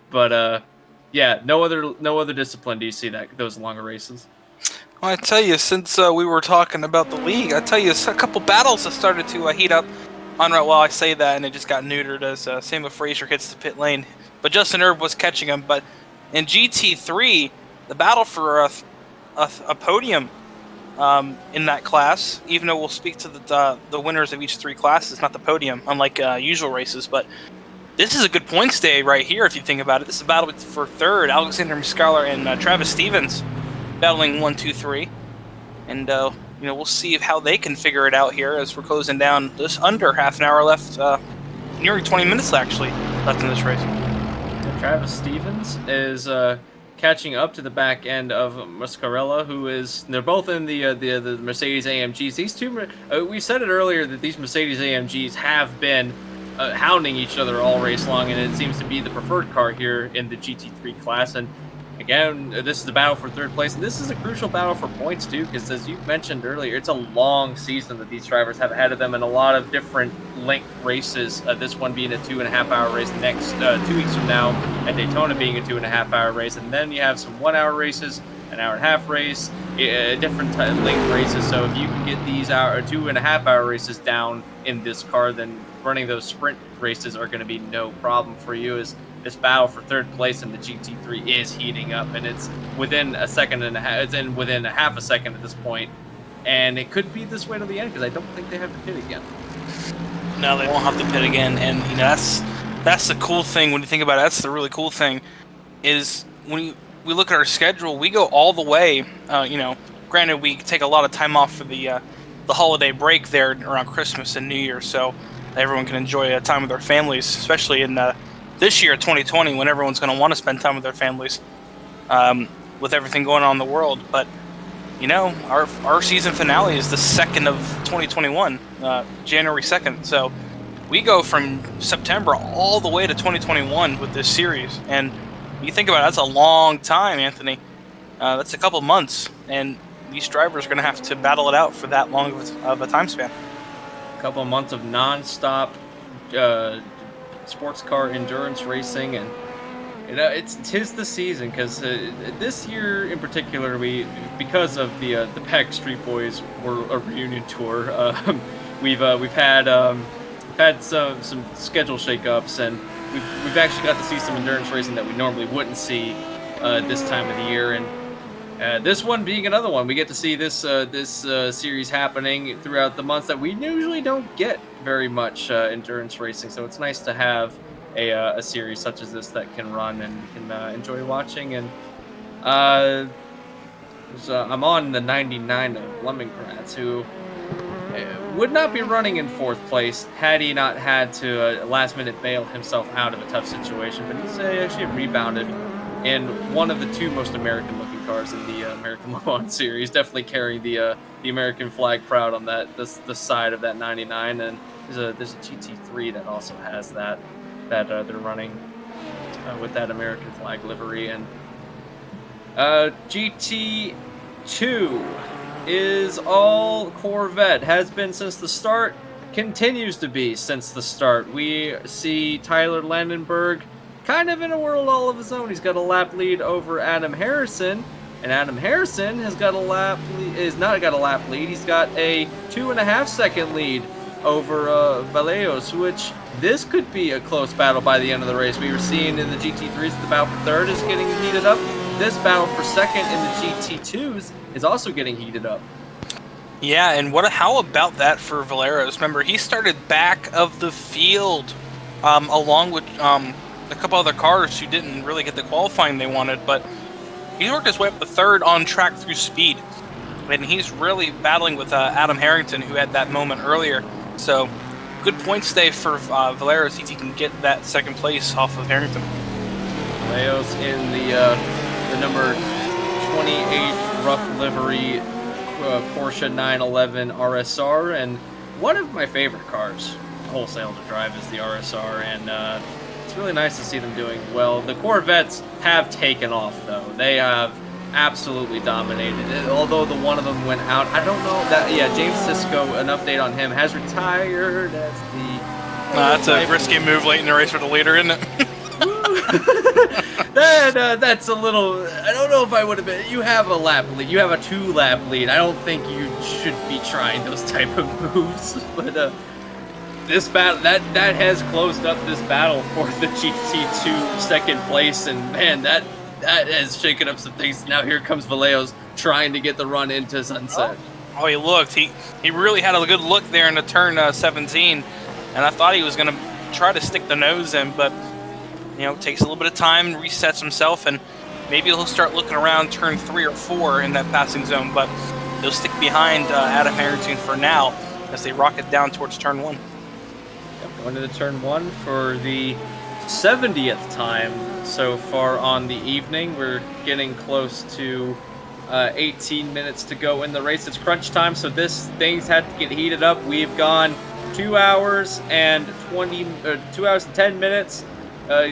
[SPEAKER 1] but yeah, no other discipline do you see those longer races.
[SPEAKER 2] Well, I tell you, since we were talking about the league, I tell you, a couple battles have started to heat up. Well, I say that, and it just got neutered as Sam Frazier hits the pit lane. But Justin Erb was catching him. But in GT3, the battle for a podium in that class, even though we'll speak to the winners of each three classes, not the podium, unlike usual races. But this is a good points day right here, if you think about it. This is a battle for third. Alexander Muscaler and Travis Stevens battling 1, 2, 3. And we'll see how they can figure it out here as we're closing down just under half an hour left, nearly 20 minutes actually left in this race.
[SPEAKER 1] Travis Stevens is catching up to the back end of Muscarella, they're both in the Mercedes AMGs. These two, we said it earlier that these Mercedes AMGs have been hounding each other all race long, and it seems to be the preferred car here in the GT3 class. And again, this is the battle for third place, and this is a crucial battle for points too, because as you mentioned earlier, it's a long season that these drivers have ahead of them, and a lot of different length races. This one being a 2.5-hour race, next 2 weeks from now at Daytona being a 2.5-hour race, and then you have some 1-hour races, an hour-and-a-half race, different length races. So if you can get these 2.5-hour races down in this car, then running those sprint races are going to be no problem for you. As this battle for third place in the GT3 is heating up, and it's within a second and a half. It's in within a half a second at this point, and it could be this way to the end because I don't think they have to pit again.
[SPEAKER 2] No, they won't have to pit again, and that's the cool thing when you think about it. That's the really cool thing is when we look at our schedule, we go all the way. Granted, we take a lot of time off for the holiday break there around Christmas and New Year, so everyone can enjoy a time with their families, especially in this year, 2020, when everyone's going to want to spend time with their families with everything going on in the world. But, our season finale is the 2nd of 2021, January 2nd. So we go from September all the way to 2021 with this series. And you think about it, that's a long time, Anthony. That's a couple months. And these drivers are going to have to battle it out for that long of a time span.
[SPEAKER 1] A couple of months of non-stop sports car endurance racing, and tis the season because this year in particular, because of the Pack Street Boys were a reunion tour. We've had some schedule shakeups, and we've actually got to see some endurance racing that we normally wouldn't see this time of the year. And this one being another one, we get to see this series happening throughout the months that we usually don't get very much endurance racing. So it's nice to have a series such as this that can run and we can enjoy watching. And I'm on the 99 of Lemongrads, who would not be running in 4th place had he not had to last minute bail himself out of a tough situation. But he's actually rebounded in one of the 2 most American-looking cars in the American Le Mans series, definitely carrying the American flag proud on the side of that 99. And there's a GT3 that also has that they're running with that American flag livery. And GT2 is all Corvette, has been since the start, continues to be since the start. We see Tyler Landenberg kind of in a world all of his own. He's got a lap lead over Adam Harrison, and Adam Harrison has got not got a lap lead. He's got a 2.5-second lead over Valeos, which this could be a close battle by the end of the race. We were seeing in the GT3s the battle for third is getting heated up. This battle for second in the GT2s is also getting heated up.
[SPEAKER 2] Yeah, and how about that for Valeros? Remember, he started back of the field, along with a couple other cars who didn't really get the qualifying they wanted, but he worked his way up the third on track through speed. And he's really battling with Adam Harrington, who had that moment earlier. So, good point stay for Valeros if he can get that second place off of Harrington.
[SPEAKER 1] Valeos in the number 28 rough livery Porsche 911 RSR, and one of my favorite cars wholesale to drive is the RSR, and it's really nice to see them doing well. The Corvettes have taken off, though. They have absolutely dominated. Although the one of them went out, I don't know that. Yeah, James Sisko, an update on him, has retired as the.
[SPEAKER 2] That's a risky move late in the race for the leader, isn't it?
[SPEAKER 1] That's a little. I don't know if I would have been. You have a lap lead. You have a 2-lap lead. I don't think you should be trying those type of moves. But this battle that has closed up this battle for the GT2 second place, and man, that has shaken up some things. Now here comes Valeos trying to get the run into Sunset.
[SPEAKER 2] Oh, he looked. He really had a good look there in the turn 17, and I thought he was going to try to stick the nose in, but takes a little bit of time, resets himself, and maybe he'll start looking around turn 3 or 4 in that passing zone, but he'll stick behind Adam Harrington for now as they rocket down towards turn 1.
[SPEAKER 1] Yep, going to the turn 1 for the 70th time so far on the evening. We're getting close to 18 minutes to go in the race. It's crunch time, so things had to get heated up. We've gone 2 hours and 2 hours and 10 minutes.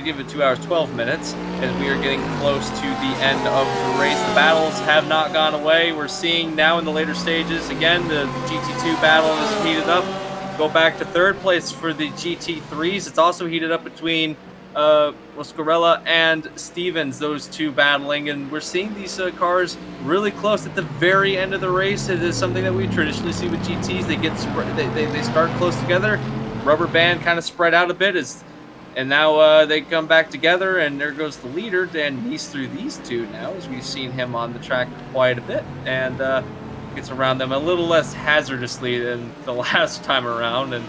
[SPEAKER 1] Give it 2 hours 12 minutes as we are getting close to the end of the race. The battles have not gone away. We're seeing now in the later stages again the GT2 battle is heated up. Go back to third place for the GT3s. It's also heated up between Roscarella and Stevens, those two battling, and we're seeing these cars really close at the very end of the race. It is something that we traditionally see with GTs. They start close together, rubber band kind of spread out a bit, and now they come back together, and there goes the leader, Dan Neese, through these two now, as we've seen him on the track quite a bit, and gets around them a little less hazardously than the last time around, and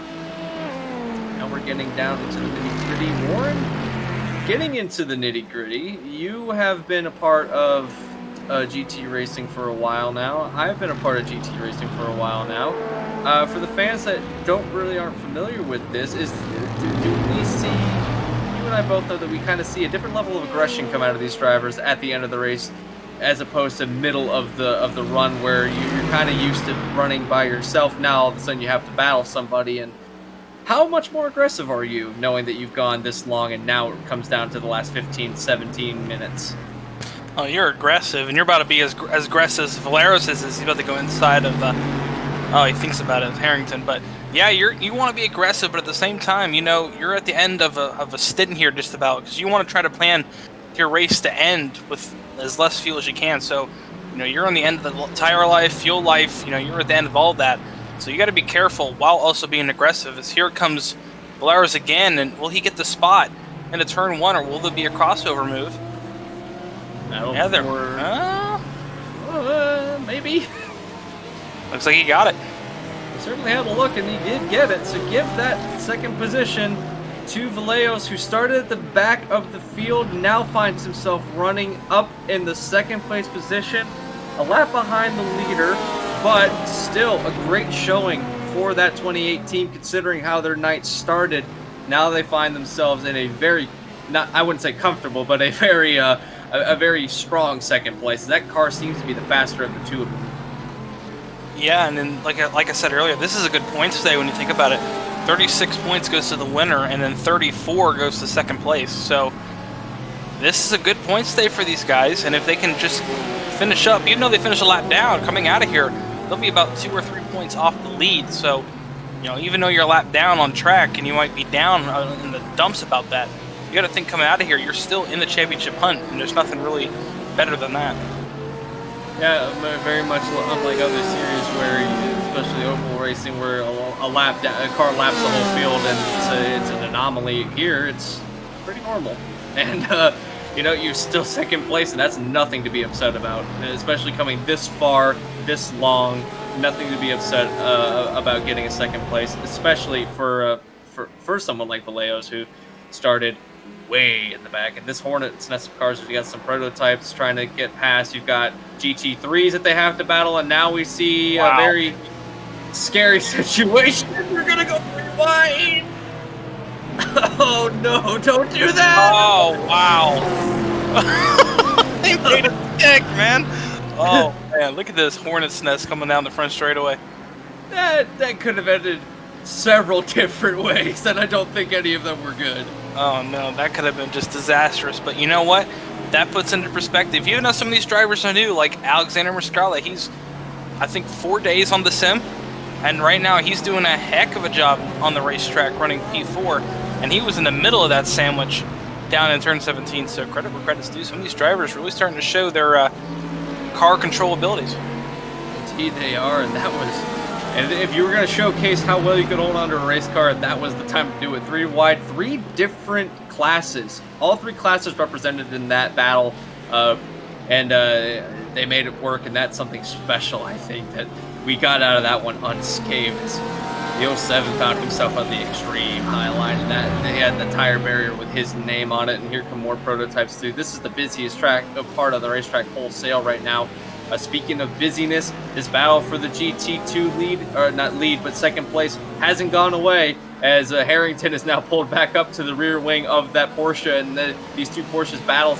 [SPEAKER 1] now we're getting down into the nitty-gritty. Warren, getting into the nitty-gritty, you have been a part of GT racing for a while now. I've been a part of GT racing for a while now. For the fans that aren't familiar with this, do we see, you and I both know that we kind of see a different level of aggression come out of these drivers at the end of the race, as opposed to middle of the run where you're kind of used to running by yourself. Now all of a sudden you have to battle somebody. And how much more aggressive are you knowing that you've gone this long and now it comes down to the last 15, 17 minutes?
[SPEAKER 2] Oh, you're aggressive, and you're about to be as aggressive as Valeros is. He's about to go inside of he thinks about it, Harrington. But yeah, you want to be aggressive, but at the same time, you're at the end of a stint here just about, because you want to try to plan your race to end with as less fuel as you can. So, you're on the end of the tire life, fuel life, you're at the end of all that. So you got to be careful while also being aggressive. As here comes Valeros again, and will he get the spot into turn 1, or will there be a crossover move?
[SPEAKER 1] Maybe.
[SPEAKER 2] Looks like he got it.
[SPEAKER 1] He certainly had a look, and he did get it. So give that second position to Valeos, who started at the back of the field, now finds himself running up in the second place position, a lap behind the leader, but still a great showing for that 28 team, considering how their night started. Now they find themselves in a very, I wouldn't say comfortable, but a very strong second place. That car seems to be the faster of the two of them.
[SPEAKER 2] Yeah, and then like I said earlier, this is a good point today when you think about it. 36 points goes to the winner, and then 34 goes to second place. So this is a good point stay for these guys, and if they can just finish up, even though they finish a lap down, coming out of here, they'll be about 2 or 3 points off the lead. So, even though you're a lap down on track and you might be down in the dumps about that, you got to think coming out of here, you're still in the championship hunt, and there's nothing really better than that.
[SPEAKER 1] Yeah, very much unlike other series where especially oval racing, where a car laps the whole field, and it's an anomaly. Here, it's pretty normal, and you're still second place, and that's nothing to be upset about, especially coming this far, this long. Nothing to be upset about getting a second place, especially for someone like Vallejos, who started way in the back. And this Hornet's nest of cars, you got some prototypes trying to get past. You've got GT3s that they have to battle, and now we see a very scary situation. We're gonna go wide. Oh no! Don't do that!
[SPEAKER 2] Oh wow! They made a stick, man. Oh man, look at this Hornet's nest coming down the front straightaway.
[SPEAKER 1] That could have ended several different ways, and I don't think any of them were good.
[SPEAKER 2] Oh no, that could have been just disastrous. But you know what? That puts into perspective. You know, some of these drivers are new, like Alexander Muscala. He's, I think, 4 days on the sim, and right now he's doing a heck of a job on the racetrack running P4, and he was in the middle of that sandwich down in turn 17. So credit where credit's due. Some of these drivers really starting to show their car control abilities.
[SPEAKER 1] Indeed they are, and if you were going to showcase how well you could hold onto a race car, that was the time to do it. 3 wide, 3 different classes, all 3 classes represented in that battle, and they made it work, and that's something special, I think, that we got out of that one unscathed. The 07 found himself on the extreme high line, and that they had the tire barrier with his name on it, and here come more prototypes through. This is the busiest part of the racetrack wholesale right now. Speaking of busyness, this battle for the GT2 lead, or not lead, but second place, hasn't gone away, as Harrington is now pulled back up to the rear wing of that Porsche, and these 2 Porsches battle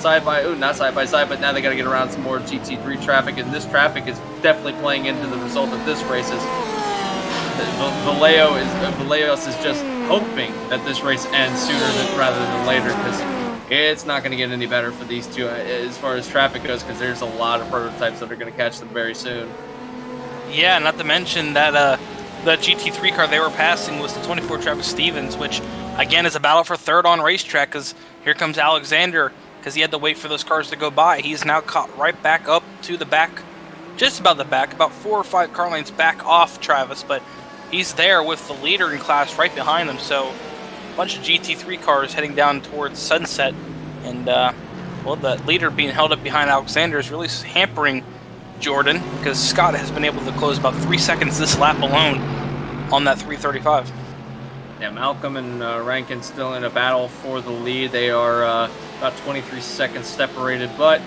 [SPEAKER 1] not side by side, but now they got to get around some more GT3 traffic, and this traffic is definitely playing into the result of this race. Vallejos is just hoping that this race ends sooner rather than later, because it's not going to get any better for these 2 as far as traffic goes, because there's a lot of prototypes that are going to catch them very soon.
[SPEAKER 2] Yeah, not to mention that the GT3 car they were passing was the 24 Travis Stevens, which again is a battle for third on racetrack, because here comes Alexander, because he had to wait for those cars to go by. He's now caught right back up to the back, just about the back, about 4 or 5 car lanes back off Travis, but he's there with the leader in class right behind him. So a bunch of GT3 cars heading down towards Sunset, and well, the leader being held up behind Alexander is really hampering Jordan, because Scott has been able to close about 3 seconds this lap alone on that 335.
[SPEAKER 1] Yeah, Malcolm and Rankin still in a battle for the lead. They are about 23 seconds separated, but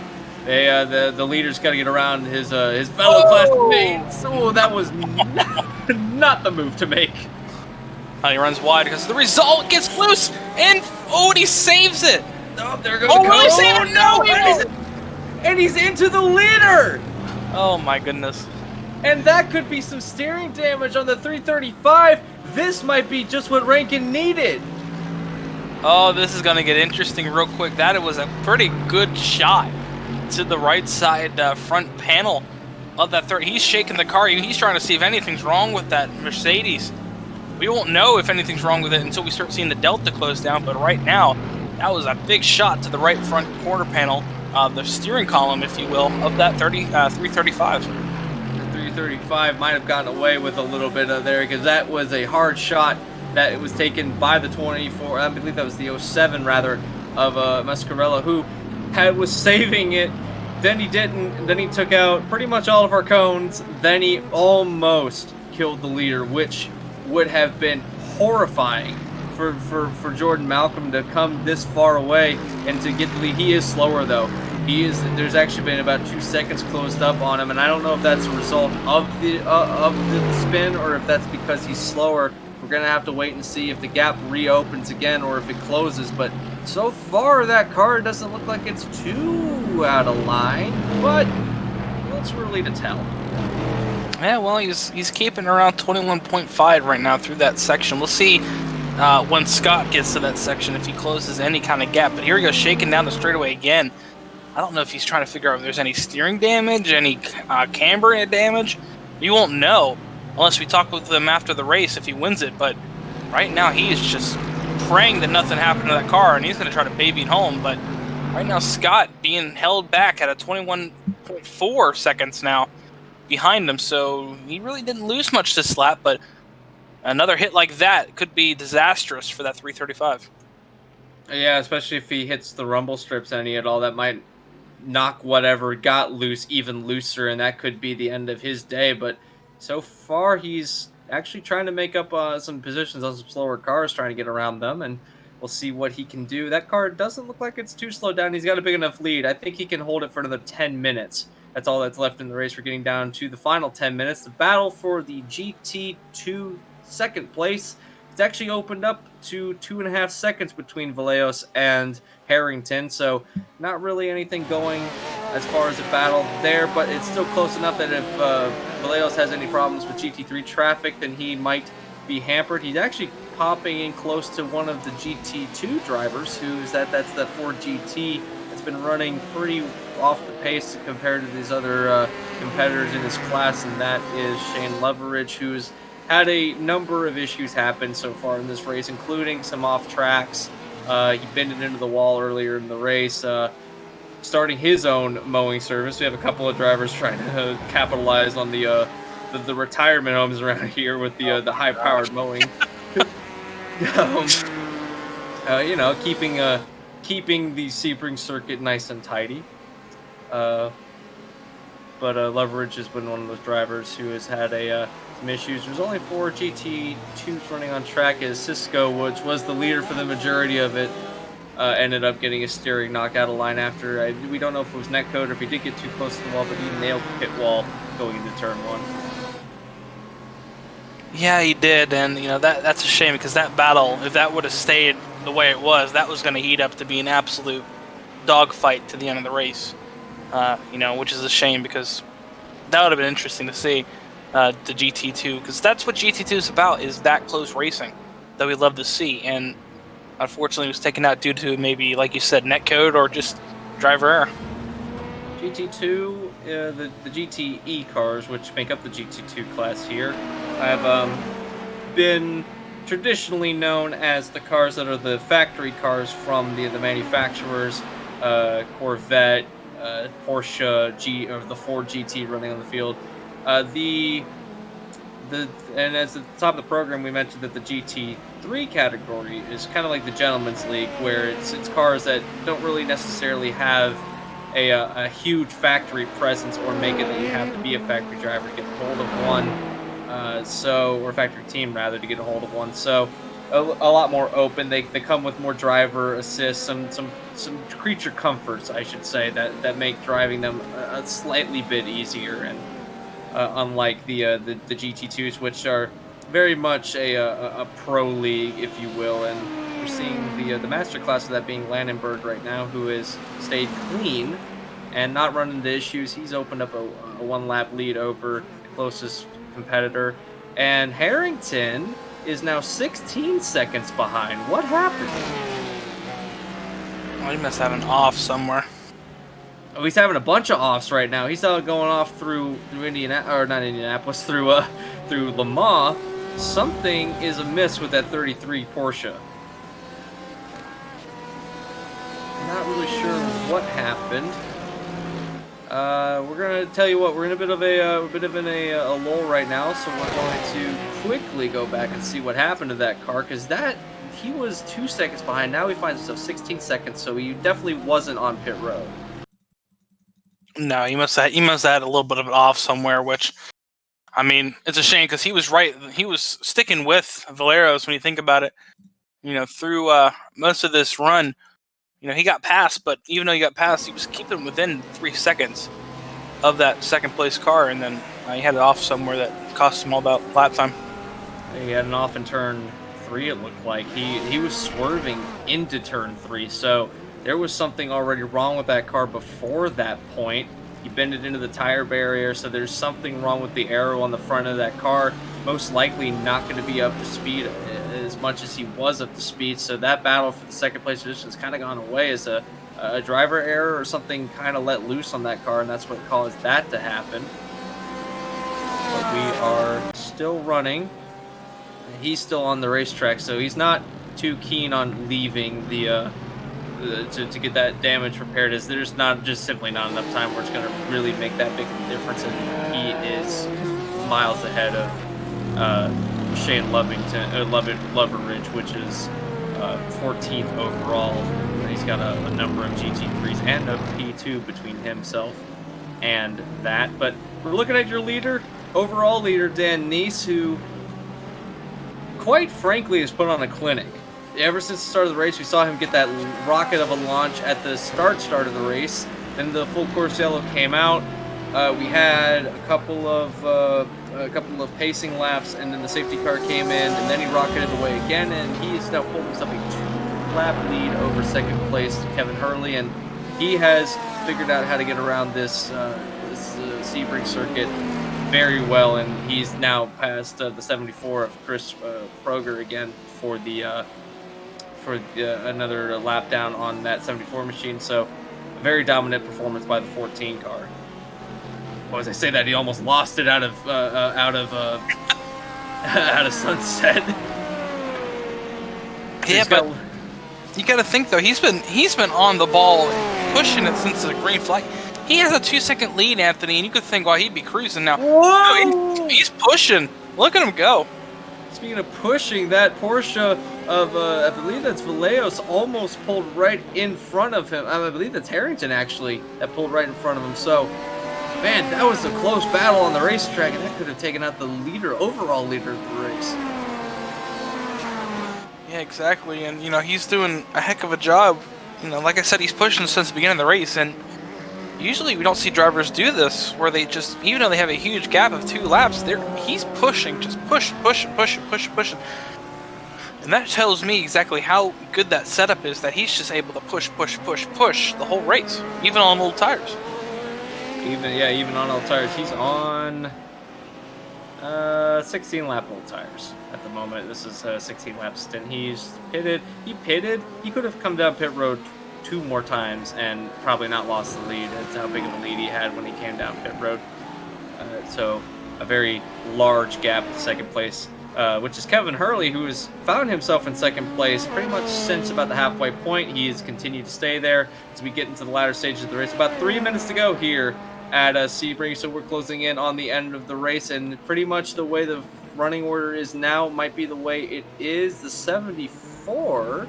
[SPEAKER 1] the leader's got to get around his fellow classmates. Oh, that was not the move to make.
[SPEAKER 2] He runs wide because the result gets loose, and he saves it.
[SPEAKER 1] Oh, there goes the cone.
[SPEAKER 2] No,
[SPEAKER 1] and he's into the leader.
[SPEAKER 2] Oh my goodness.
[SPEAKER 1] And that could be some steering damage on the 335. This might be just what Rankin needed.
[SPEAKER 2] Oh, this is going to get interesting real quick. That was a pretty good shot to the right side front panel of that 30. He's shaking the car. He's trying to see if anything's wrong with that Mercedes. We won't know if anything's wrong with it until we start seeing the Delta close down, but right now, that was a big shot to the right front quarter panel, the steering column, if you will, of that 335. The
[SPEAKER 1] 335 might have gotten away with a little bit of there, because that was a hard shot that it was taken by the 24, I believe that was the 07 rather, of Mascarella, who was saving it. Then he didn't. Then he took out pretty much all of our cones. Then he almost killed the leader, which would have been horrifying for Jordan Malcolm to come this far away and to get the lead. He is slower though. There's actually been about 2 seconds closed up on him, and I don't know if that's a result of the spin or if that's because he's slower. We're gonna have to wait and see if the gap reopens again or if it closes. But so far, that car doesn't look like it's too out of line, but it's early to tell.
[SPEAKER 2] Yeah, well, he's keeping around 21.5 right now through that section. We'll see when Scott gets to that section if he closes any kind of gap. But here he goes, shaking down the straightaway again. I don't know if he's trying to figure out if there's any steering damage, any camber damage. You won't know unless we talk with him after the race if he wins it. But right now, he is just praying that nothing happened to that car, and he's going to try to baby it home. But right now, Scott being held back at a 21.4 seconds now behind him, so he really didn't lose much this lap, but another hit like that could be disastrous for that 335.
[SPEAKER 1] Yeah, especially if he hits the rumble strips any at all, that might knock whatever got loose even looser, and that could be the end of his day. But so far, he's actually trying to make up some positions on some slower cars, trying to get around them, and we'll see what he can do. That car doesn't look like it's too slowed down. He's got a big enough lead. I think he can hold it for another 10 minutes. That's all that's left in the race. We're getting down to the final 10 minutes. The battle for the GT2 second place. It's actually opened up to 2.5 seconds between Vallejos and Harrington, so not really anything going as far as a battle there, but it's still close enough that if Vallejos has any problems with GT3 traffic, then he might be hampered. He's actually popping in close to one of the GT2 drivers, that's the Ford GT that's been running pretty off the pace compared to these other competitors in his class, and that is Shane Leveridge, who's had a number of issues happen so far in this race, including some off tracks. He bended into the wall earlier in the race, starting his own mowing service. We have a couple of drivers trying to capitalize on the retirement homes around here with the high-powered mowing. Keeping the Sebring circuit nice and tidy. But Leveridge has been one of those drivers who has had some issues. There's only 4 GT2s running on track, as Cisco, which was the leader for the majority of it, ended up getting his steering knocked out of line after. We don't know if it was netcode or if he did get too close to the wall, but he nailed the pit wall going into turn 1.
[SPEAKER 2] Yeah, he did, and that's a shame, because that battle, if that would have stayed the way it was, that was going to heat up to be an absolute dogfight to the end of the race. Which is a shame, because that would have been interesting to see the GT2, because that's what GT2 is about, is that close racing that we love to see, and unfortunately it was taken out due to maybe, like you said, netcode or just driver error.
[SPEAKER 1] GT2, the GTE cars, which make up the GT2 class here, have been traditionally known as the cars that are the factory cars from the manufacturers, Corvette, Porsche, or the Ford GT running on the field. And as at the top of the program, we mentioned that the GT3 category is kind of like the gentleman's league, where it's cars that don't really necessarily have a huge factory presence or make it that you have to be a factory driver to get a hold of one. Or factory team rather, to get a hold of one. So a lot more open. They come with more driver assist, some creature comforts, I should say, that make driving them a slightly bit easier, and unlike the GT2s, which are very much a pro league, if you will. And we're seeing the master class of that being Landenberg right now, who has stayed clean and not run into issues. He's opened up a 1-lap lead over the closest competitor, and Harrington is now 16 seconds behind. What happened?
[SPEAKER 2] Well, he must have an off somewhere.
[SPEAKER 1] Oh, he's having a bunch of offs right now. He's going off through Indianapolis, through Le Mans. Something is amiss with that 33 Porsche. Not really sure what happened. We're gonna tell you what. We're in a bit of a lull right now, so we're going to quickly go back and see what happened to that car, because he was 2 seconds behind. Now he finds himself 16 seconds, so he definitely wasn't on pit road.
[SPEAKER 2] No, he must have had a little bit of an off somewhere, which, I mean, it's a shame, because he was right. He was sticking with Vallejos when you think about it. Through most of this run, he got past, but even though he got past, he was keeping within 3 seconds of that second place car, and then he had it off somewhere that cost him all about lap time.
[SPEAKER 1] He had an off in turn 3, it looked like. He was swerving into turn 3, so there was something already wrong with that car before that point. He bended into the tire barrier, so there's something wrong with the aero on the front of that car. Most likely not going to be up to speed as much as he was up to speed, so that battle for the second place position has kind of gone away as a driver error or something kind of let loose on that car, and that's what caused that to happen. But we are still running. He's still on the racetrack, so he's not too keen on leaving the to get that damage repaired, is there's not just simply not enough time where it's going to really make that big of a difference, and he is miles ahead of Shane Loveridge, which is 14th overall. He's got a number of GT3s and a P2 between himself and that. But we're looking at your leader, overall leader, Dan Neese, who quite frankly has put on a clinic. Ever since the start of the race, we saw him get that rocket of a launch at the start of the race. Then the full course yellow came out. We had a couple of pacing laps, and then the safety car came in, and then he rocketed away again, and he's now pulled himself a 2-lap lead over second place Kevin Hurley, and he has figured out how to get around this Sebring circuit very well, and he's now passed the 74 of Chris Proger again for another lap down on that 74 machine. So a very dominant performance by the 14 car. Well, as I say that, he almost lost it out of Sunset.
[SPEAKER 2] Yeah, but you got to think though, he's been on the ball, pushing it since the green flag. He has a 2-second lead, Anthony, and you could think, well, he'd be cruising now.
[SPEAKER 1] Whoa!
[SPEAKER 2] No, he's pushing. Look at him go.
[SPEAKER 1] Speaking of pushing, that Porsche of, I believe that's Vallejos, almost pulled right in front of him. I believe that's Harrington, actually, that pulled right in front of him. So, man, that was a close battle on the racetrack, and that could have taken out the overall leader of the race.
[SPEAKER 2] Yeah, exactly. And, he's doing a heck of a job. Like I said, he's pushing since the beginning of the race, and usually we don't see drivers do this, where they just, even though they have a huge gap of 2 laps, he's pushing, just pushing. And that tells me exactly how good that setup is, that he's just able to push the whole race, even on old tires.
[SPEAKER 1] Even on old tires. He's on 16 lap old tires at the moment. This is a 16 lap stint. He's pitted. He could have come down pit road 2 more times and probably not lost the lead. That's how big of a lead he had when he came down pit road. So a very large gap to second place, which is Kevin Hurley, who has found himself in second place pretty much since about the halfway point. He has continued to stay there as we get into the latter stages of the race. About 3 minutes to go here at Sebring, so we're closing in on the end of the race, and pretty much the way the running order is now might be the way it is. The 74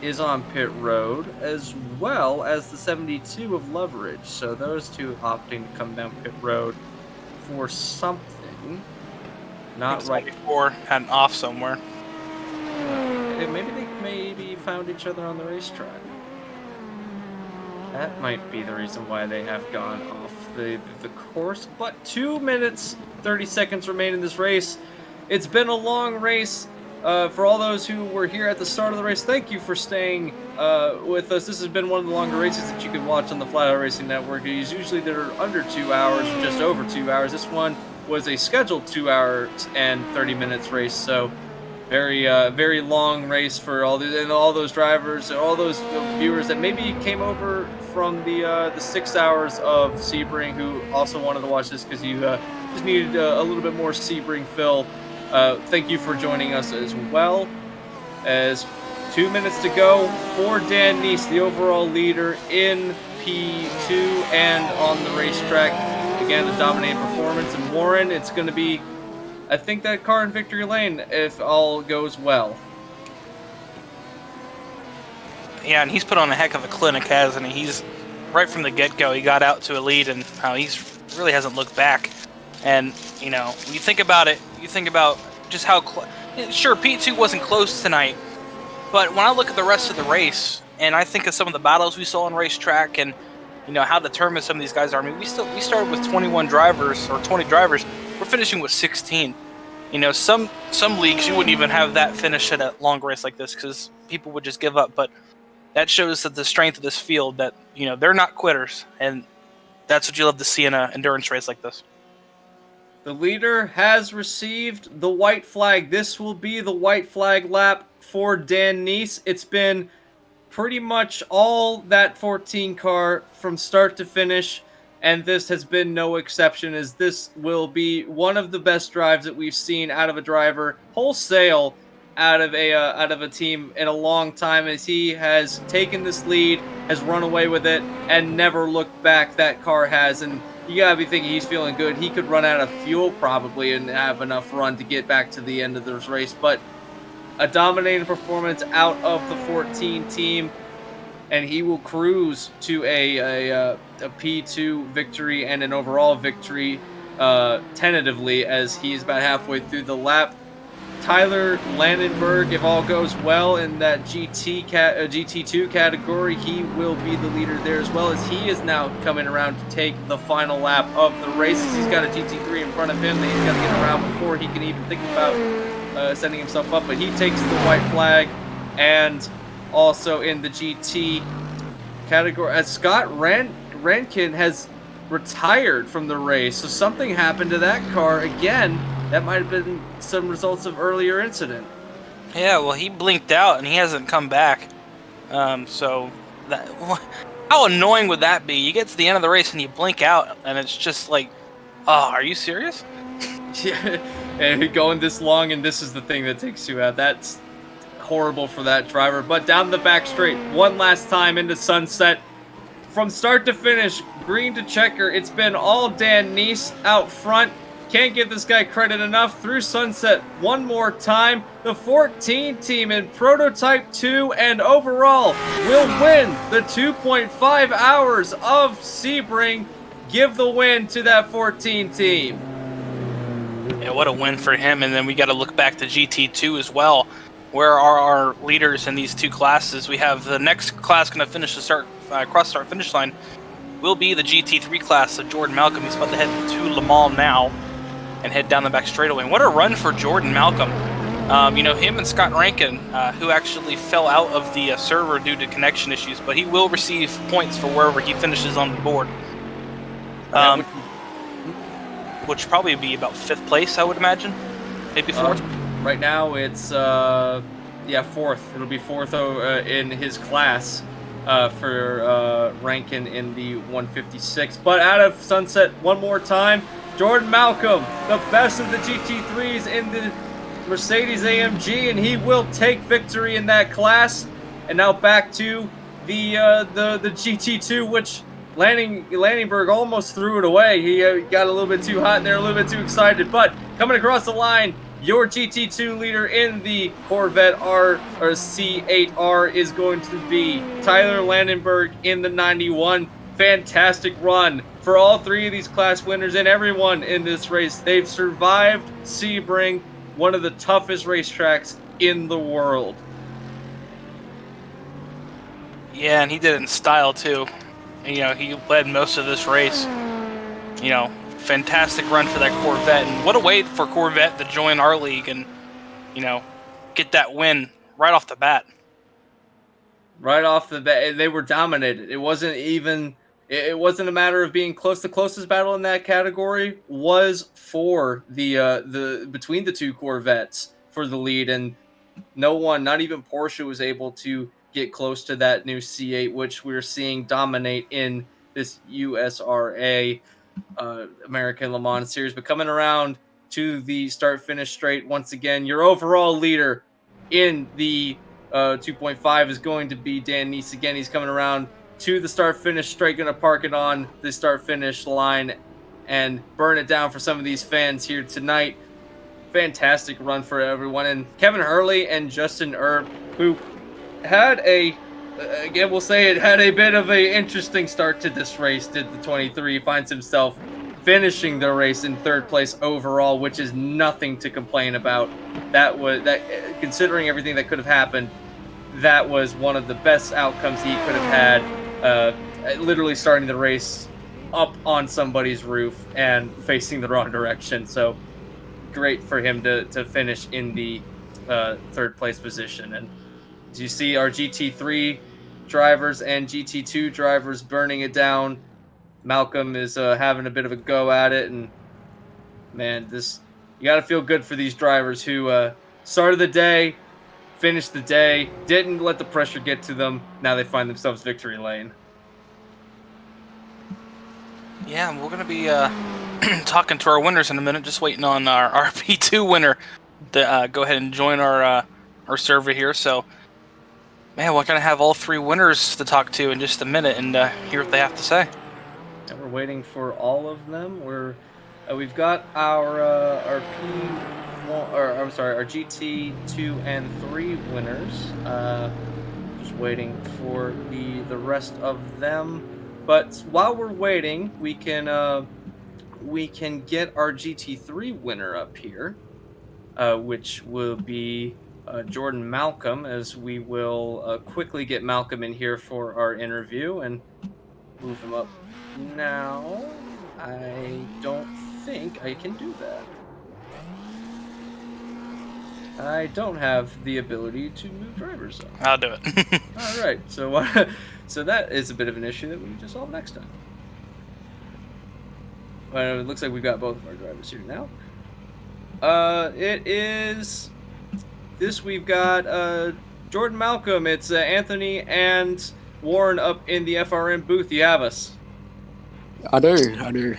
[SPEAKER 1] is on pit road, as well as the 72 of Loveridge. So those two opting to come down pit road for something. Not right.
[SPEAKER 2] 74 had an off somewhere.
[SPEAKER 1] Maybe they found each other on the racetrack. That might be the reason why they have gone off the course. But 2 minutes, 30 seconds remain in this race. It's been a long race. For all those who were here at the start of the race, thank you for staying with us. This has been one of the longer races that you can watch on the Flatout Racing Network. Usually they're under 2 hours, or just over 2 hours. This one was a scheduled 2 hours and 30 minutes race, so very long race for all those drivers, all those viewers that maybe came over from the 6 hours of Sebring, who also wanted to watch this because you just needed a little bit more Sebring fill. Thank you for joining us as well. As 2 minutes to go for Dan Neese, the overall leader in P2 and on the racetrack. Again, a dominating performance. And Warren, it's going to be, I think, that car in victory lane if all goes well.
[SPEAKER 2] Yeah, and he's put on a heck of a clinic, hasn't he? He's, right from the get-go, he got out to a lead, and how he's really hasn't looked back. And, when you think about it, you think about just how sure, P2 wasn't close tonight, but when I look at the rest of the race, and I think of some of the battles we saw on racetrack, and, how determined some of these guys are. I mean, we started with 21 drivers, or 20 drivers. We're finishing with 16. Some leagues, you wouldn't even have that finish at a long race like this, because people would just give up, but that shows that the strength of this field, that, they're not quitters, and that's what you love to see in an endurance race like this.
[SPEAKER 1] The leader has received the white flag. This will be the white flag lap for Dan Neese. It's been pretty much all that 14 car from start to finish, and this has been no exception, as this will be one of the best drives that we've seen out of a driver wholesale out of a team in a long time, as he has taken this lead, has run away with it, and never looked back. That car has, and you gotta be thinking he's feeling good. He could run out of fuel probably and have enough run to get back to the end of this race, but a dominating performance out of the 14 team, and he will cruise to a P2 victory and an overall victory tentatively, as he's about halfway through the lap. Tyler Landenberg, if all goes well in that GT2 category, he will be the leader there, as well as he is now coming around to take the final lap of the races. He's got a GT3 in front of him that he's got to get around before he can even think about setting himself up, but he takes the white flag. And also in the GT category, as Scott Rankin has retired from the race, so something happened to that car again. That might have been some results of earlier incident.
[SPEAKER 2] Yeah, well, he blinked out and he hasn't come back. So that, how annoying would that be? You get to the end of the race and you blink out, and it's just like, oh, are you serious?
[SPEAKER 1] Yeah, and going this long, and this is the thing that takes you out. That's horrible for that driver. But down the back straight, one last time into sunset. From start to finish, green to checker, it's been all Dan Neese out front. Can't give this guy credit enough. Through sunset one more time. The 14 team in Prototype 2 and overall will win the 2.5 hours of Sebring. Give the win to that 14 team.
[SPEAKER 2] Yeah, what a win for him. And then we got to look back to GT2 as well. Where are our leaders in these two classes? We have the next class going to finish the cross start finish line will be the GT3 class of Jordan Malcolm. He's about to head to Le Mans now and head down the back straightaway. And what a run for Jordan Malcolm. You know, him and Scott Rankin, who actually fell out of the server due to connection issues, but he will receive points for wherever he finishes on the board. Which probably be about 5th place, I would imagine. Maybe 4th.
[SPEAKER 1] Right now it's, yeah, 4th. It'll be 4th in his class for Rankin in the 156. But out of sunset one more time, Jordan Malcolm, the best of the GT3s in the Mercedes AMG, and he will take victory in that class. And now back to the GT2, which Landenberg almost threw it away. He got a little bit too hot in there, a little bit too excited. But coming across the line, your GT2 leader in the Corvette R or C8R is going to be Tyler Landenberg in the 91. Fantastic run for all 3 of these class winners and everyone in this race. They've survived Sebring, one of the toughest racetracks in the world.
[SPEAKER 2] Yeah, and he did it in style too. You know, he led most of this race. You know, fantastic run for that Corvette, and what a way for Corvette to join our league and, you know, get that win right off the bat.
[SPEAKER 1] Right off the bat, they were dominated. It wasn't a matter of being close. The closest battle in that category was for the between the 2 Corvettes for the lead, and no one, not even Porsche, was able to get close to that new C8, which we're seeing dominate in this USRA American Le Mans Series. But coming around to the start-finish straight once again, your overall leader in the 2.5 is going to be Dan Neese again. He's coming around to the start-finish straight, going to park it on the start-finish line and burn it down for some of these fans here tonight. Fantastic run for everyone. And Kevin Hurley and Justin Erb, who had again, we'll say it had a bit of an interesting start to this race, did the 23, finds himself finishing the race in 3rd place overall, which is nothing to complain about. Considering everything that could have happened, that was one of the best outcomes he could have had, literally starting the race up on somebody's roof and facing the wrong direction. So great for him to finish in the 3rd place position. And as you see, our GT3 drivers and GT2 drivers burning it down. Malcolm is having a bit of a go at it, and man, you got to feel good for these drivers who started the day, finished the day, didn't let the pressure get to them. Now they find themselves victory lane.
[SPEAKER 2] Yeah, we're going to be talking to our winners in a minute, just waiting on our P2 winner to go ahead and join our our server here. So, man, we're gonna have all three winners to talk to in just a minute and hear what they have to say.
[SPEAKER 1] And we're waiting for all of them. We've got our P1, or I'm sorry, our GT2 and 3 winners. Just waiting for the rest of them. But while we're waiting, we can get our GT3 winner up here, which will be Jordan Malcolm, as we will quickly get Malcolm in here for our interview and move him up now. I don't think I can do that. I don't have the ability to move drivers up.
[SPEAKER 2] I'll do it.
[SPEAKER 1] All right, so so that is a bit of an issue that we need to solve next time. Well, it looks like we've got both of our drivers here now. It is this we've got Jordan Malcolm. It's Anthony and Warren up in the FRM booth. You have us.
[SPEAKER 3] I do.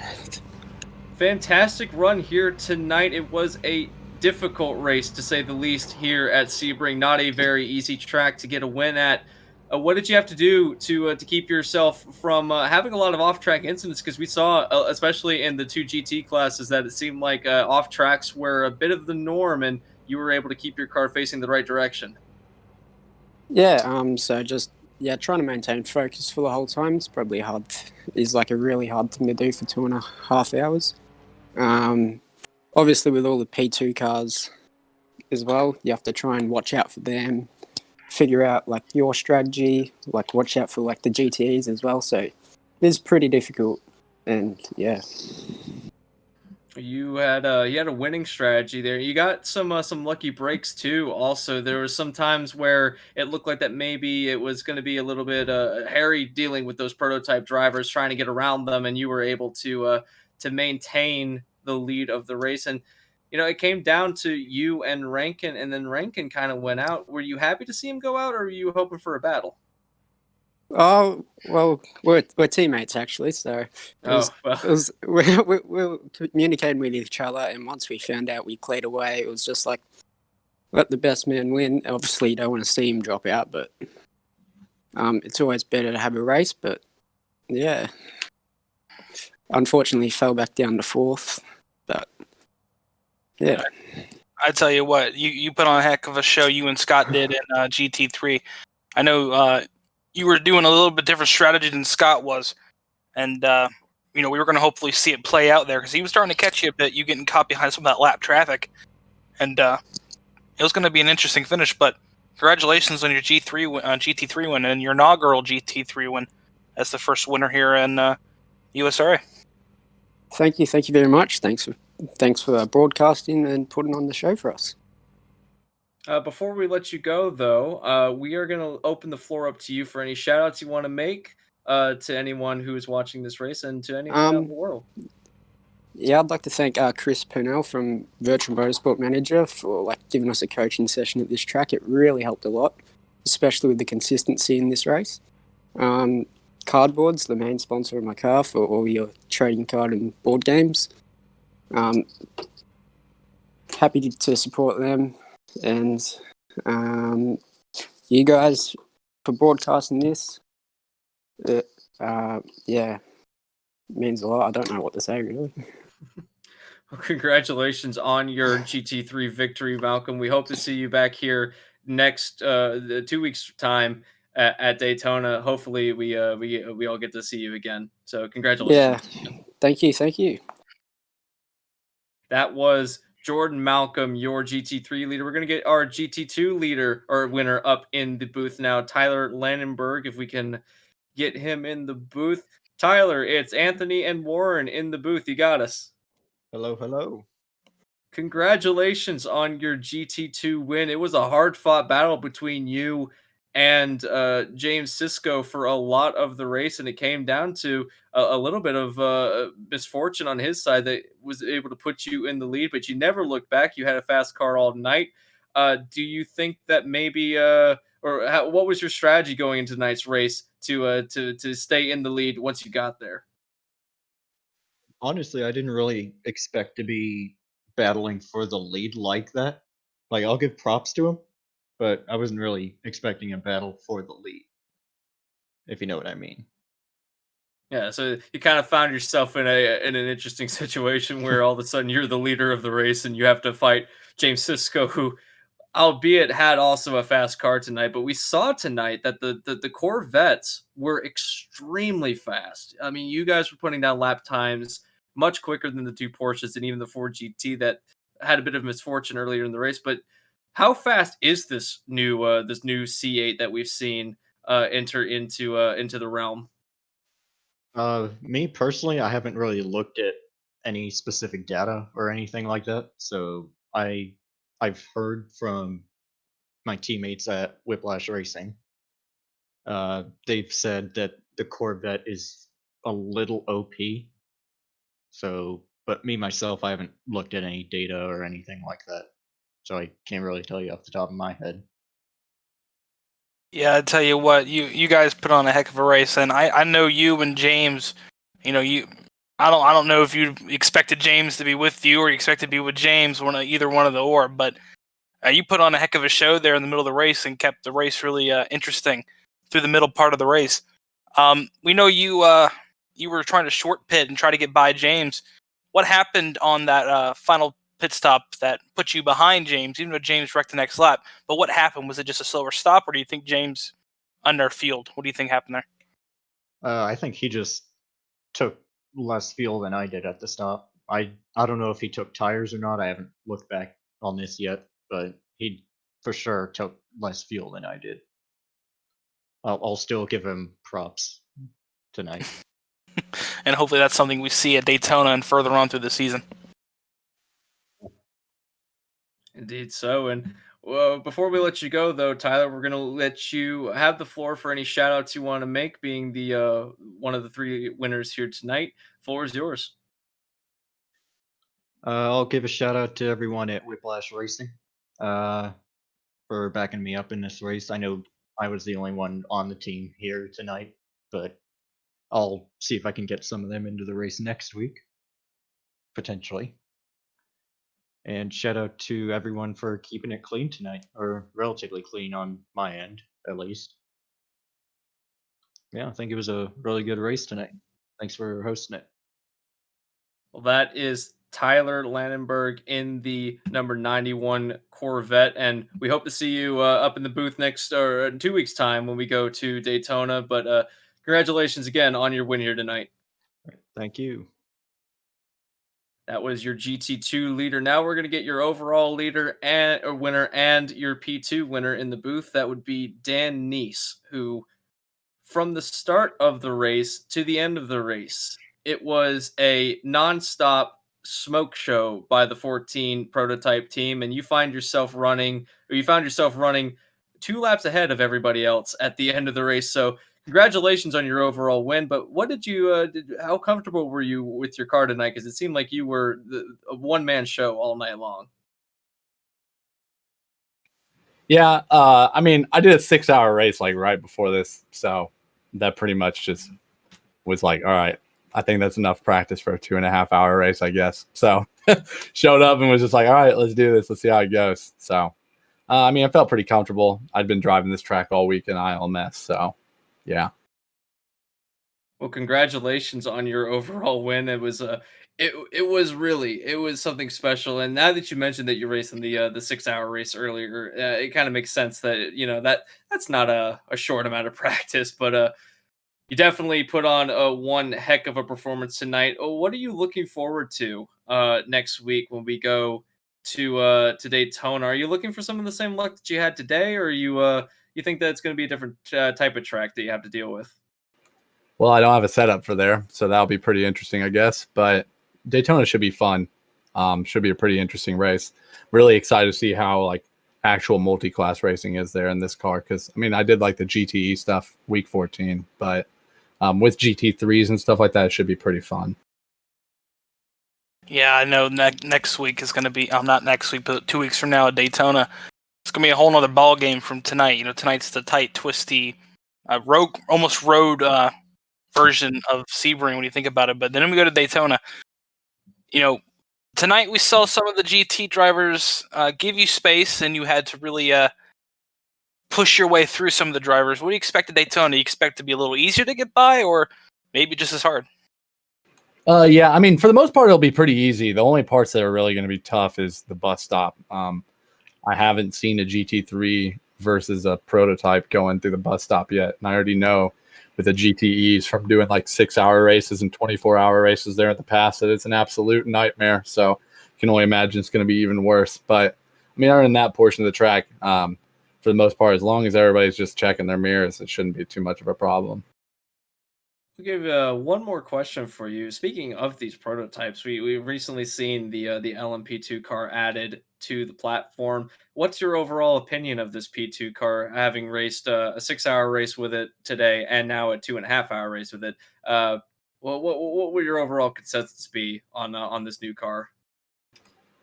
[SPEAKER 1] Fantastic run here tonight. It was a difficult race, to say the least, here at Sebring. Not a very easy track to get a win at. What did you have to do to keep yourself from having a lot of off-track incidents? Because we saw, especially in the two GT classes, that it seemed like off tracks were a bit of the norm, and you were able to keep your car facing the right direction.
[SPEAKER 3] Yeah, so just trying to maintain focus for the whole time is probably hard. Is like a really hard thing to do for 2.5 hours. Obviously with all the P2 cars as well, you have to try and watch out for them, figure out like your strategy, like watch out for like the GTEs as well. So it's pretty difficult, and yeah.
[SPEAKER 1] You had a winning strategy there. You got some lucky breaks too. Also, there was some times where it looked like that maybe it was going to be a little bit hairy dealing with those prototype drivers, trying to get around them, and you were able to maintain the lead of the race. And it came down to you and Rankin, and then Rankin kind of went out. Were you happy to see him go out, or were you hoping for a battle?
[SPEAKER 3] Oh well, we're teammates actually, so it was
[SPEAKER 1] Oh well.
[SPEAKER 3] it was we were communicating with each other, and once we found out we cleared away, it was just like let the best man win. Obviously, you don't want to see him drop out, but it's always better to have a race. But yeah, unfortunately, fell back down to fourth. But yeah,
[SPEAKER 2] I tell you what, you put on a heck of a show. You and Scott did in GT3. I know you were doing a little bit different strategy than Scott was, and we were going to hopefully see it play out there because he was starting to catch you a bit. You getting caught behind some of that lap traffic, and it was going to be an interesting finish. But congratulations on your GT3 win and your inaugural GT3 win as the first winner here in USRA.
[SPEAKER 3] thank you very much. Thanks for broadcasting and putting on the show for us.
[SPEAKER 1] Before we let you go, though, we are going to open the floor up to you for any shout outs you want to make to anyone who is watching this race and to anyone out in the world.
[SPEAKER 3] Yeah, I'd like to thank Chris Purnell from Virtual Motorsport Manager for giving us a coaching session at this track. It really helped a lot, especially with the consistency in this race. Cardboard's the main sponsor of my car for all your trading card and board games. Happy to support them, and you guys for broadcasting this. Means a lot. I don't know what to say really.
[SPEAKER 1] Well, congratulations on your GT3 victory, Malcolm. We hope to see you back here next 2 weeks time at Daytona. Hopefully, we all get to see you again. So, congratulations.
[SPEAKER 3] Yeah, thank you.
[SPEAKER 1] That was Jordan Malcolm, your GT3 leader. We're going to get our GT2 leader or winner up in the booth now, Tyler Landenberg, if we can get him in the booth. Tyler, it's Anthony and Warren in the booth. You got us.
[SPEAKER 4] Hello.
[SPEAKER 1] Congratulations on your GT2 win. It was a hard-fought battle between you and James Sisko for a lot of the race, and it came down to a little bit of misfortune on his side that was able to put you in the lead, but you never looked back. You had a fast car all night. Do you think that maybe, what was your strategy going into tonight's race to stay in the lead once you got there?
[SPEAKER 4] Honestly, I didn't really expect to be battling for the lead like that. Like, I'll give props to him, but I wasn't really expecting a battle for the lead, if you know what I mean.
[SPEAKER 1] Yeah, so you kind of found yourself in an interesting situation where all of a sudden you're the leader of the race and you have to fight James Sisko, who, albeit had also a fast car tonight, but we saw tonight that the Corvettes were extremely fast. I mean, you guys were putting down lap times much quicker than the two Porsches and even the Ford GT that had a bit of misfortune earlier in the race. But how fast is this new C8 that we've seen enter into the realm?
[SPEAKER 4] Me personally, I haven't really looked at any specific data or anything like that. So I've heard from my teammates at Whiplash Racing. They've said that the Corvette is a little OP. So, but me myself, I haven't looked at any data or anything like that. So I can't really tell you off the top of my head.
[SPEAKER 2] Yeah, I tell you what, you guys put on a heck of a race, and I know you and James. I don't know if you expected James to be with you or you expected to be with James, either one of the or, but you put on a heck of a show there in the middle of the race and kept the race really interesting through the middle part of the race. We know you were trying to short pit and try to get by James. What happened on that final pit stop that put you behind James, even though James wrecked the next lap? But what happened? Was it just a slower stop, or do you think James underfueled? What do you think happened there?
[SPEAKER 4] I think he just took less fuel than I did at the stop. I don't know if he took tires or not. I haven't looked back on this yet, but he for sure took less fuel than I did. I'll still give him props tonight.
[SPEAKER 2] And hopefully that's something we see at Daytona and further on through the season.
[SPEAKER 1] Indeed so. And before we let you go, though, Tyler, we're going to let you have the floor for any shout outs you want to make, being the one of the three winners here tonight. Floor is yours.
[SPEAKER 4] I'll give a shout out to everyone at Whiplash Racing for backing me up in this race. I know I was the only one on the team here tonight, but I'll see if I can get some of them into the race next week, potentially. And shout out to everyone for keeping it clean tonight, or relatively clean on my end, at least. Yeah, I think it was a really good race tonight. Thanks for hosting it.
[SPEAKER 1] Well, that is Tyler Landenberg in the number 91 Corvette. And we hope to see you up in the booth next or in 2 weeks' time when we go to Daytona. But congratulations again on your win here tonight.
[SPEAKER 4] Thank you.
[SPEAKER 1] That was your GT2 leader. Now we're going to get your overall leader and or winner and your P2 winner in the booth. That would be Dan Neese, who from the start of the race to the end of the race, it was a nonstop smoke show by the 14 prototype team, and you found yourself running 2 laps ahead of everybody else at the end of the race. So congratulations on your overall win. But what did you? How comfortable were you with your car tonight? Because it seemed like you were a one-man show all night long.
[SPEAKER 5] Yeah, I mean, I did a 6-hour race like right before this, so that pretty much just was like, all right, I think that's enough practice for a 2.5-hour race, I guess. So showed up and was just like, all right, let's do this. Let's see how it goes. So, I mean, I felt pretty comfortable. I'd been driving this track all week in ILMS, so yeah.
[SPEAKER 1] Well, congratulations on your overall win. It was it was something special. And now that you mentioned that you're racing the 6-hour race earlier, it kind of makes sense that that's not a short amount of practice, but you definitely put on one heck of a performance tonight. Oh, what are you looking forward to next week when we go to Daytona? Are you looking for some of the same luck that you had today, or you think that it's going to be a different type of track that you have to deal with?
[SPEAKER 5] Well, I don't have a setup for there, so that'll be pretty interesting, I guess. But Daytona should be fun. Should be a pretty interesting race. Really excited to see how like actual multi-class racing is there in this car. Because I mean, I did like the GTE stuff week 14, but with GT3s and stuff like that, it should be pretty fun.
[SPEAKER 2] Yeah, I know next week is going to be, not next week, but 2 weeks from now at Daytona. It's going to be a whole nother ball game from tonight. Tonight's the tight, twisty, almost road version of Sebring when you think about it. But then we go to Daytona. Tonight we saw some of the GT drivers give you space, and you had to really push your way through some of the drivers. What do you expect at Daytona? Do you expect to be a little easier to get by, or maybe just as hard?
[SPEAKER 5] Yeah, I mean, for the most part, it'll be pretty easy. The only parts that are really going to be tough is the bus stop. I haven't seen a GT3 versus a prototype going through the bus stop yet. And I already know with the GTEs from doing like 6-hour races and 24-hour races there in the past that it's an absolute nightmare. So you can only imagine it's going to be even worse. But I mean, other than that portion of the track, for the most part, as long as everybody's just checking their mirrors, it shouldn't be too much of a problem.
[SPEAKER 1] We'll give one more question for you. Speaking of these prototypes, we've recently seen the LMP2 car added to the platform. What's your overall opinion of this P2 car, having raced a 6-hour race with it today and now a 2.5-hour race with it? What would your overall consensus be on this new car?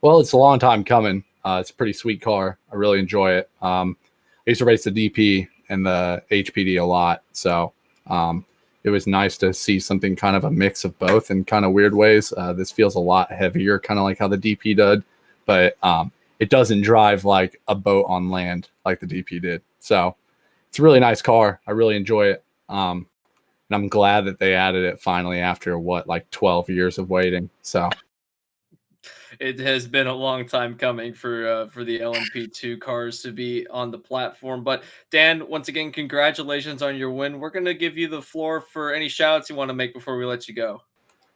[SPEAKER 5] Well, it's a long time coming. It's a pretty sweet car. I really enjoy it. I used to race the DP and the HPD a lot, so it was nice to see something kind of a mix of both in kind of weird ways. This feels a lot heavier, kind of like how the DP did, but it doesn't drive like a boat on land like the DP did. So it's a really nice car. I really enjoy it. And I'm glad that they added it finally after like 12 years of waiting. So
[SPEAKER 1] It has been a long time coming for the LMP2 cars to be on the platform. But Dan, once again, congratulations on your win. We're gonna give you the floor for any shouts you want to make before we let you go.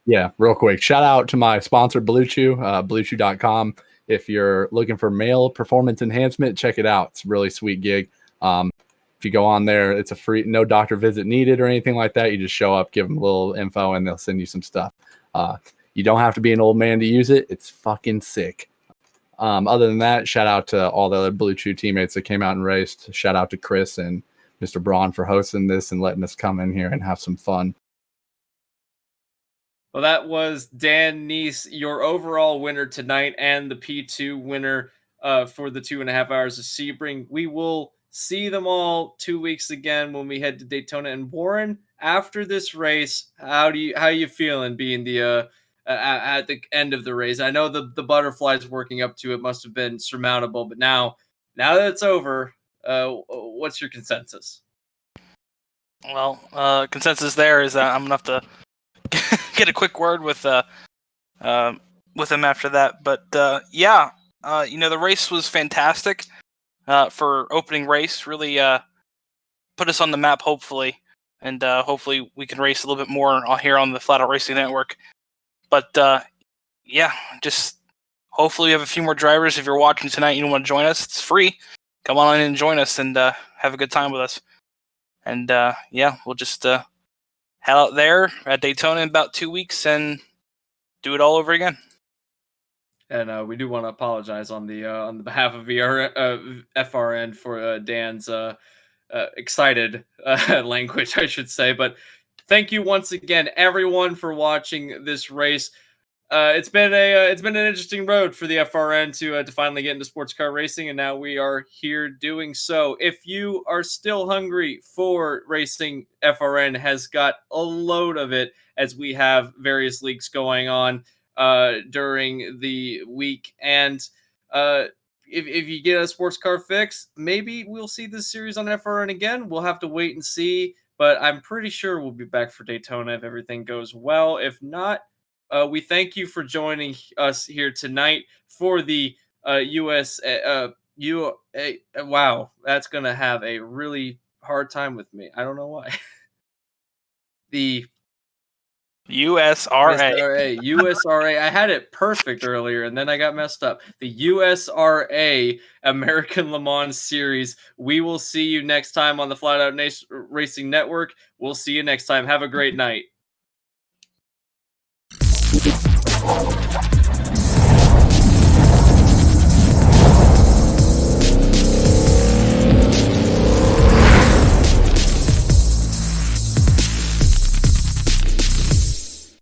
[SPEAKER 5] yeah, real quick, shout out to my sponsor, Blue Chew, bluechew.com. If you're looking for male performance enhancement, check it out. It's a really sweet gig. If you go on there, it's a free, no doctor visit needed or anything like that. You just show up, give them a little info, and they'll send you some stuff. You don't have to be an old man to use it. It's fucking sick. Other than that, shout out to all the other Blue Chew teammates that came out and raced. Shout out to Chris and Mr. Braun for hosting this and letting us come in here and have some fun.
[SPEAKER 1] Well, that was Dan Neese, your overall winner tonight, and the P2 winner for the 2.5 hours of Sebring. We will see them all 2 weeks again when we head to Daytona. And Warren, after this race, how you feeling being the at the end of the race? I know the butterflies working up to it must have been surmountable, but now that it's over, what's your consensus?
[SPEAKER 2] Well, consensus there is that I'm gonna have to get a quick word with him after that. But the race was fantastic for opening race. Really put us on the map, hopefully, and hopefully we can race a little bit more here on the Flatout Racing Network. But just hopefully we have a few more drivers. If you're watching tonight, and you don't want to join us, it's free. Come on in and join us and have a good time with us. And we'll just head out there at Daytona in about 2 weeks and do it all over again.
[SPEAKER 1] And we do want to apologize on the behalf of FRN for Dan's excited language, I should say. But thank you once again, everyone, for watching this race. It's been an interesting road for the FRN to finally get into sports car racing, and now we are here doing so. If you are still hungry for racing, FRN has got a load of it, as we have various leagues going on during the week. And if you get a sports car fix, maybe we'll see this series on FRN again. We'll have to wait and see, but I'm pretty sure we'll be back for Daytona if everything goes well. If not, we thank you for joining us here tonight for the wow, that's going to have a really hard time with me. I don't know why. The
[SPEAKER 2] USRA.
[SPEAKER 1] USRA. I had it perfect earlier, and then I got messed up. The USRA American Le Mans Series. We will see you next time on the Flatout Racing Network. We'll see you next time. Have a great night.